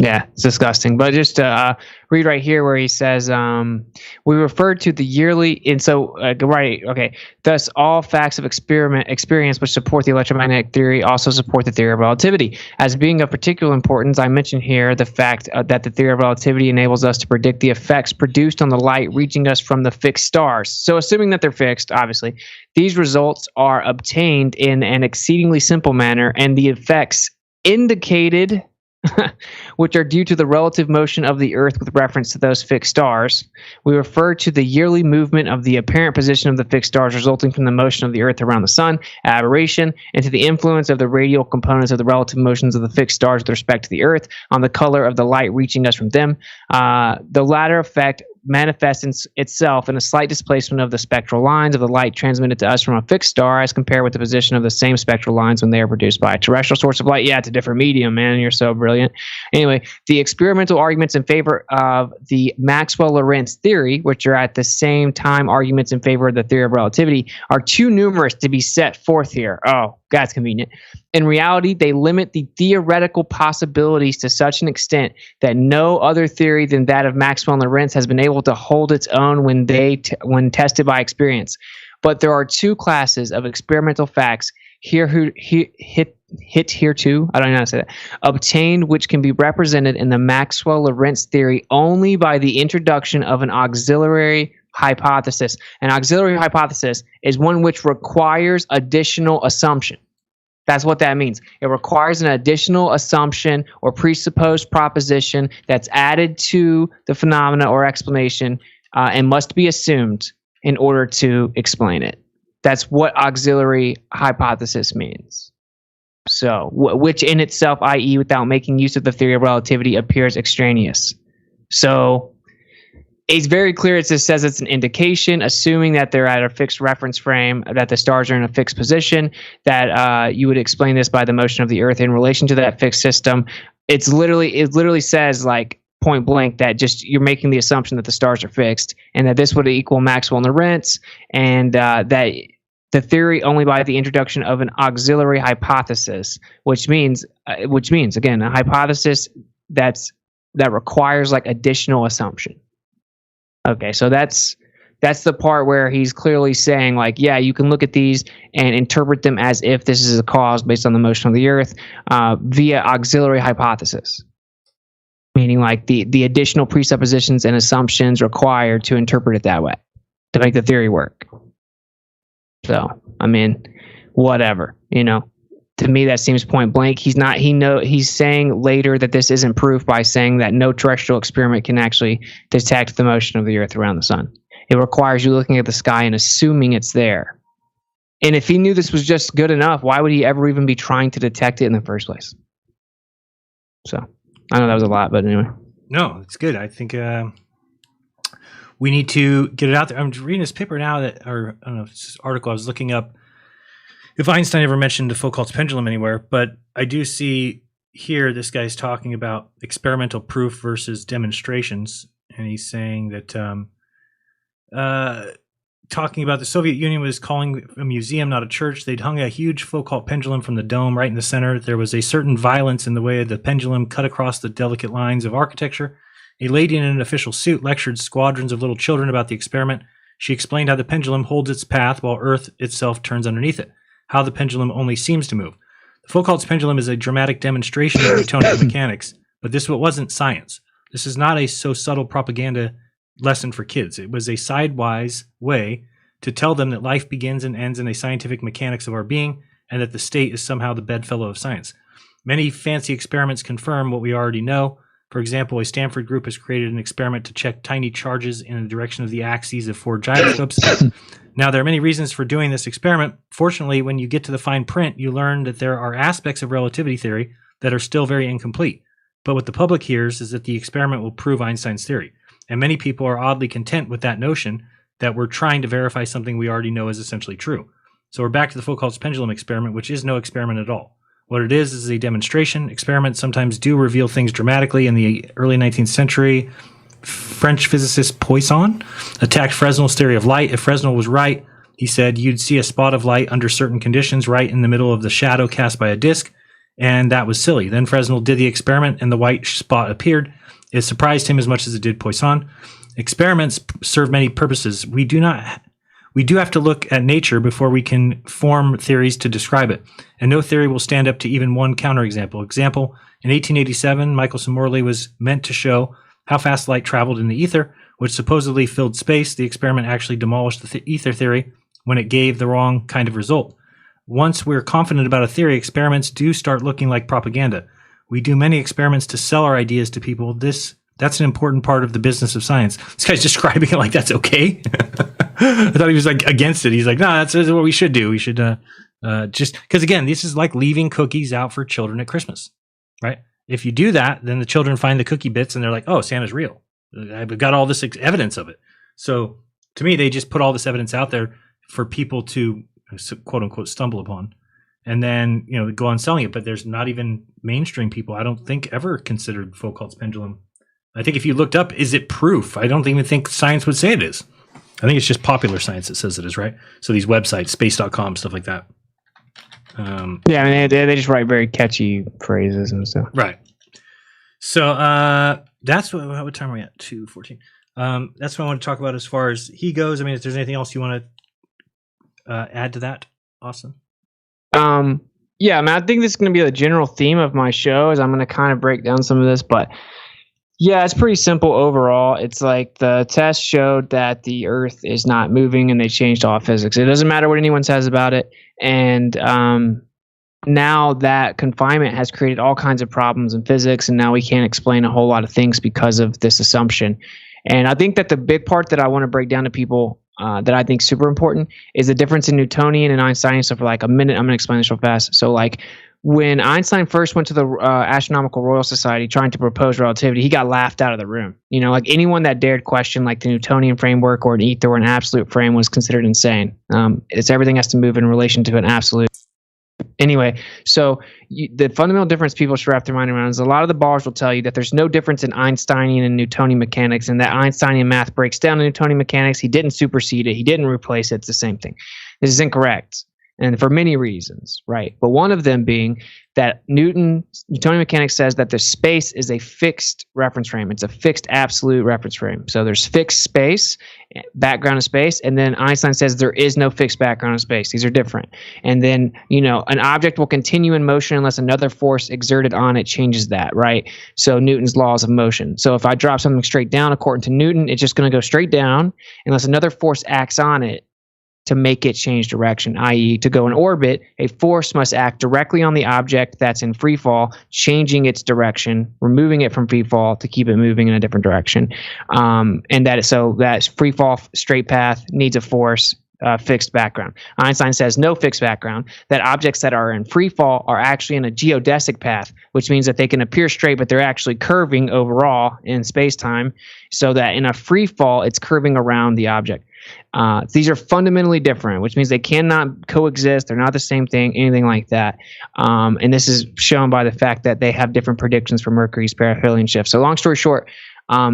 Yeah, it's disgusting. But just read right here where he says, we refer to the yearly, and so, right, okay. Thus, all facts of experience which support the electromagnetic theory also support the theory of relativity. As being of particular importance, I mention here the fact that the theory of relativity enables us to predict the effects produced on the light reaching us from the fixed stars. So, assuming that they're fixed, obviously, these results are obtained in an exceedingly simple manner, and the effects indicated which are due to the relative motion of the Earth with reference to those fixed stars. We refer to the yearly movement of the apparent position of the fixed stars resulting from the motion of the Earth around the Sun, aberration, and to the influence of the radial components of the relative motions of the fixed stars with respect to the Earth on the color of the light reaching us from them. The latter effect manifests itself in a slight displacement of the spectral lines of the light transmitted to us from a fixed star as compared with the position of the same spectral lines when they are produced by a terrestrial source of light. Yeah, it's a different medium, man. You're so brilliant. Anyway, the experimental arguments in favor of the Maxwell-Lorentz theory, which are at the same time arguments in favor of the theory of relativity, are too numerous to be set forth here. Oh, that's convenient. In reality, they limit the theoretical possibilities to such an extent that no other theory than that of Maxwell and Lorentz has been able to hold its own when tested by experience. But there are two classes of experimental facts hereto, I don't know how to say that, obtained, which can be represented in the Maxwell-Lorentz theory only by the introduction of an auxiliary hypothesis. An auxiliary hypothesis is one which requires additional assumption. That's what that means. It requires an additional assumption or presupposed proposition that's added to the phenomena or explanation and must be assumed in order to explain it. That's what auxiliary hypothesis means. So, which in itself, i.e., without making use of the theory of relativity, appears extraneous. So, it's very clear. It just says it's an indication, assuming that they're at a fixed reference frame, that the stars are in a fixed position, that you would explain this by the motion of the Earth in relation to that fixed system. It literally says, like, point blank, that just you're making the assumption that the stars are fixed, and that this would equal Maxwell and Lorentz, and that the theory only by the introduction of an auxiliary hypothesis, which means again a hypothesis that requires like additional assumption. Okay, so that's the part where he's clearly saying, like, yeah, you can look at these and interpret them as if this is a cause based on the motion of the Earth via auxiliary hypothesis, meaning like the additional presuppositions and assumptions required to interpret it that way to make the theory work. So, I mean, whatever, to me that seems point blank. He's saying later that this isn't proof by saying that no terrestrial experiment can actually detect the motion of the Earth around the sun. It requires you looking at the sky and assuming it's there. And if he knew this was just good enough, why would he ever even be trying to detect it in the first place? So, I know that was a lot, but anyway. No, it's good. I think we need to get it out there. I'm reading this paper now I don't know, it's this article I was looking up if Einstein ever mentioned the Foucault's pendulum anywhere, but I do see here this guy's talking about experimental proof versus demonstrations, and he's saying that talking about the Soviet Union was calling a museum, not a church. They'd hung a huge Foucault pendulum from the dome right in the center. There was a certain violence in the way the pendulum cut across the delicate lines of architecture. A lady in an official suit lectured squadrons of little children about the experiment. She explained how the pendulum holds its path while Earth itself turns underneath it, how the pendulum only seems to move. The Foucault's pendulum is a dramatic demonstration of Newtonian mechanics, but this wasn't science. This is not a so subtle propaganda lesson for kids. It was a sidewise way to tell them that life begins and ends in a scientific mechanics of our being, and that the state is somehow the bedfellow of science. Many fancy experiments confirm what we already know. For example, a Stanford group has created an experiment to check tiny charges in the direction of the axes of 4 gyroscopes. Now, there are many reasons for doing this experiment. Fortunately, when you get to the fine print, you learn that there are aspects of relativity theory that are still very incomplete. But what the public hears is that the experiment will prove Einstein's theory. And many people are oddly content with that notion that we're trying to verify something we already know is essentially true. So we're back to the Foucault's pendulum experiment, which is no experiment at all. What it is a demonstration. Experiments sometimes do reveal things dramatically. In the early 19th century, French physicist Poisson attacked Fresnel's theory of light. If Fresnel was right, he said you'd see a spot of light under certain conditions right in the middle of the shadow cast by a disk. and that was silly. Then Fresnel did the experiment, and the white spot appeared. It surprised him as much as it did Poisson. Experiments serve many purposes. We do have to look at nature before we can form theories to describe it, and no theory will stand up to even one counterexample. Example, in 1887, Michelson-Morley was meant to show how fast light traveled in the ether, which supposedly filled space. The experiment actually demolished the ether theory when it gave the wrong kind of result. Once we're confident about a theory, experiments do start looking like propaganda. We do many experiments to sell our ideas to people. That's an important part of the business of science. This guy's describing it like that's okay. I thought he was like against it. He's like, no, that's what we should do. We should just because again, this is like leaving cookies out for children at Christmas, right? If you do that, then the children find the cookie bits and they're like, oh, Santa's real. I've got all this evidence of it. So to me, they just put all this evidence out there for people to quote unquote stumble upon, and then go on selling it. But there's not even mainstream people, I don't think, ever considered Foucault's pendulum. I think if you looked up, is it proof? I don't even think science would say it is. I think it's just popular science that says it is, right? So these websites, space.com, stuff like that. Yeah, I mean, they just write very catchy phrases and stuff. Right. So that's what time are we at? 2:14. That's what I want to talk about as far as he goes. I mean, if there's anything else you want to add to that, Austin? Yeah, I mean, I think this is going to be the general theme of my show, is I'm going to kind of break down some of this, but yeah, it's pretty simple overall. It's like the test showed that the Earth is not moving, and they changed all physics. It doesn't matter what anyone says about it. And now that confinement has created all kinds of problems in physics, and now we can't explain a whole lot of things because of this assumption. And I think that the big part that I want to break down to people that I think is super important is the difference in Newtonian and Einsteinian. So for like a minute, I'm going to explain this real fast. So like, when Einstein first went to the Astronomical Royal Society trying to propose relativity, he got laughed out of the room. Like anyone that dared question like the Newtonian framework or an ether or an absolute frame was considered insane. Everything has to move in relation to an absolute. Anyway, so the fundamental difference people should wrap their mind around is a lot of the bars will tell you that there's no difference in Einsteinian and Newtonian mechanics, and that Einsteinian math breaks down to Newtonian mechanics. He didn't supersede it. He didn't replace it. It's the same thing. This is incorrect. And for many reasons, right? But one of them being that Newtonian mechanics says that the space is a fixed reference frame. It's a fixed absolute reference frame. So there's fixed space, background of space, and then Einstein says there is no fixed background of space. These are different. And then, an object will continue in motion unless another force exerted on it changes that, right? So Newton's laws of motion. So if I drop something straight down, according to Newton, it's just going to go straight down unless another force acts on it to make it change direction, i.e. to go in orbit, a force must act directly on the object that's in free fall, changing its direction, removing it from free fall to keep it moving in a different direction. And that free fall straight path needs a force, fixed background. Einstein says no fixed background, that objects that are in free fall are actually in a geodesic path, which means that they can appear straight, but they're actually curving overall in space-time, so that in a free fall, it's curving around the object. These are fundamentally different, which means they cannot coexist. They're not the same thing, anything like that. And this is shown by the fact that they have different predictions for Mercury's perihelion shift. So long story short,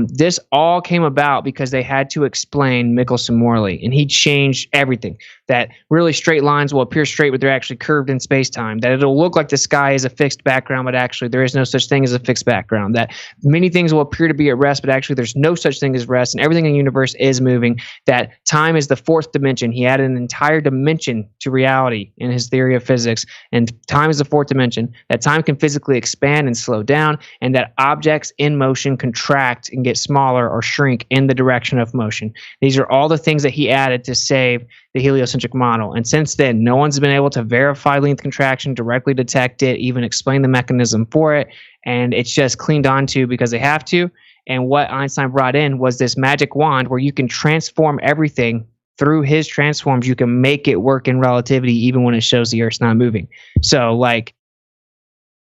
this all came about because they had to explain Michelson-Morley, and he changed everything. That really straight lines will appear straight, but they're actually curved in space-time. That it'll look like the sky is a fixed background, but actually there is no such thing as a fixed background. That many things will appear to be at rest, but actually there's no such thing as rest, and everything in the universe is moving. That time is the fourth dimension. He added an entire dimension to reality in his theory of physics, and time is the fourth dimension. That time can physically expand and slow down, and that objects in motion contract and get smaller or shrink in the direction of motion. These are all the things that he added to save the heliocentric model. And since then, no one's been able to verify length contraction, directly detect it, even explain the mechanism for it. And it's just cleaned onto because they have to. And what Einstein brought in was this magic wand where you can transform everything through his transforms. You can make it work in relativity even when it shows the Earth's not moving. So,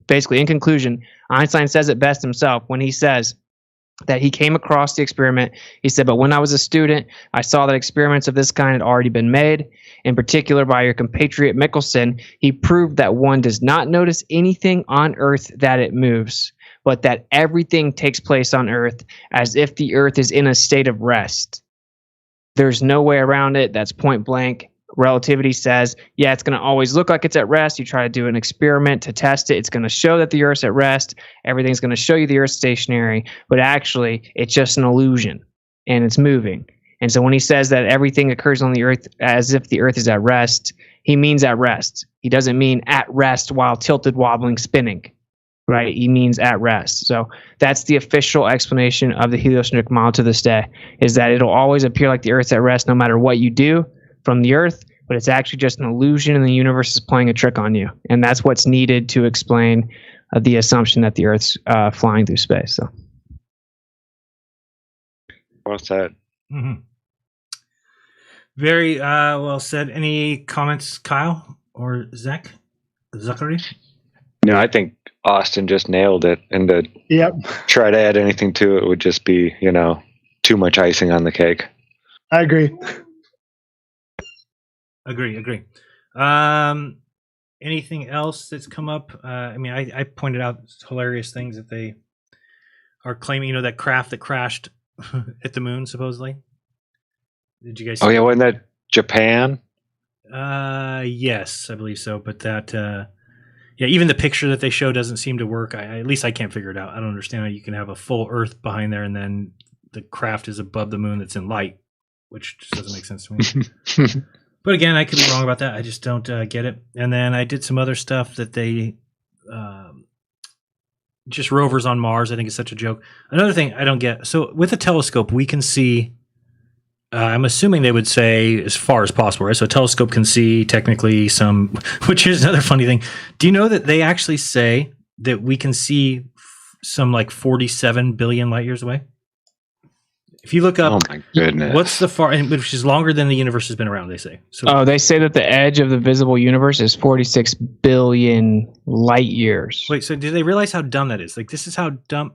basically, in conclusion, Einstein says it best himself when he says that he came across the experiment. He said, but when I was a student, I saw that experiments of this kind had already been made, in particular by your compatriot Michelson. He proved that one does not notice anything on Earth that it moves, but that everything takes place on Earth as if the Earth is in a state of rest. There's no way around it. That's point blank. Relativity says, yeah, it's going to always look like it's at rest. You try to do an experiment to test it. It's going to show that the Earth's at rest. Everything's going to show you the Earth's stationary, but actually it's just an illusion and it's moving. And so when he says that everything occurs on the Earth as if the Earth is at rest, he means at rest. He doesn't mean at rest while tilted, wobbling, spinning, right? He means at rest. So that's the official explanation of the heliocentric model to this day, is that it'll always appear like the Earth's at rest no matter what you do from the Earth, but it's actually just an illusion and the universe is playing a trick on you. And that's what's needed to explain the assumption that the Earth's flying through space. So. What's that? Mm-hmm. Very well said. Any comments, Kyle or Zach? Zachary? No, I think Austin just nailed it. And to try to add anything to it would just be, too much icing on the cake. I agree. Agree. Anything else that's come up? I pointed out hilarious things that they are claiming, that craft that crashed at the moon, supposedly. Did you guys see wasn't that Japan? Yes, I believe so. But that, even the picture that they show doesn't seem to work. At least I can't figure it out. I don't understand how you can have a full Earth behind there and then the craft is above the moon that's in light, which just doesn't make sense to me. But again, I could be wrong about that. I just don't get it. And then I did some other stuff that they just rovers on Mars. I think it's such a joke. Another thing I don't get. So with a telescope, we can see, I'm assuming they would say as far as possible, right? So a telescope can see technically some, which is another funny thing. Do you know that they actually say that we can see some like 47 billion light years away? If you look up, oh my goodness, what's the far, which is longer than the universe has been around, they say. So, they say that the edge of the visible universe is 46 billion light years. Wait, so do they realize how dumb that is? Like, this is how dumb,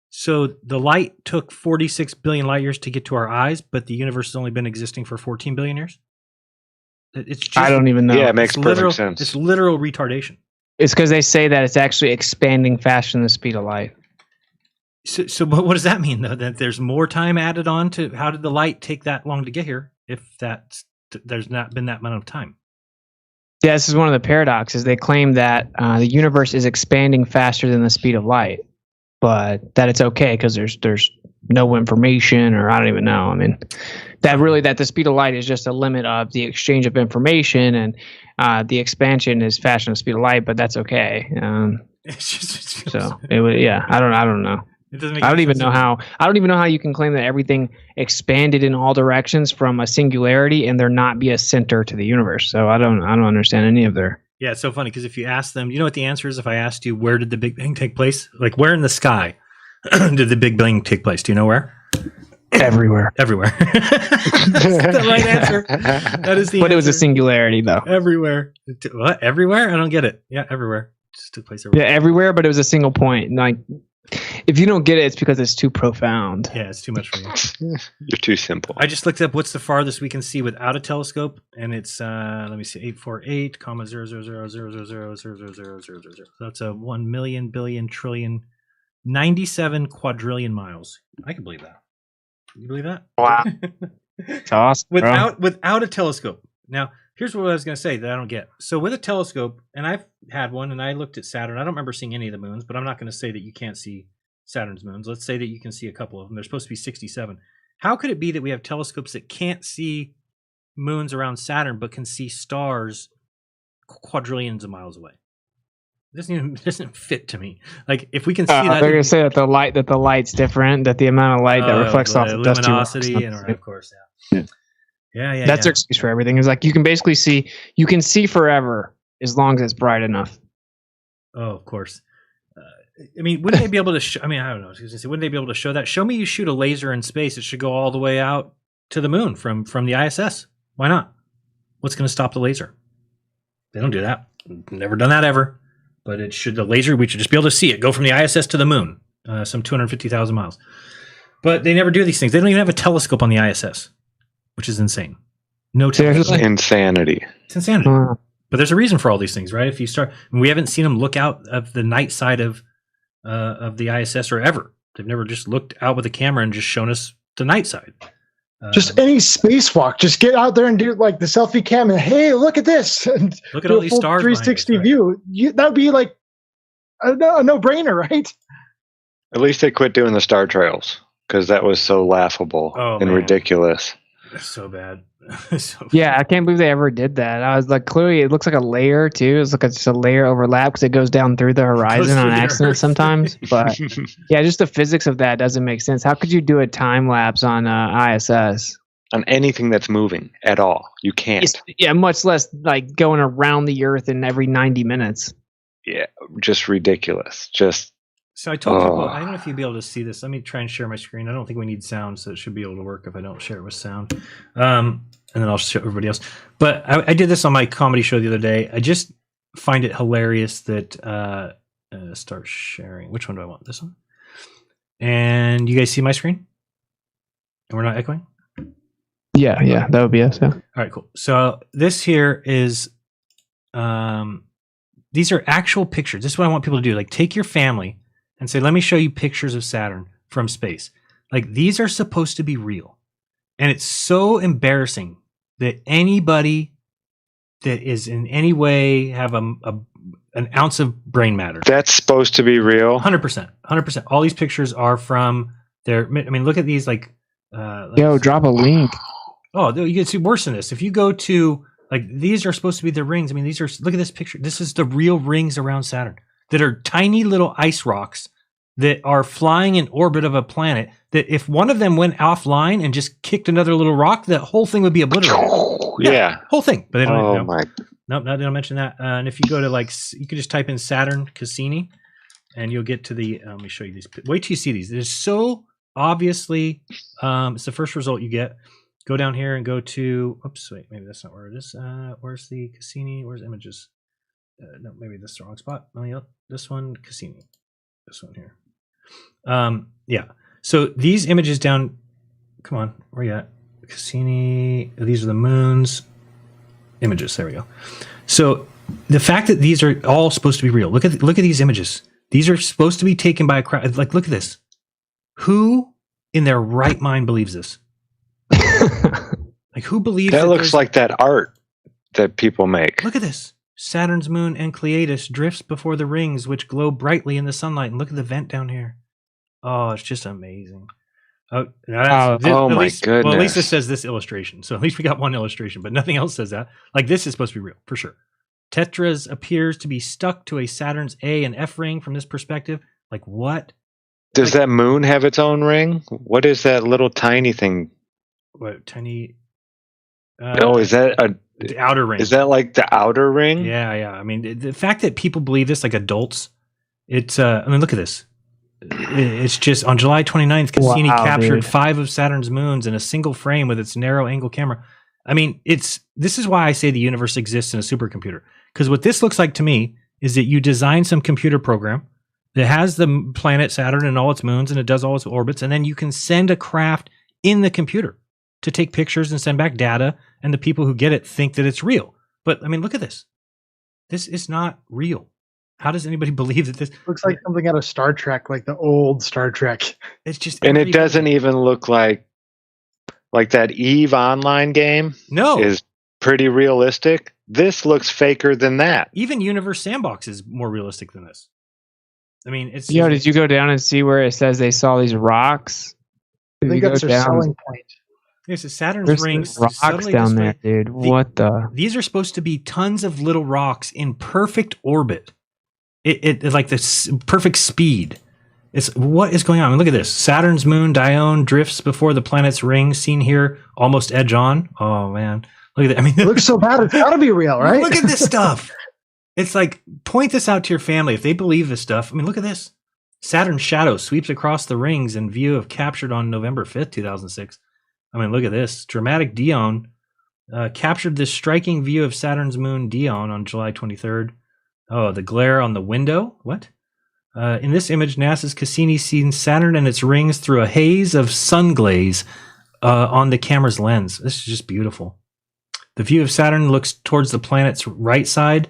so the light took 46 billion light years to get to our eyes, but the universe has only been existing for 14 billion years? It's just, I don't even know. Yeah, it makes perfect sense. It's literal retardation. It's because they say that it's actually expanding faster than the speed of light. So what does that mean, though? That there's more time added on to how did the light take that long to get here if there's not been that amount of time? Yeah, this is one of the paradoxes. They claim that the universe is expanding faster than the speed of light, but that it's okay because there's no information, or I don't even know. I mean, that the speed of light is just a limit of the exchange of information, and the expansion is faster than the speed of light, but that's okay. I don't know. I don't even know how you can claim that everything expanded in all directions from a singularity and there not be a center to the universe. So I don't understand any of their. Yeah, it's so funny because if you ask them, you know what the answer is? If I asked you, where did the Big Bang take place? Like, where in the sky did the Big Bang take place? Do you know where? Everywhere. That's the right answer. That is the But answer. It was a singularity, though. Everywhere. What? Everywhere? I don't get it. Yeah, everywhere. It just took place everywhere. Yeah, everywhere, but it was a single point. Like, if you don't get it, it's because it's too profound. Yeah, it's too much for you. You're too simple. I just looked up what's the farthest we can see without a telescope, and it's let me see, 848, 0.00000000000. That's a 1 million billion trillion 97 quadrillion miles. I can believe that. You believe that? Wow. It's awesome. Without a telescope. Now, here's what I was going to say that I don't get. So with a telescope, and I've had one, and I looked at Saturn. I don't remember seeing any of the moons, but I'm not going to say that you can't see Saturn's moons. Let's say that you can see a couple of them. There's supposed to be 67. How could it be that we have telescopes that can't see moons around Saturn, but can see stars quadrillions of miles away? It doesn't fit to me. Like, if we can see that, they're going to say that the light's different, that the amount of light that reflects off the dusty luminosity, and of course, yeah. That's their excuse for everything. It's like you can basically see, forever as long as it's bright enough. Oh, of course. I mean, wouldn't they be able to? I don't know. I was going to say, wouldn't they be able to show that? Show me you shoot a laser in space; it should go all the way out to the moon from the ISS. Why not? What's going to stop the laser? They don't do that. Never done that ever. But we should just be able to see it go from the ISS to the moon, some 250,000 miles. But they never do these things. They don't even have a telescope on the ISS, which is insane. No telescope. Insanity. It's insanity. But there's a reason for all these things, right? If you start, we haven't seen them look out of the night side of the ISS or ever. They've never just looked out with a camera and just shown us the night side. Just any spacewalk, just get out there and do like the selfie cam and hey, look at this. And look at all these stars. 360 view. That'd be like a no-brainer, right? At least they quit doing the star trails because that was so laughable and ridiculous. That's so bad. Yeah, I can't believe they ever did that. I was like, clearly, it looks like a layer too. It's like just a layer overlap because it goes down through the horizon on accident sometimes. But yeah, just the physics of that doesn't make sense. How could you do a time lapse on ISS? On anything that's moving at all, you can't. Yeah, much less like going around the Earth in every 90 minutes. Yeah, just ridiculous. So I told people, I don't know if you'll be able to see this. Let me try and share my screen. I don't think we need sound, so it should be able to work if I don't share it with sound. And then I'll show everybody else. But I did this on my comedy show the other day. I just find it hilarious that start sharing. Which one do I want? This one? And you guys see my screen? And we're not echoing? Yeah, that would be us. Yeah. All right, cool. So this here is, these are actual pictures. This is what I want people to do. Like, take your family and say, let me show you pictures of Saturn from space. Like, these are supposed to be real. And it's so embarrassing that anybody that is in any way have an ounce of brain matter. That's supposed to be real. 100%. All these pictures are from their, I mean, look at these, like, drop a link. Oh, you can see worse than this. If you go to, like, these are supposed to be the rings. I mean, these are, look at this picture. This is the real rings around Saturn that are tiny little ice rocks that are flying in orbit of a planet that if one of them went offline and just kicked another little rock, the whole thing would be obliterated. Yeah. Whole thing. But they don't Oh know. my. Nope, they don't mention that. And if you go to, like, you can just type in Saturn Cassini and you'll get to the, let me show you these. Wait till you see these. It is so obviously, it's the first result you get. Go down here and go to, oops, wait, maybe that's not where it is. Where's the Cassini? Where's images? No, maybe this is the wrong spot. Oh, yeah, this one, Cassini. This one here. Yeah. So these images down, come on, where you at? Cassini, these are the moons. Images, there we go. So the fact that these are all supposed to be real, look at these images. These are supposed to be taken by a crowd. Like, look at this. Who in their right mind believes this? Like, who believes that looks like that art that people make? Look at this. Saturn's moon Enceladus drifts before the rings, which glow brightly in the sunlight. And look at the vent down here. Oh, it's just amazing. Oh my goodness. Well, at least this says this illustration. So at least we got one illustration, but nothing else says that. Like, this is supposed to be real, for sure. Tetras appears to be stuck to a Saturn's A and F ring from this perspective. Like, what? Does that moon have its own ring? What is that little tiny thing? What, tiny? Is that the outer ring? Is that like the outer ring? Yeah. I mean, the fact that people believe this, like adults, it's. I mean, look at this. It's just on July 29th, Cassini captured 5 of Saturn's moons in a single frame with its narrow angle camera. I mean, this is why I say the universe exists in a supercomputer. Because what this looks like to me is that you design some computer program that has the planet Saturn and all its moons and it does all its orbits, and then you can send a craft in the computer to take pictures and send back data, and the people who get it think that it's real. But I mean, look at this. This is not real. How does anybody believe that this looks like something out of Star Trek, like the old Star Trek? It's just, and it doesn't even look like that EVE online game. No, is pretty realistic. This looks faker than that. Even Universe Sandbox is more realistic than this. I mean, it's. Did you go down and see where it says they saw these rocks? I think that's their selling point. Yes, Saturn's rings. Rocks down there, dude. What the? These are supposed to be tons of little rocks in perfect orbit. It's like this perfect speed. It's what is going on? I mean, look at this. Saturn's moon Dione drifts before the planet's ring, seen here, almost edge on. Oh man, look at that. I mean, it looks so bad. It's got to be real, right? Look at this stuff. It's like, point this out to your family if they believe this stuff. I mean, look at this. Saturn's shadow sweeps across the rings in view of captured on November 5th, 2006. I mean, look at this. Dramatic Dione captured this striking view of Saturn's moon Dione on July 23rd. Oh, the glare on the window. What? In this image, NASA's Cassini seen Saturn and its rings through a haze of sun glaze on the camera's lens. This is just beautiful. The view of Saturn looks towards the planet's night side,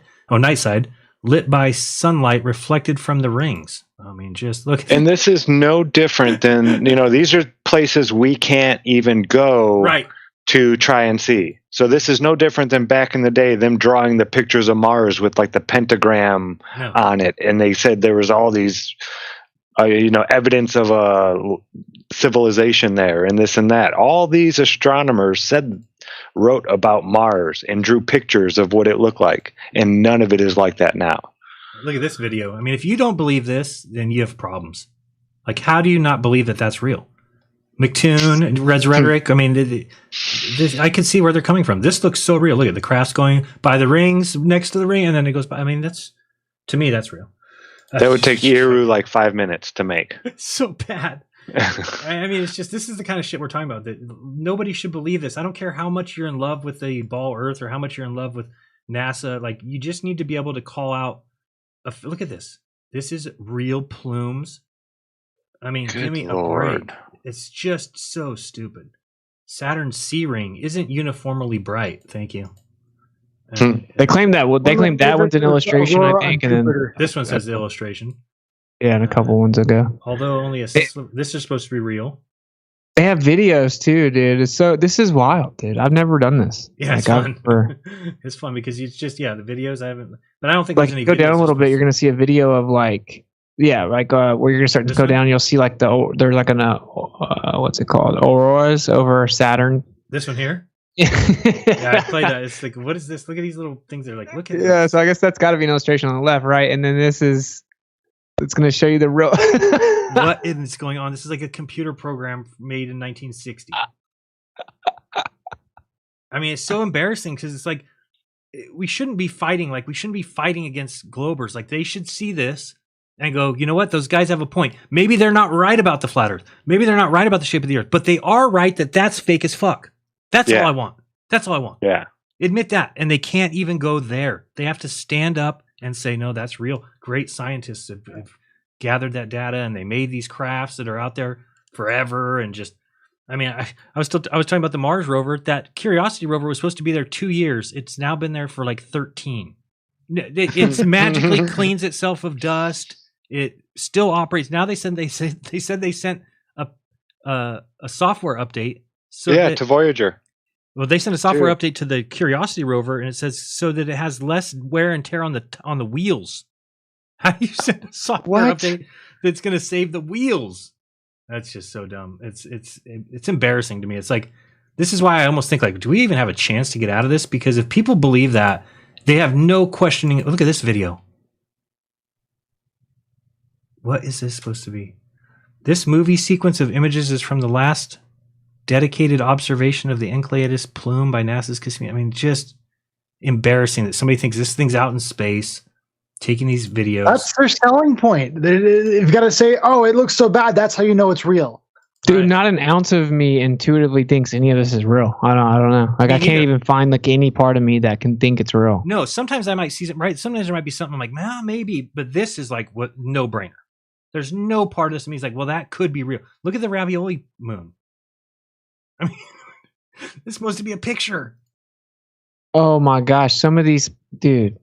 lit by sunlight reflected from the rings. I mean, just look. And this is no different than, these are places we can't even go to try and see. So this is no different than back in the day, them drawing the pictures of Mars with like the pentagram on it. And they said there was all these, evidence of a civilization there and this and that. All these astronomers wrote about Mars and drew pictures of what it looked like. And none of it is like that now. Look at this video. I mean, if you don't believe this, then you have problems. Like, how do you not believe that that's real? McToon and Red's rhetoric. I mean, I can see where they're coming from. This looks so real. Look at the crafts going by the rings next to the ring, and then it goes by. I mean, to me, that's real. That would take Iru like 5 minutes to make. It's so bad. I mean, it's just, this is the kind of shit we're talking about. That nobody should believe this. I don't care how much you're in love with the ball Earth or how much you're in love with NASA. Like, you just need to be able to call out. Look at this. This is real plumes. I mean, give me a break. It's just so stupid. Saturn's C ring isn't uniformly bright. Thank you. They claim that. Well, they claim that one's an illustration, I think, and then this one says the illustration. Yeah, and a couple ones ago. Although only this is supposed to be real. They have videos too, dude. This is wild, dude. I've never done this. Yeah, it's fun. It's fun because it's just the videos I haven't. But I don't think like there's any. Go down a little bit. You're gonna see a video of where you're gonna start to go down. You'll see like there's like what's it called? Auroras over Saturn. This one here. Yeah, I played that. It's like, what is this? Look at these little things. They're like, look at. Yeah, so I guess that's got to be an illustration on the left, right? And then it's going to show you the real. What is going on? This is like a computer program made in 1960. I mean, it's so embarrassing because it's like we shouldn't be fighting. Like, we shouldn't be fighting against Globers. Like, they should see this and go, you know what? Those guys have a point. Maybe they're not right about the flat Earth. Maybe they're not right about the shape of the Earth, but they are right that that's fake as fuck. That's all I want. That's all I want. Yeah. Admit that. And they can't even go there. They have to stand up and say, no, that's real. Great scientists have gathered that data and they made these crafts that are out there forever. And just, I mean, I was talking about the Mars rover. That Curiosity rover was supposed to be there 2 years. It's now been there for like 13. It's magically cleans itself of dust. It still operates. Now they said they sent a software update. So to Voyager. Well, they sent a software update to the Curiosity rover, and it says so that it has less wear and tear on the wheels. How do you send a software update that's going to save the wheels? That's just so dumb. It's embarrassing to me. It's like, this is why I almost think, like, do we even have a chance to get out of this? Because if people believe that, they have no questioning. Look at this video. What is this supposed to be? This movie sequence of images is from the last dedicated observation of the Enceladus plume by NASA's Cassini. I mean, just embarrassing that somebody thinks this thing's out in space, taking these videos. That's their selling point. You've got to say, oh, it looks so bad. That's how you know it's real. Dude, not an ounce of me intuitively thinks any of this is real. I don't know. Like, I can't even find like any part of me that can think it's real. No, sometimes I might see something, right? Sometimes there might be something I'm like, nah, maybe. But this is like, what? No brainer. There's no part of this to me. He's like, well, that could be real. Look at the ravioli moon. I mean, it's supposed to be a picture. Oh my gosh, some of these, dude.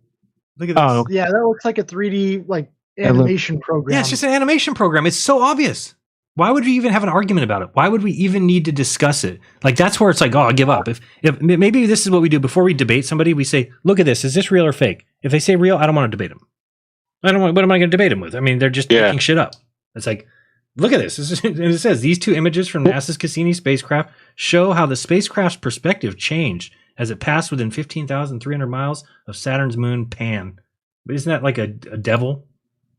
Look at this. Oh, yeah, that looks like a 3D animation program. Yeah, it's just an animation program. It's so obvious. Why would we even have an argument about it? Why would we even need to discuss it? Like, that's where it's like, oh, I'll give up. If maybe this is what we do before we debate somebody. We say, look at this. Is this real or fake? If they say real, I don't want to debate them. What am I going to debate them with? I mean, they're just making shit up. It's like, look at this. And it says, these two images from NASA's Cassini spacecraft show how the spacecraft's perspective changed as it passed within 15,300 miles of Saturn's moon Pan. But isn't that like a devil?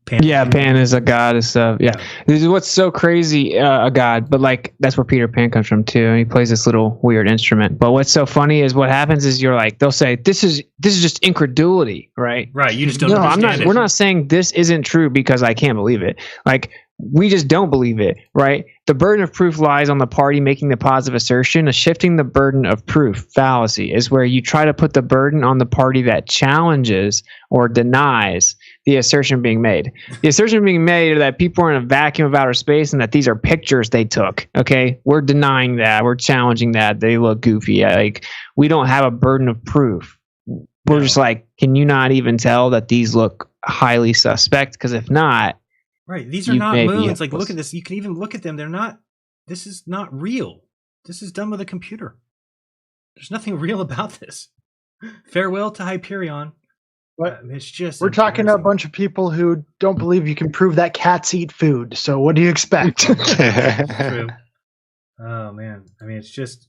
Pan? Yeah, Pan is a god and stuff. Yeah. This is what's so crazy, a god. But like, that's where Peter Pan comes from too. He plays this little weird instrument. But what's so funny is what happens is you're like, they'll say, this is just incredulity, right? Right. You just don't understand it. We're not saying this isn't true because I can't believe it. Like, we just don't believe it, right? The burden of proof lies on the party making the positive assertion. A shifting the burden of proof fallacy is where you try to put the burden on the party that challenges or denies the assertion being made. The assertion being made that people are in a vacuum of outer space and that these are pictures they took. Okay, we're denying that. We're challenging that. They look goofy. Like, we don't have a burden of proof. We're just like, can you not even tell that these look highly suspect? Because if not, Right. These are not moons. Like, look at this. You can even look at them. They're not. This is not real. This is done with a computer. There's nothing real about this. Farewell to Hyperion. It's just. We're talking to a bunch of people who don't believe you can prove that cats eat food. So what do you expect? True. Oh man. I mean, it's just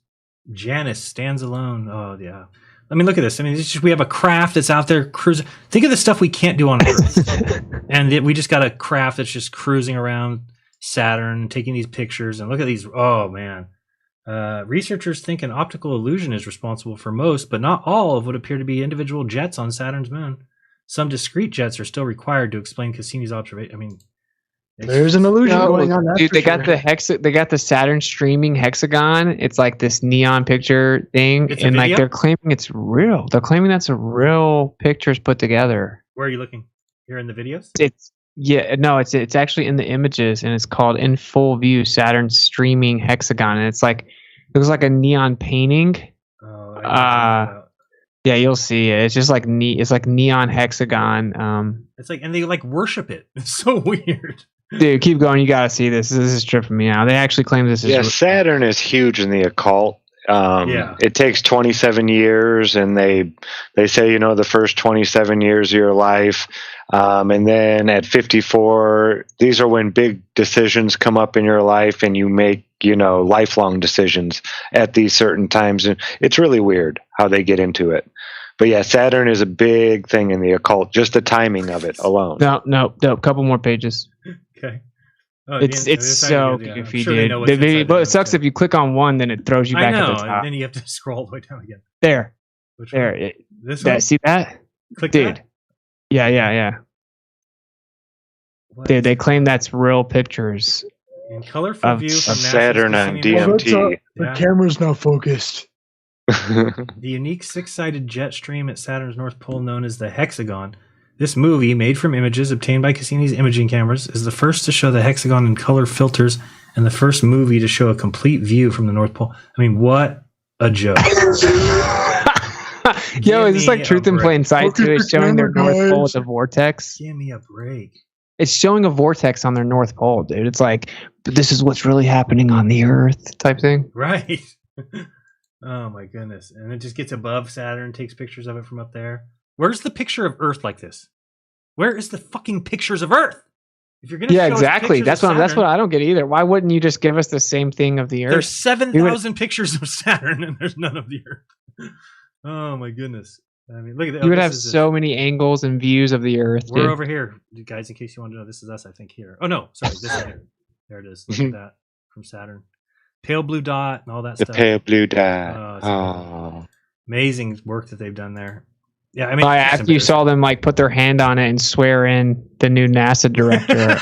Janus stands alone. Oh yeah. I mean, look at this. I mean, it's just, we have a craft that's out there cruising. Think of the stuff we can't do on Earth, and we just got a craft that's just cruising around Saturn, taking these pictures. And look at these. Oh man. Researchers think an optical illusion is responsible for most, but not all, of what appear to be individual jets on Saturn's moon. Some discrete jets are still required to explain Cassini's observation. I mean, there's an illusion going on. Dude, they got the Saturn streaming hexagon. It's like this neon picture thing, and like they're claiming it's real. They're claiming that's a real pictures put together. Where are you looking? You're in the videos? It's actually in the images, and it's called In Full View Saturn Streaming Hexagon, and it's like it looks like a neon painting. Yeah, you'll see it. It's just like it's like neon hexagon. It's like, and they like worship it. It's so weird. Dude, keep going. You gotta see this. This is tripping me out. They actually claim this is. Yeah, Saturn is huge in the occult. It takes 27 years, and they say, the first 27 years of your life, and then at 54, these are when big decisions come up in your life, and you make lifelong decisions at these certain times, and it's really weird how they get into it. But yeah, Saturn is a big thing in the occult. Just the timing of it alone. No. Couple more pages. Okay. It's so goofy, dude. But it sucks if you click on one, then it throws you back at the top. And then you have to scroll all the way down again. There. Which there. One? This one? See that? Click dude. That? Yeah. What? Dude, they claim that's real pictures. In colorful view from Saturn on DMT. The camera's not focused. The unique six-sided jet stream at Saturn's North Pole, known as the hexagon. This movie, made from images obtained by Cassini's imaging cameras, is the first to show the hexagon in color filters and the first movie to show a complete view from the North Pole. I mean, what a joke. Yo, is this like Truth in Plain Sight too? It's showing their North Pole with a vortex. Give me a break. It's showing a vortex on their North Pole, dude. It's like, but this is what's really happening on the Earth type thing. Right. Oh my goodness. And it just gets above Saturn, takes pictures of it from up there. Where's the picture of Earth like this? Where is the fucking pictures of Earth? If you're gonna show exactly. That's what I don't get either. Why wouldn't you just give us the same thing of the Earth? There's 7,000 pictures of Saturn, and there's none of the Earth. Oh my goodness! I mean, look at that. You would have so many angles and views of the Earth. We're over here, guys. In case you want to know, this is us. I think here. Oh no, sorry, this is here. There it is. Look at that from Saturn. Pale blue dot and all that stuff. The pale blue dot. Amazing work that they've done there. Yeah, I mean, after you saw them like put their hand on it and swear in the new NASA director,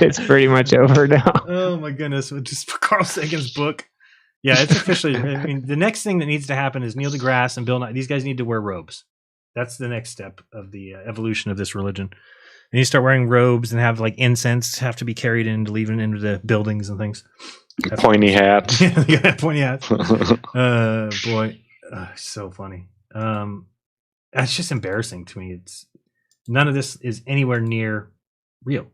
it's pretty much over now. Oh my goodness! Just for Carl Sagan's book. Yeah, it's officially. I mean, the next thing that needs to happen is Neil deGrasse and Bill Nye. These guys need to wear robes. That's the next step of the evolution of this religion. They need to start wearing robes and have like incense have to be carried in to leave it into the buildings and things. Pointy hats. Yeah, pointy hats. Boy, so funny. That's just embarrassing to me. It's none of this is anywhere near real.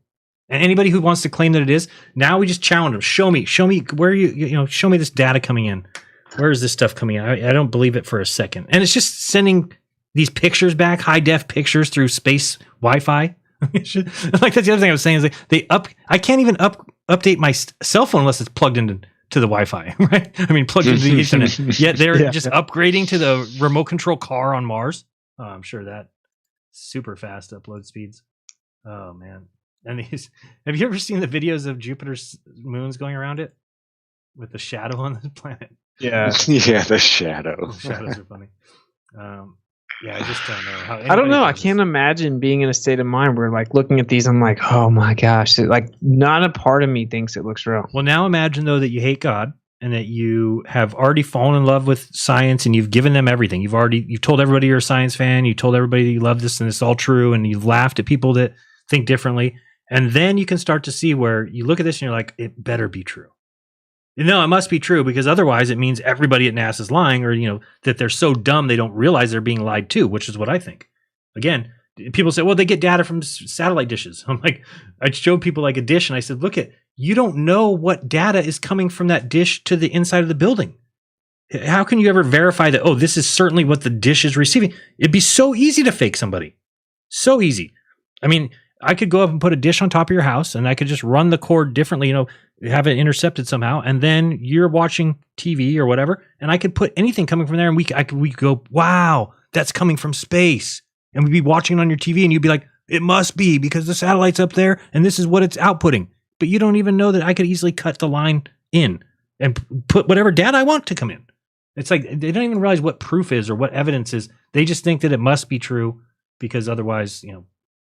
And anybody who wants to claim that it is, now we just challenge them. Show me where show me this data coming in. Where is this stuff coming in? I don't believe it for a second. And it's just sending these pictures back, high def pictures through space Wi-Fi. Like that's the other thing I was saying is like I can't even update my cell phone unless it's plugged into the Wi-Fi, right? I mean, plugged into the Ethernet. Yet they're just upgrading to the remote control car on Mars. Oh, I'm sure that super fast upload speeds. Oh man. And have you ever seen the videos of Jupiter's moons going around it with the shadow on the planet? Yeah. Yeah, the shadow. The shadows are funny. Yeah, I just don't know. I don't know. I can't imagine being in a state of mind where, like, looking at these, I'm like, oh my gosh, like, not a part of me thinks it looks real. Well, now imagine though that you hate God and that you have already fallen in love with science and you've given them everything. You've told everybody you're a science fan. You told everybody that you love this and it's all true, and you've laughed at people that think differently. And then you can start to see where you look at this and you're like, it better be true. No, it must be true, because otherwise it means everybody at NASA is lying, or, that they're so dumb they don't realize they're being lied to, which is what I think. Again, people say, well, they get data from satellite dishes. I'm like, I showed people like a dish and I said, look you don't know what data is coming from that dish to the inside of the building. How can you ever verify that, oh, this is certainly what the dish is receiving? It'd be so easy to fake somebody. So easy. I mean, I could go up and put a dish on top of your house and I could just run the cord differently, have it intercepted somehow. And then you're watching TV or whatever. And I could put anything coming from there and we could go, wow, that's coming from space. And we'd be watching it on your TV and you'd be like, it must be because the satellite's up there and this is what it's outputting. But you don't even know that I could easily cut the line in and put whatever data I want to come in. It's like they don't even realize what proof is or what evidence is. They just think that it must be true because otherwise,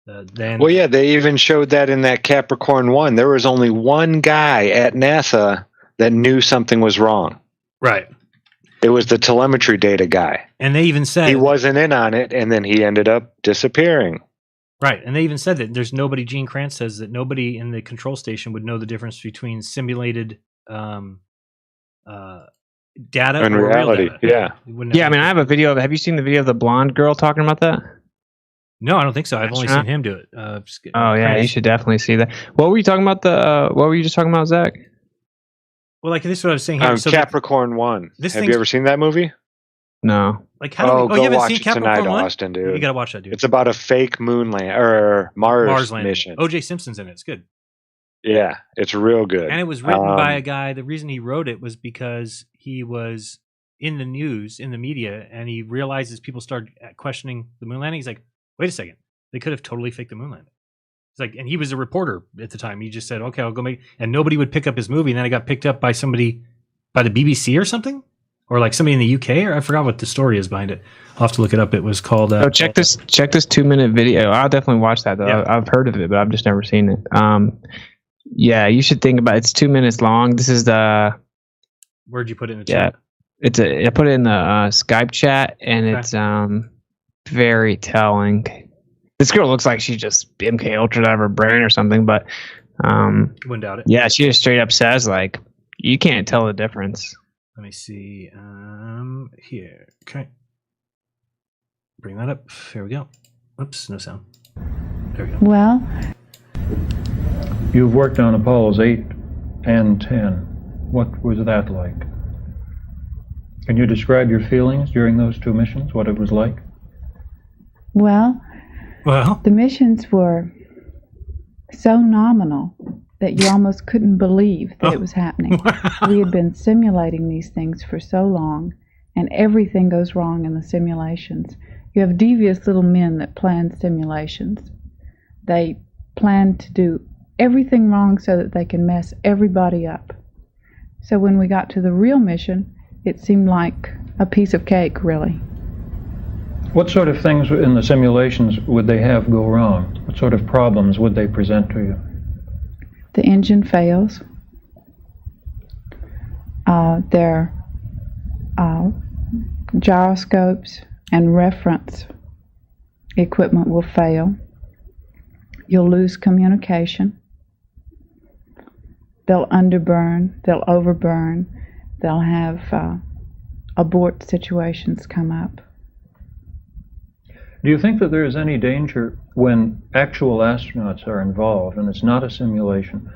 then. Well, yeah, they even showed that in that Capricorn 1. There was only one guy at NASA that knew something was wrong. Right. It was the telemetry data guy. And they even said he wasn't in on it, and then he ended up disappearing. Right. And they even said that there's nobody, Gene Kranz says that nobody in the control station would know the difference between simulated data and reality. Real data. Yeah. I mean, I have a video of, have you seen the video of the blonde girl talking about that? No, I don't think so. I've only seen him do it. Yeah, you should definitely see that. What were you talking about? What were you just talking about, Zach? Well, like this is what I was saying here. So Capricorn 1. Have you ever seen that movie? No. Like how do you haven't seen Capricorn tonight, 1? Austin, dude. You got to watch that, dude. It's about a fake moon or Mars landing. mission. O.J. Simpson's in it. It's good. Yeah, it's real good. And it was written by a guy. The reason he wrote it was because he was in the news, in the media, and he realizes people start questioning the moon landing. He's like, wait a second. They could have totally faked the moon landing. It's like, and he was a reporter at the time. He just said, okay, I'll go make, and nobody would pick up his movie. And then it got picked up by somebody, by the BBC or something, or like somebody in the UK, or I forgot what the story is behind it. I'll have to look it up. It was called. Check this 2-minute video. I'll definitely watch that though. Yeah. I've heard of it, but I've just never seen it. Yeah, you should think about it. It's 2 minutes long. This is the. Where'd you put it in the chat? I put it in the Skype chat, and it's very telling. This girl looks like she just MK Ultra'd out of her brain or something, but wouldn't doubt it. Yeah, she just straight up says like, you can't tell the difference. Let me see. Here. Okay. Bring that up. Here we go. Oops, no sound. There we go. Well, you've worked on Apollos 8 and 10. What was that like? Can you describe your feelings during those two missions, what it was like? Well, the missions were so nominal that you almost couldn't believe that it was happening. We had been simulating these things for so long, and everything goes wrong in the simulations. You have devious little men that plan simulations. They plan to do everything wrong so that they can mess everybody up. So when we got to the real mission, it seemed like a piece of cake, really. What sort of things in the simulations would they have go wrong? What sort of problems would they present to you? The engine fails. Their gyroscopes and reference equipment will fail. You'll lose communication. They'll underburn. They'll overburn. They'll have abort situations come up. Do you think that there is any danger when actual astronauts are involved and it's not a simulation,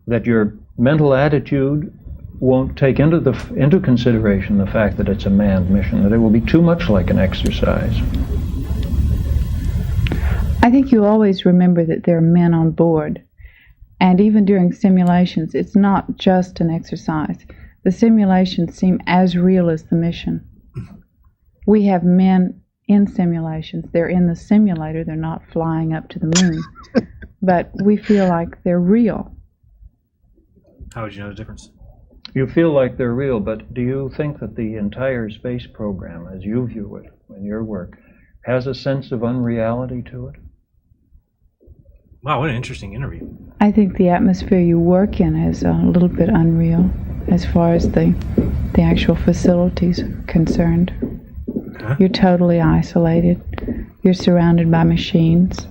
that your mental attitude won't take into consideration the fact that it's a manned mission, that it will be too much like an exercise? I think you always remember that there are men on board. And even during simulations, it's not just an exercise. The simulations seem as real as the mission. We have men in simulations. They're in the simulator. They're not flying up to the moon. But we feel like they're real. How would you know the difference? You feel like they're real, but do you think that the entire space program, as you view it in your work, has a sense of unreality to it? Wow, what an interesting interview. I think the atmosphere you work in is a little bit unreal as far as the actual facilities are concerned. Huh? You're totally isolated. You're surrounded by machines.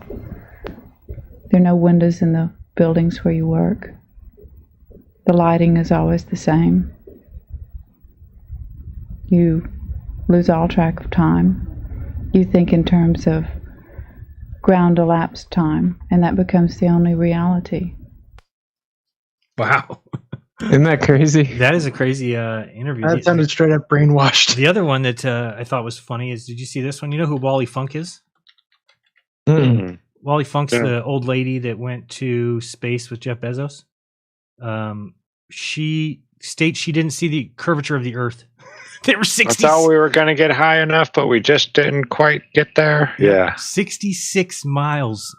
There are no windows in the buildings where you work. The lighting is always the same. You lose all track of time. You think in terms of ground elapsed time, and that becomes the only reality. Wow. Isn't that crazy? That is a crazy interview. That sounded straight up brainwashed. The other one that I thought was funny is, did you see this one? You know who Wally Funk is? Mm-hmm. Wally Funk's the old lady that went to space with Jeff Bezos. She states she didn't see the curvature of the Earth. They were 60. I thought we were going to get high enough, but we just didn't quite get there. Yeah. 66 miles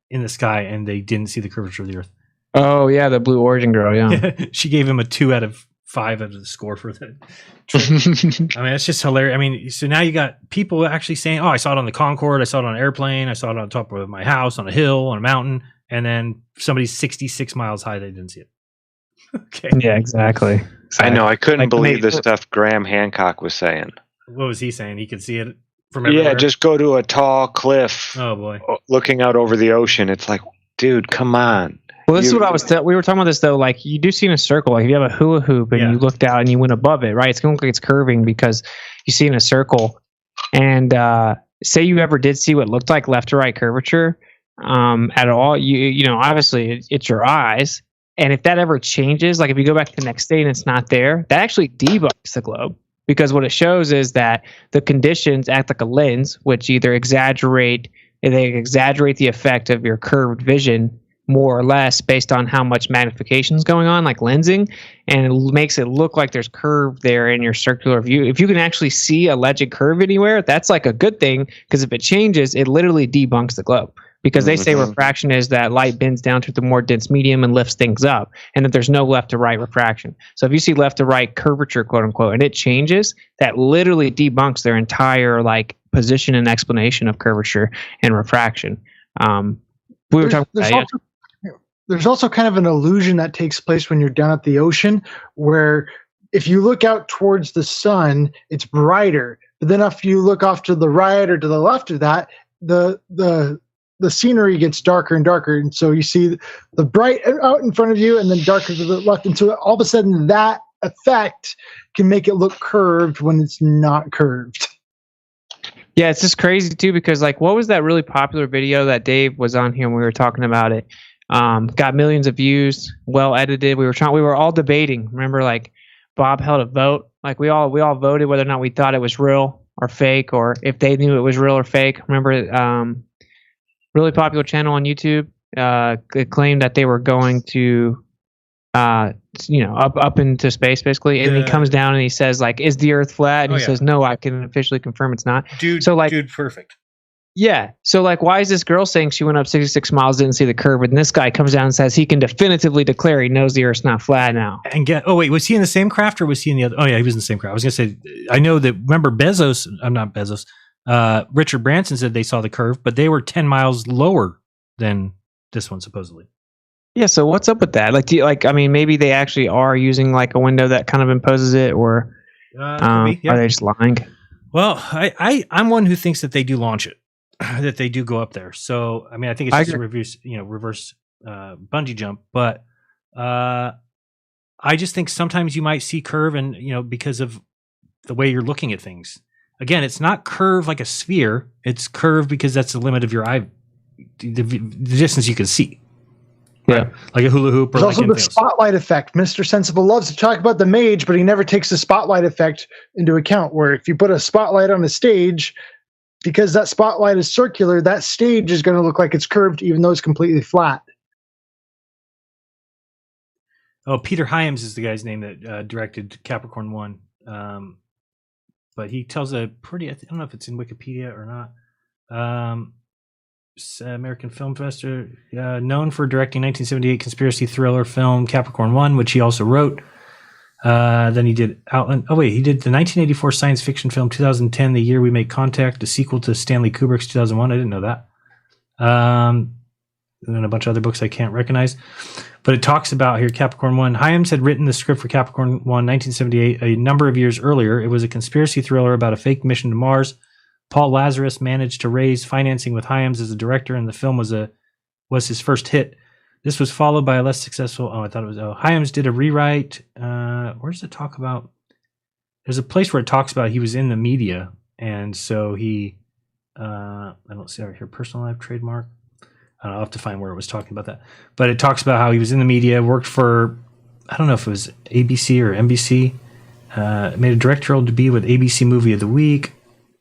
in the sky, and they didn't see the curvature of the Earth. Oh, yeah, the Blue Origin girl, yeah. She gave him a 2 out of 5 out of the score for that. I mean, it's just hilarious. I mean, so now you got people actually saying, oh, I saw it on the Concorde, I saw it on an airplane, I saw it on top of my house, on a hill, on a mountain, and then somebody's 66 miles high, they didn't see it. Okay. Yeah, exactly. I know. I couldn't believe the stuff Graham Hancock was saying. What was he saying? He could see it from everywhere? Yeah, just go to a tall cliff. Oh, boy. Looking out over the ocean. It's like, dude, come on. Well, this is what I was. We were talking about this though. Like, you do see in a circle. Like, if you have a hula hoop and you looked out and you went above it, right? It's going to look like it's curving because you see in a circle. And say you ever did see what looked like left to right curvature at all, you know, obviously it's your eyes. And if that ever changes, like if you go back the next day and it's not there, that actually debunks the globe, because what it shows is that the conditions act like a lens, which either exaggerate the effect of your curved vision more or less based on how much magnification is going on, like lensing, and it makes it look like there's curve there in your circular view. If you can actually see a alleged curve anywhere, that's like a good thing, because if it changes, it literally debunks the globe. Because they say refraction is that light bends down to the more dense medium and lifts things up, and that there's no left to right refraction. So if you see left to right curvature, quote unquote, and it changes, that literally debunks their entire like position and explanation of curvature and refraction. We were talking about there's also kind of an illusion that takes place when you're down at the ocean, where if you look out towards the sun, it's brighter. But then if you look off to the right or to the left of that, the scenery gets darker and darker. And so you see the bright out in front of you and then darker to the left. And so all of a sudden that effect can make it look curved when it's not curved. Yeah, it's just crazy too, because like, what was that really popular video that Dave was on here when we were talking about it? Got millions of views, well edited. We were all debating. Remember, like Bob held a vote. Like we all voted whether or not we thought it was real or fake, or if they knew it was real or fake. Remember, really popular channel on YouTube claimed that they were going to up into space basically, and he comes down and he says like, is the Earth flat? And he says, no, I can officially confirm it's not. Dude, perfect. Yeah, so like, why is this girl saying she went up 66 miles, didn't see the curve, and this guy comes down and says he can definitively declare he knows the Earth's not flat now? And wait, was he in the same craft or was he in the other? Oh yeah, he was in the same craft. I was gonna say, I know that. Remember Richard Branson said they saw the curve, but they were 10 miles lower than this one supposedly. Yeah, so what's up with that? Like, I mean, maybe they actually are using like a window that kind of imposes it, or are they just lying? Well, I'm one who thinks that they do launch it, that they do go up there. So, I mean, I think it's just a reverse bungee jump, but I just think sometimes you might see curve, and because of the way you're looking at things. Again, it's not curve like a sphere. It's curve because that's the limit of your eye, the distance you can see. Yeah, right? Like a hula hoop. Or there's also the spotlight effect. Mr. Sensible loves to talk about the mage, but he never takes the spotlight effect into account. Where if you put a spotlight on a stage, because that spotlight is circular, that stage is going to look like it's curved, even though it's completely flat. Oh, Peter Hyams is the guy's name that directed Capricorn 1. But he tells I don't know if it's in Wikipedia or not. American Film Festival, known for directing 1978 conspiracy thriller film Capricorn 1, which he also wrote. Then he did Outland. Oh wait, he did the 1984 science fiction film 2010, The Year We Make Contact, the sequel to Stanley Kubrick's 2001. I didn't know that. And then a bunch of other books I can't recognize. But it talks about here Capricorn 1. Hyams had written the script for Capricorn 1 1978, a number of years earlier. It was a conspiracy thriller about a fake mission to Mars. Paul Lazarus managed to raise financing with Hyams as a director, and the film was his first hit. This was followed by a less successful. Hyams did a rewrite. Where does it talk about? There's a place where it talks about he was in the media, and so he I don't see it right here. Personal life trademark. I'll have to find where it was talking about that. But it talks about how he was in the media, worked for, I don't know if it was ABC or NBC, made a directorial debut with ABC Movie of the Week.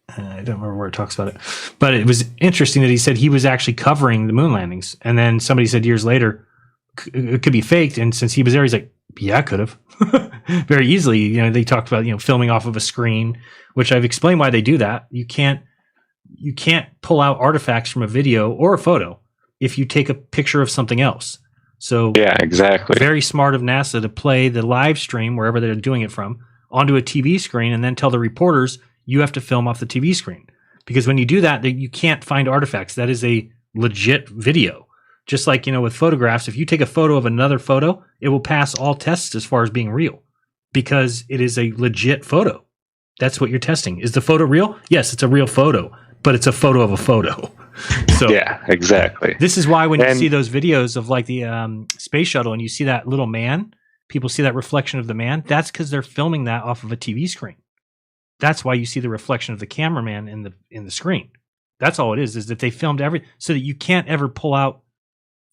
I don't remember where it talks about it. But it was interesting that he said he was actually covering the moon landings. And then somebody said years later, it could be faked. And since he was there, he's like, yeah, I could have. Very easily. You know, they talked about, filming off of a screen, which I've explained why they do that. You can't pull out artifacts from a video or a photo if you take a picture of something else. So yeah, exactly. Very smart of NASA to play the live stream wherever they're doing it from onto a TV screen and then tell the reporters you have to film off the TV screen. Because when you do that, you can't find artifacts. That is a legit video. Just like, with photographs, if you take a photo of another photo, it will pass all tests as far as being real because it is a legit photo. That's what you're testing. Is the photo real? Yes, it's a real photo, but it's a photo of a photo. So yeah, exactly. This is why when you see those videos of like the space shuttle and you see that little man, people see that reflection of the man. That's because they're filming that off of a TV screen. That's why you see the reflection of the cameraman in the screen. That's all it is that they filmed so that you can't ever pull out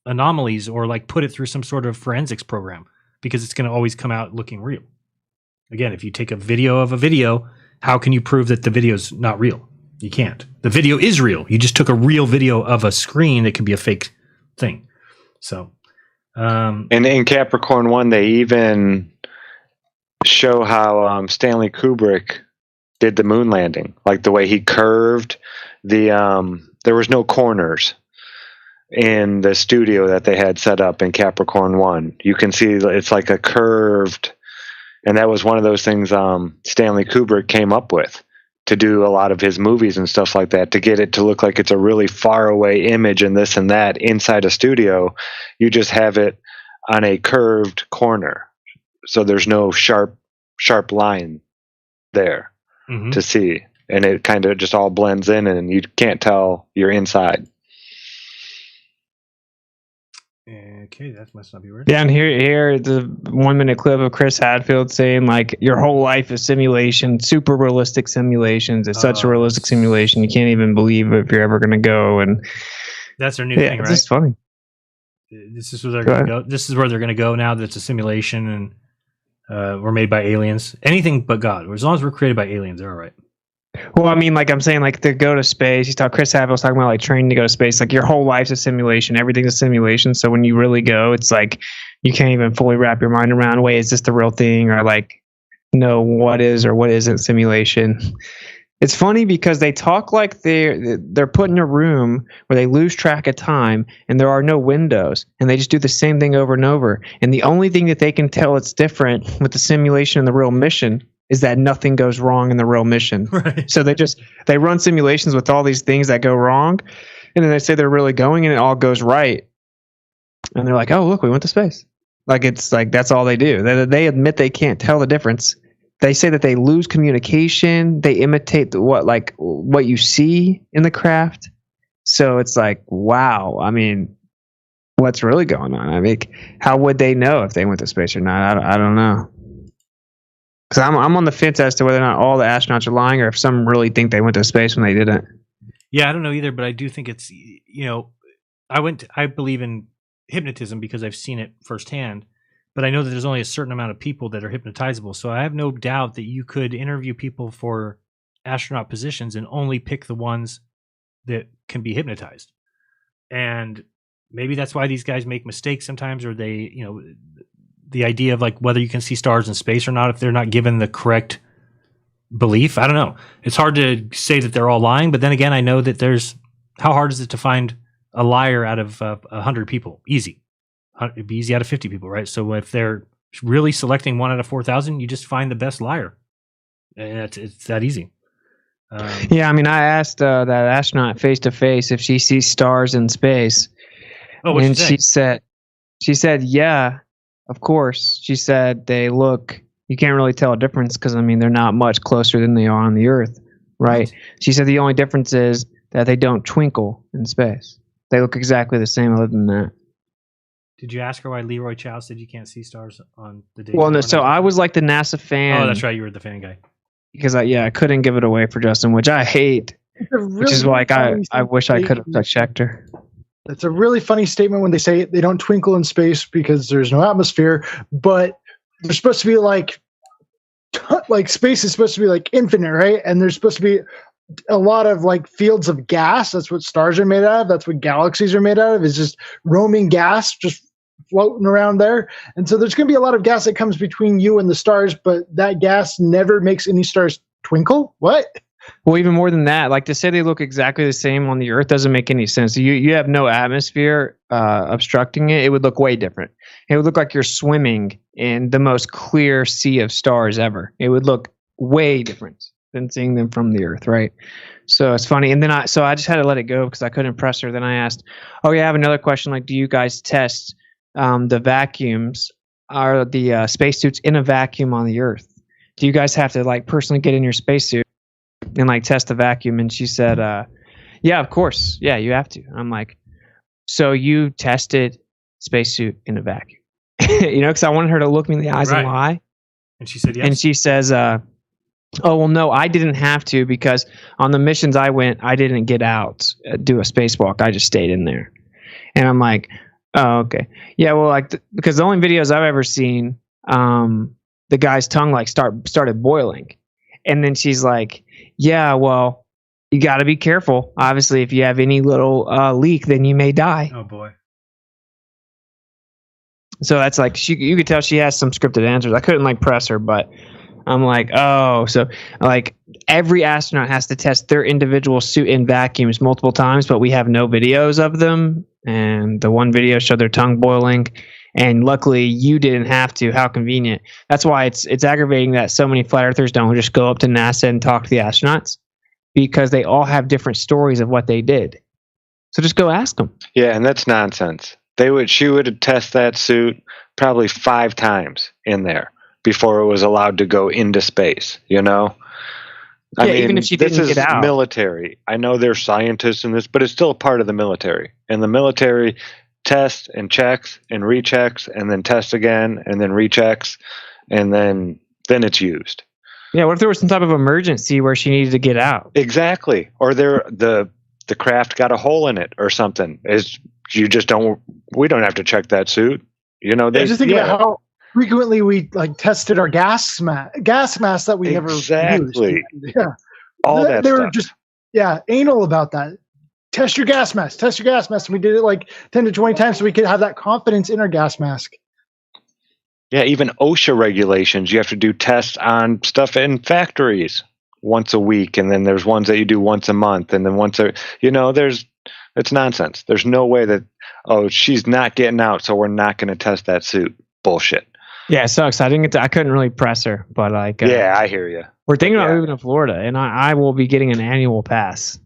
anomalies or like put it through some sort of forensics program because it's going to always come out looking real. Again, if you take a video of a video, how can you prove that the video's not real? You can't. The video is real. You just took a real video of a screen that could be a fake thing. So, and in Capricorn 1, they even show how Stanley Kubrick did the moon landing, like the way he curved the. There was no corners in the studio that they had set up in Capricorn 1. You can see it's like a curved, and that was one of those things Stanley Kubrick came up with to do a lot of his movies and stuff like that, to get it to look like it's a really far away image and this and that inside a studio. You just have it on a curved corner. So there's no sharp line there to see. And it kind of just all blends in and you can't tell you're inside. Okay, that must not be weird. Yeah, and here the 1 minute clip of Chris Hadfield saying like your whole life is simulation, super realistic simulations. It's such a realistic simulation, you can't even believe if you're ever going to go. And that's their new thing, right? It's just funny. This is where they're going to go. This is where they're going to go now that it's a simulation and we're made by aliens. Anything but God. As long as we're created by aliens, they're all right. Well, I mean, like I'm saying, like to go to space. Chris Hadfield was talking about like training to go to space. Like your whole life's a simulation. Everything's a simulation. So when you really go, it's like you can't even fully wrap your mind around. Wait, is this the real thing? Or like, no, what is or what isn't simulation? It's funny because they talk like they're put in a room where they lose track of time and there are no windows and they just do the same thing over and over. And the only thing that they can tell it's different with the simulation and the real mission is that nothing goes wrong in the real mission. Right. So they run simulations with all these things that go wrong, and then they say they're really going and it all goes right. And they're like, oh, look, we went to space. Like it's like that's all they do. They admit they can't tell the difference. They say that they lose communication. They imitate what you see in the craft. So it's like, wow. I mean, what's really going on? I mean, how would they know if they went to space or not? I don't know. Because I'm on the fence as to whether or not all the astronauts are lying or if some really think they went to space when they didn't. Yeah, I don't know either, but I do think it's, I believe in hypnotism because I've seen it firsthand, but I know that there's only a certain amount of people that are hypnotizable. So I have no doubt that you could interview people for astronaut positions and only pick the ones that can be hypnotized. And maybe that's why these guys make mistakes sometimes, or they, the idea of like whether you can see stars in space or not, if they're not given the correct belief. I don't know. It's hard to say that they're all lying, but then again, I know that how hard is it to find a liar out of 100 people? Easy. It'd be easy out of 50 people, right? So if they're really selecting 1 out of 4,000, you just find the best liar. And it's that easy. Yeah, I mean, I asked that astronaut face to face if she sees stars in space. Oh, what'd she say? She said, yeah, of course. She said they look. You can't really tell a difference because I mean they're not much closer than they are on the Earth, right? She said the only difference is that they don't twinkle in space. They look exactly the same. Other than that. Did you ask her why Leroy Chow said you can't see stars on the day? Well, no. So I was like the NASA fan. Oh, that's right. You were the fan guy. Because I couldn't give it away for Justin, which I hate. which is like I wish I could have checked her. It's a really funny statement when they say they don't twinkle in space because there's no atmosphere, but they're supposed to be like space is supposed to be like infinite, right? And there's supposed to be a lot of like fields of gas. That's what stars are made out of. That's what galaxies are made out of, is just roaming gas just floating around there. And so there's going to be a lot of gas that comes between you and the stars, but that gas never makes any stars twinkle. What? Well, even more than that, like to say they look exactly the same on the Earth doesn't make any sense. You have no atmosphere obstructing it. It would look way different. It would look like you're swimming in the most clear sea of stars ever. It would look way different than seeing them from the Earth, right? So it's funny. And then I just had to let it go because I couldn't press her. Then I asked, oh yeah, I have another question. Like, do you guys test the vacuums? Are the spacesuits in a vacuum on the Earth? Do you guys have to like personally get in your spacesuit and like test the vacuum? And she said, yeah, of course. Yeah, you have to. I'm like, so you tested spacesuit in a vacuum? Because I wanted her to look me in the eyes and lie. And she said yes. And she says, oh, well, no, I didn't have to because on the missions I went, I didn't get out, do a spacewalk. I just stayed in there. And I'm like, oh, okay. Yeah, well, like, because the only videos I've ever seen, the guy's tongue like started boiling. And then she's like, yeah, well, you got to be careful. Obviously, if you have any little leak, then you may die. Oh, boy. So that's like, you could tell she has some scripted answers. I couldn't like press her, but I'm like, oh, so like every astronaut has to test their individual suit in vacuums multiple times, but we have no videos of them. And the one video showed their tongue boiling. And luckily you didn't have to. How convenient. That's why it's aggravating that so many flat earthers don't just go up to NASA and talk to the astronauts, because they all have different stories of what they did. So just go ask them. Yeah, and that's nonsense. She would test that suit probably 5 times in there before it was allowed to go into space, I mean, even if she didn't get out. This is military. I know there's scientists in this, but it's still a part of the military. And the military tests and checks and rechecks and then tests again and then rechecks and then it's used. Yeah, what if there was some type of emergency where she needed to get out? Exactly. Or the craft got a hole in it or something. We don't have to check that suit. Just think about how frequently we like tested our gas masks that we never used. Exactly. Yeah. All that they stuff. were just anal about that. Test your gas mask. Test your gas mask. And we did it like 10 to 20 times so we could have that confidence in our gas mask. Yeah, even OSHA regulations, you have to do tests on stuff in factories once a week, and then there's ones that you do once a month, and then it's nonsense. There's no way that, she's not getting out, so we're not going to test that suit. Bullshit. Yeah, it sucks. I couldn't really press her, but like, yeah, I hear you. We're thinking about moving to Florida, and I will be getting an annual pass.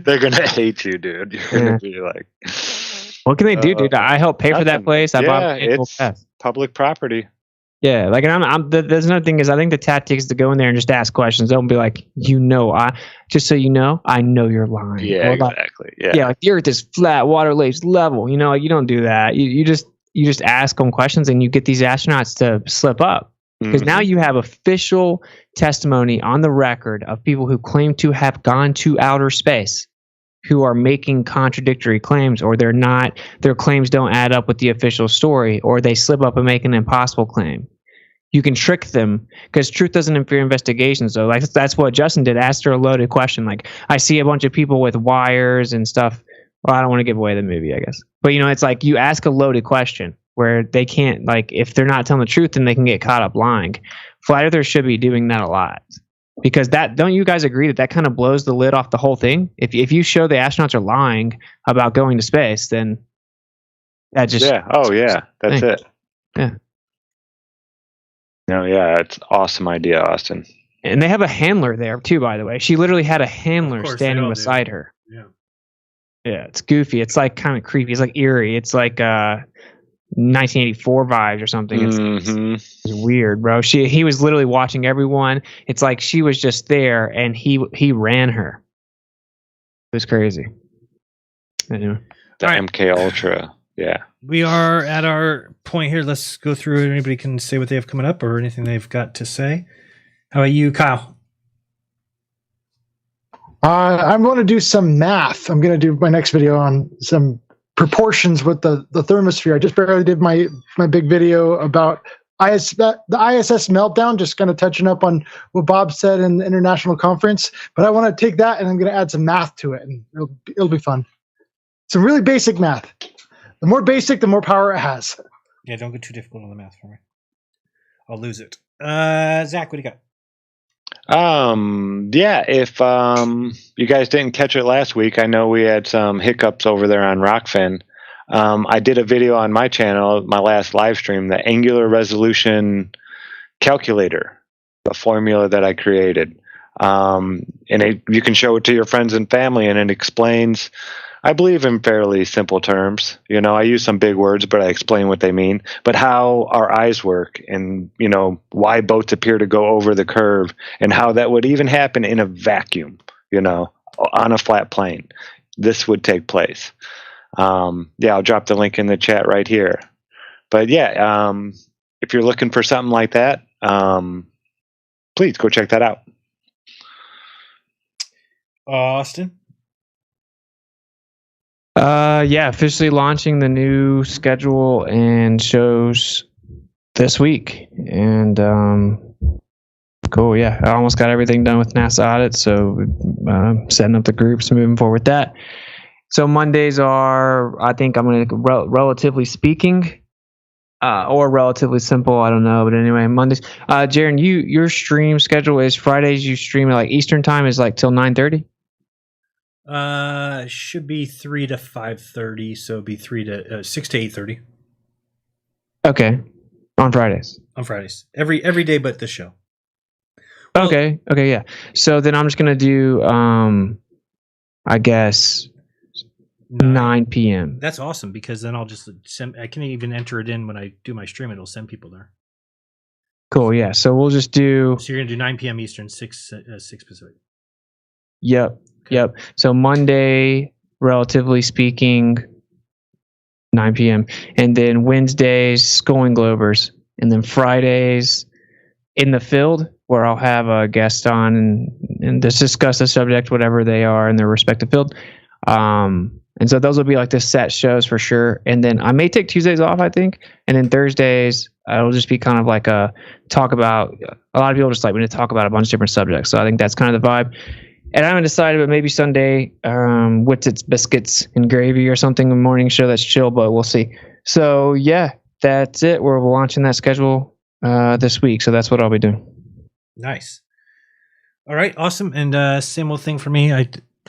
They're gonna hate you, dude. You're gonna be like, what can they do, dude? I help pay for that place. I bought an annual pass. Public property. Yeah, like, and there's another thing is I think the tactic is to go in there and just ask questions. Don't be like, just so you know, I know you're lying. Yeah, exactly. Yeah, like the Earth is flat, water lays level. You don't do that. You just ask them questions and you get these astronauts to slip up. Because now you have official testimony on the record of people who claim to have gone to outer space who are making contradictory claims, or their claims don't add up with the official story, or they slip up and make an impossible claim. You can trick them because truth doesn't interfere in investigations. So like that's what Justin did. Asked her a loaded question. Like, I see a bunch of people with wires and stuff. Well, I don't want to give away the movie, I guess. But it's like you ask a loaded question where they can't, like, if they're not telling the truth, then they can get caught up lying. Flat Earthers should be doing that a lot. Because don't you guys agree that kind of blows the lid off the whole thing? If you show the astronauts are lying about going to space, then that just... Yeah. Oh, yeah. That's it. Yeah. No, yeah. It's an awesome idea, Austin. And they have a handler there, too, by the way. She literally had a handler standing beside her. Yeah. Yeah, it's goofy. It's like kind of creepy. It's like eerie. It's like 1984 vibes or something. It's weird, bro. He was literally watching everyone. It's like she was just there and he ran her. It was crazy. Anyway. The MK Ultra. Yeah. We are at our point here. Let's go through it. Anybody can say what they have coming up or anything they've got to say. How about you, Kyle? I'm going to do some math. I'm going to do my next video on some proportions with the thermosphere. I just barely did my big video about the ISS meltdown, just kind of touching up on what Bob said in the international conference. But I want to take that and I'm going to add some math to it, and it'll be fun. Some really basic math. The more basic, the more power it has. Yeah, don't get too difficult on the math for me. I'll lose it. Zach, what do you got? Yeah, if you guys didn't catch it last week, I know we had some hiccups over there on Rockfin. I did a video on my channel, my last live stream, the angular resolution calculator, the formula that I created. You can show it to your friends and family, and it explains, I believe, in fairly simple terms. I use some big words, but I explain what they mean. But how our eyes work, and why boats appear to go over the curve, and how that would even happen in a vacuum. On a flat plane, this would take place. I'll drop the link in the chat right here. But yeah, if you're looking for something like that, please go check that out. Austin? Officially launching the new schedule and shows this week. And cool, yeah. I almost got everything done with NASA audit, so setting up the groups, moving forward with that. So Mondays are, I think I'm going to relatively speaking, or relatively simple. I don't know, but anyway, Mondays. Jeran, your stream schedule is Fridays. You stream at like Eastern time is like till 9:30. Should be 3 to 5:30, so it'd be 6 to 8:30. Okay, on Fridays. On Fridays, every day but this show. Okay, yeah. So then I'm just gonna do, I guess 9 p.m. That's awesome, because then I'll just send. I can even enter it in when I do my stream. It'll send people there. Cool. Yeah. So we'll just do. So you're gonna do 9 p.m. Eastern, 6 Pacific. Yep. Yep. So Monday, relatively speaking, 9 p.m. And then Wednesdays, Going Globers. And then Fridays, In the Field, where I'll have a guest on and just discuss the subject, whatever they are in their respective field. And so those will be like the set shows for sure. And then I may take Tuesdays off, I think. And then Thursdays, it'll just be kind of like a talk about, a lot of people just like me to talk about a bunch of different subjects. So I think that's kind of the vibe. And I haven't decided, but maybe Sunday, Witsits, Biscuits, and Gravy or something, a morning show that's chill, but we'll see. So yeah, that's it. We're launching that schedule this week. So that's what I'll be doing. Nice. All right, awesome. And same old thing for me. I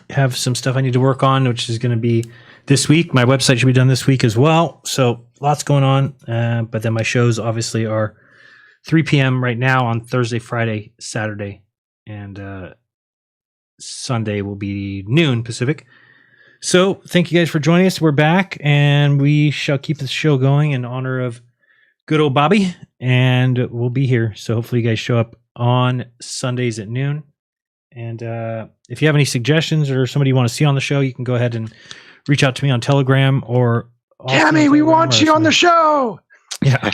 have some stuff I need to work on, which is going to be this week. My website should be done this week as well. So lots going on. But then my shows obviously are 3 p.m. right now on Thursday, Friday, Saturday, and Sunday will be noon Pacific. So thank you guys for joining us. We're back, and we shall keep the show going in honor of good old Bobby, and we'll be here. So hopefully you guys show up on Sundays at noon. And if you have any suggestions or somebody you want to see on the show, you can go ahead and reach out to me on Telegram or Cami, we want you on the show. Yeah.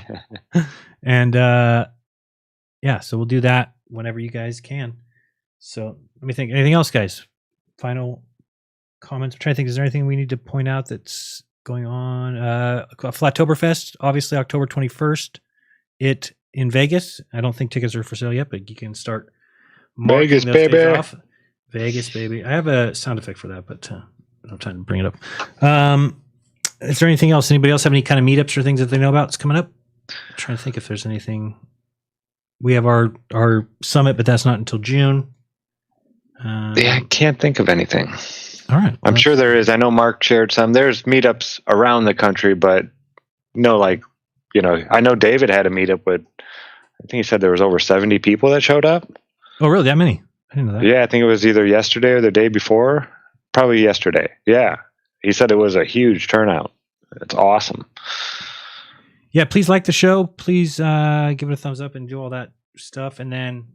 And yeah, so we'll do that whenever you guys can. So let me think. Anything else, guys? Final comments? I'm trying to think. Is there anything we need to point out that's going on? Flattoberfest, obviously October 21st. It in Vegas. I don't think tickets are for sale yet, but you can start Vegas, baby. off. Vegas, baby. I have a sound effect for that, but I'm trying to bring it up. Is there anything else? Anybody else have any kind of meetups or things that they know about that's coming up? I'm trying to think if there's anything. We have our summit, but that's not until June. Yeah, I can't think of anything. All right. I'm sure there is. I know Mark shared some. There's meetups around the country, but I know David had a meetup with, I think he said there was over 70 people that showed up. Oh, really? That many? I didn't know that. Yeah, I think it was either yesterday or the day before. Probably yesterday. Yeah. He said it was a huge turnout. It's awesome. Yeah, please like the show. Please give it a thumbs up and do all that stuff. And then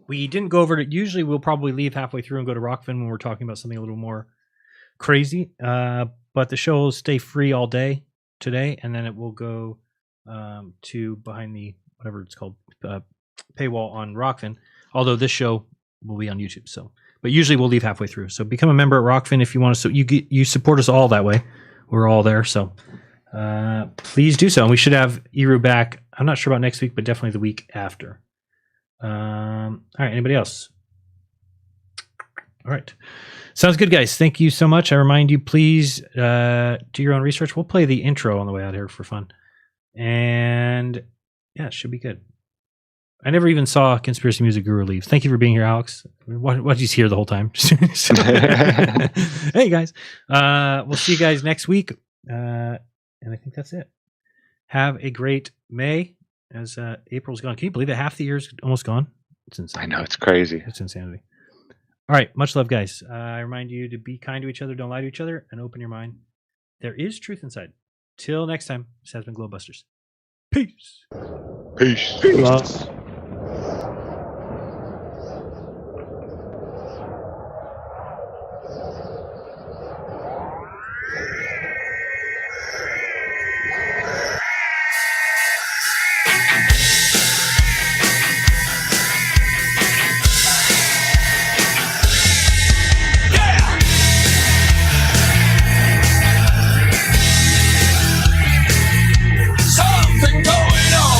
we didn't go over it. Usually we'll probably leave halfway through and go to Rockfin when we're talking about something a little more crazy. But the show will stay free all day today, and then it will go to behind the, whatever it's called, paywall on Rockfin. Although this show will be on YouTube. So, but usually we'll leave halfway through. So become a member at Rockfin if you want to. So you support us all that way. We're all there. So please do so. And we should have Eru back. I'm not sure about next week, but definitely the week after. All right. Anybody else? All right. Sounds good, guys. Thank you so much. I remind you, please do your own research. We'll play the intro on the way out here for fun. And yeah, it should be good. I never even saw Conspiracy Music Guru leave. Thank you for being here, Alex. What did you see here the whole time? Hey, guys. We'll see you guys next week. And I think that's it. Have a great May as April's gone. Can you believe it? Half the year's almost gone. It's insane. I know, it's crazy. It's insanity. All right. Much love, guys. I remind you to be kind to each other, don't lie to each other, and open your mind. There is truth inside. Till next time, this has been GLOBEBUSTERS. Peace. Peace. Love. Something going on.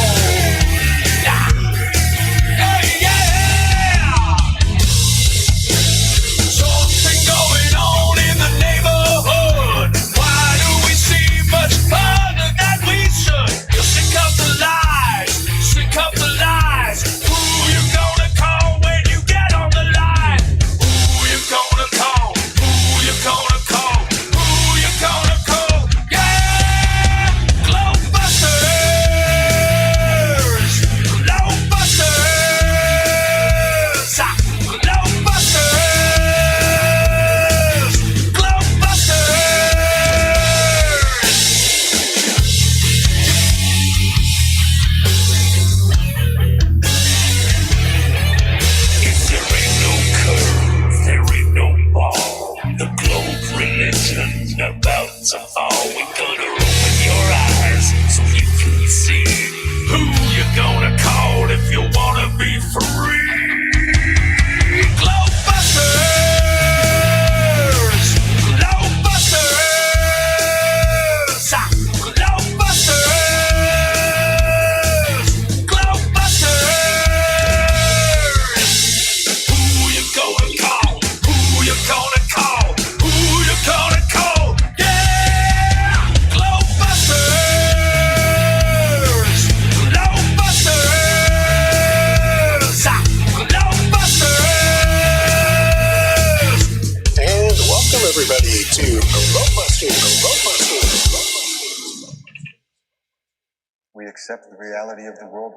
We accept the reality of the world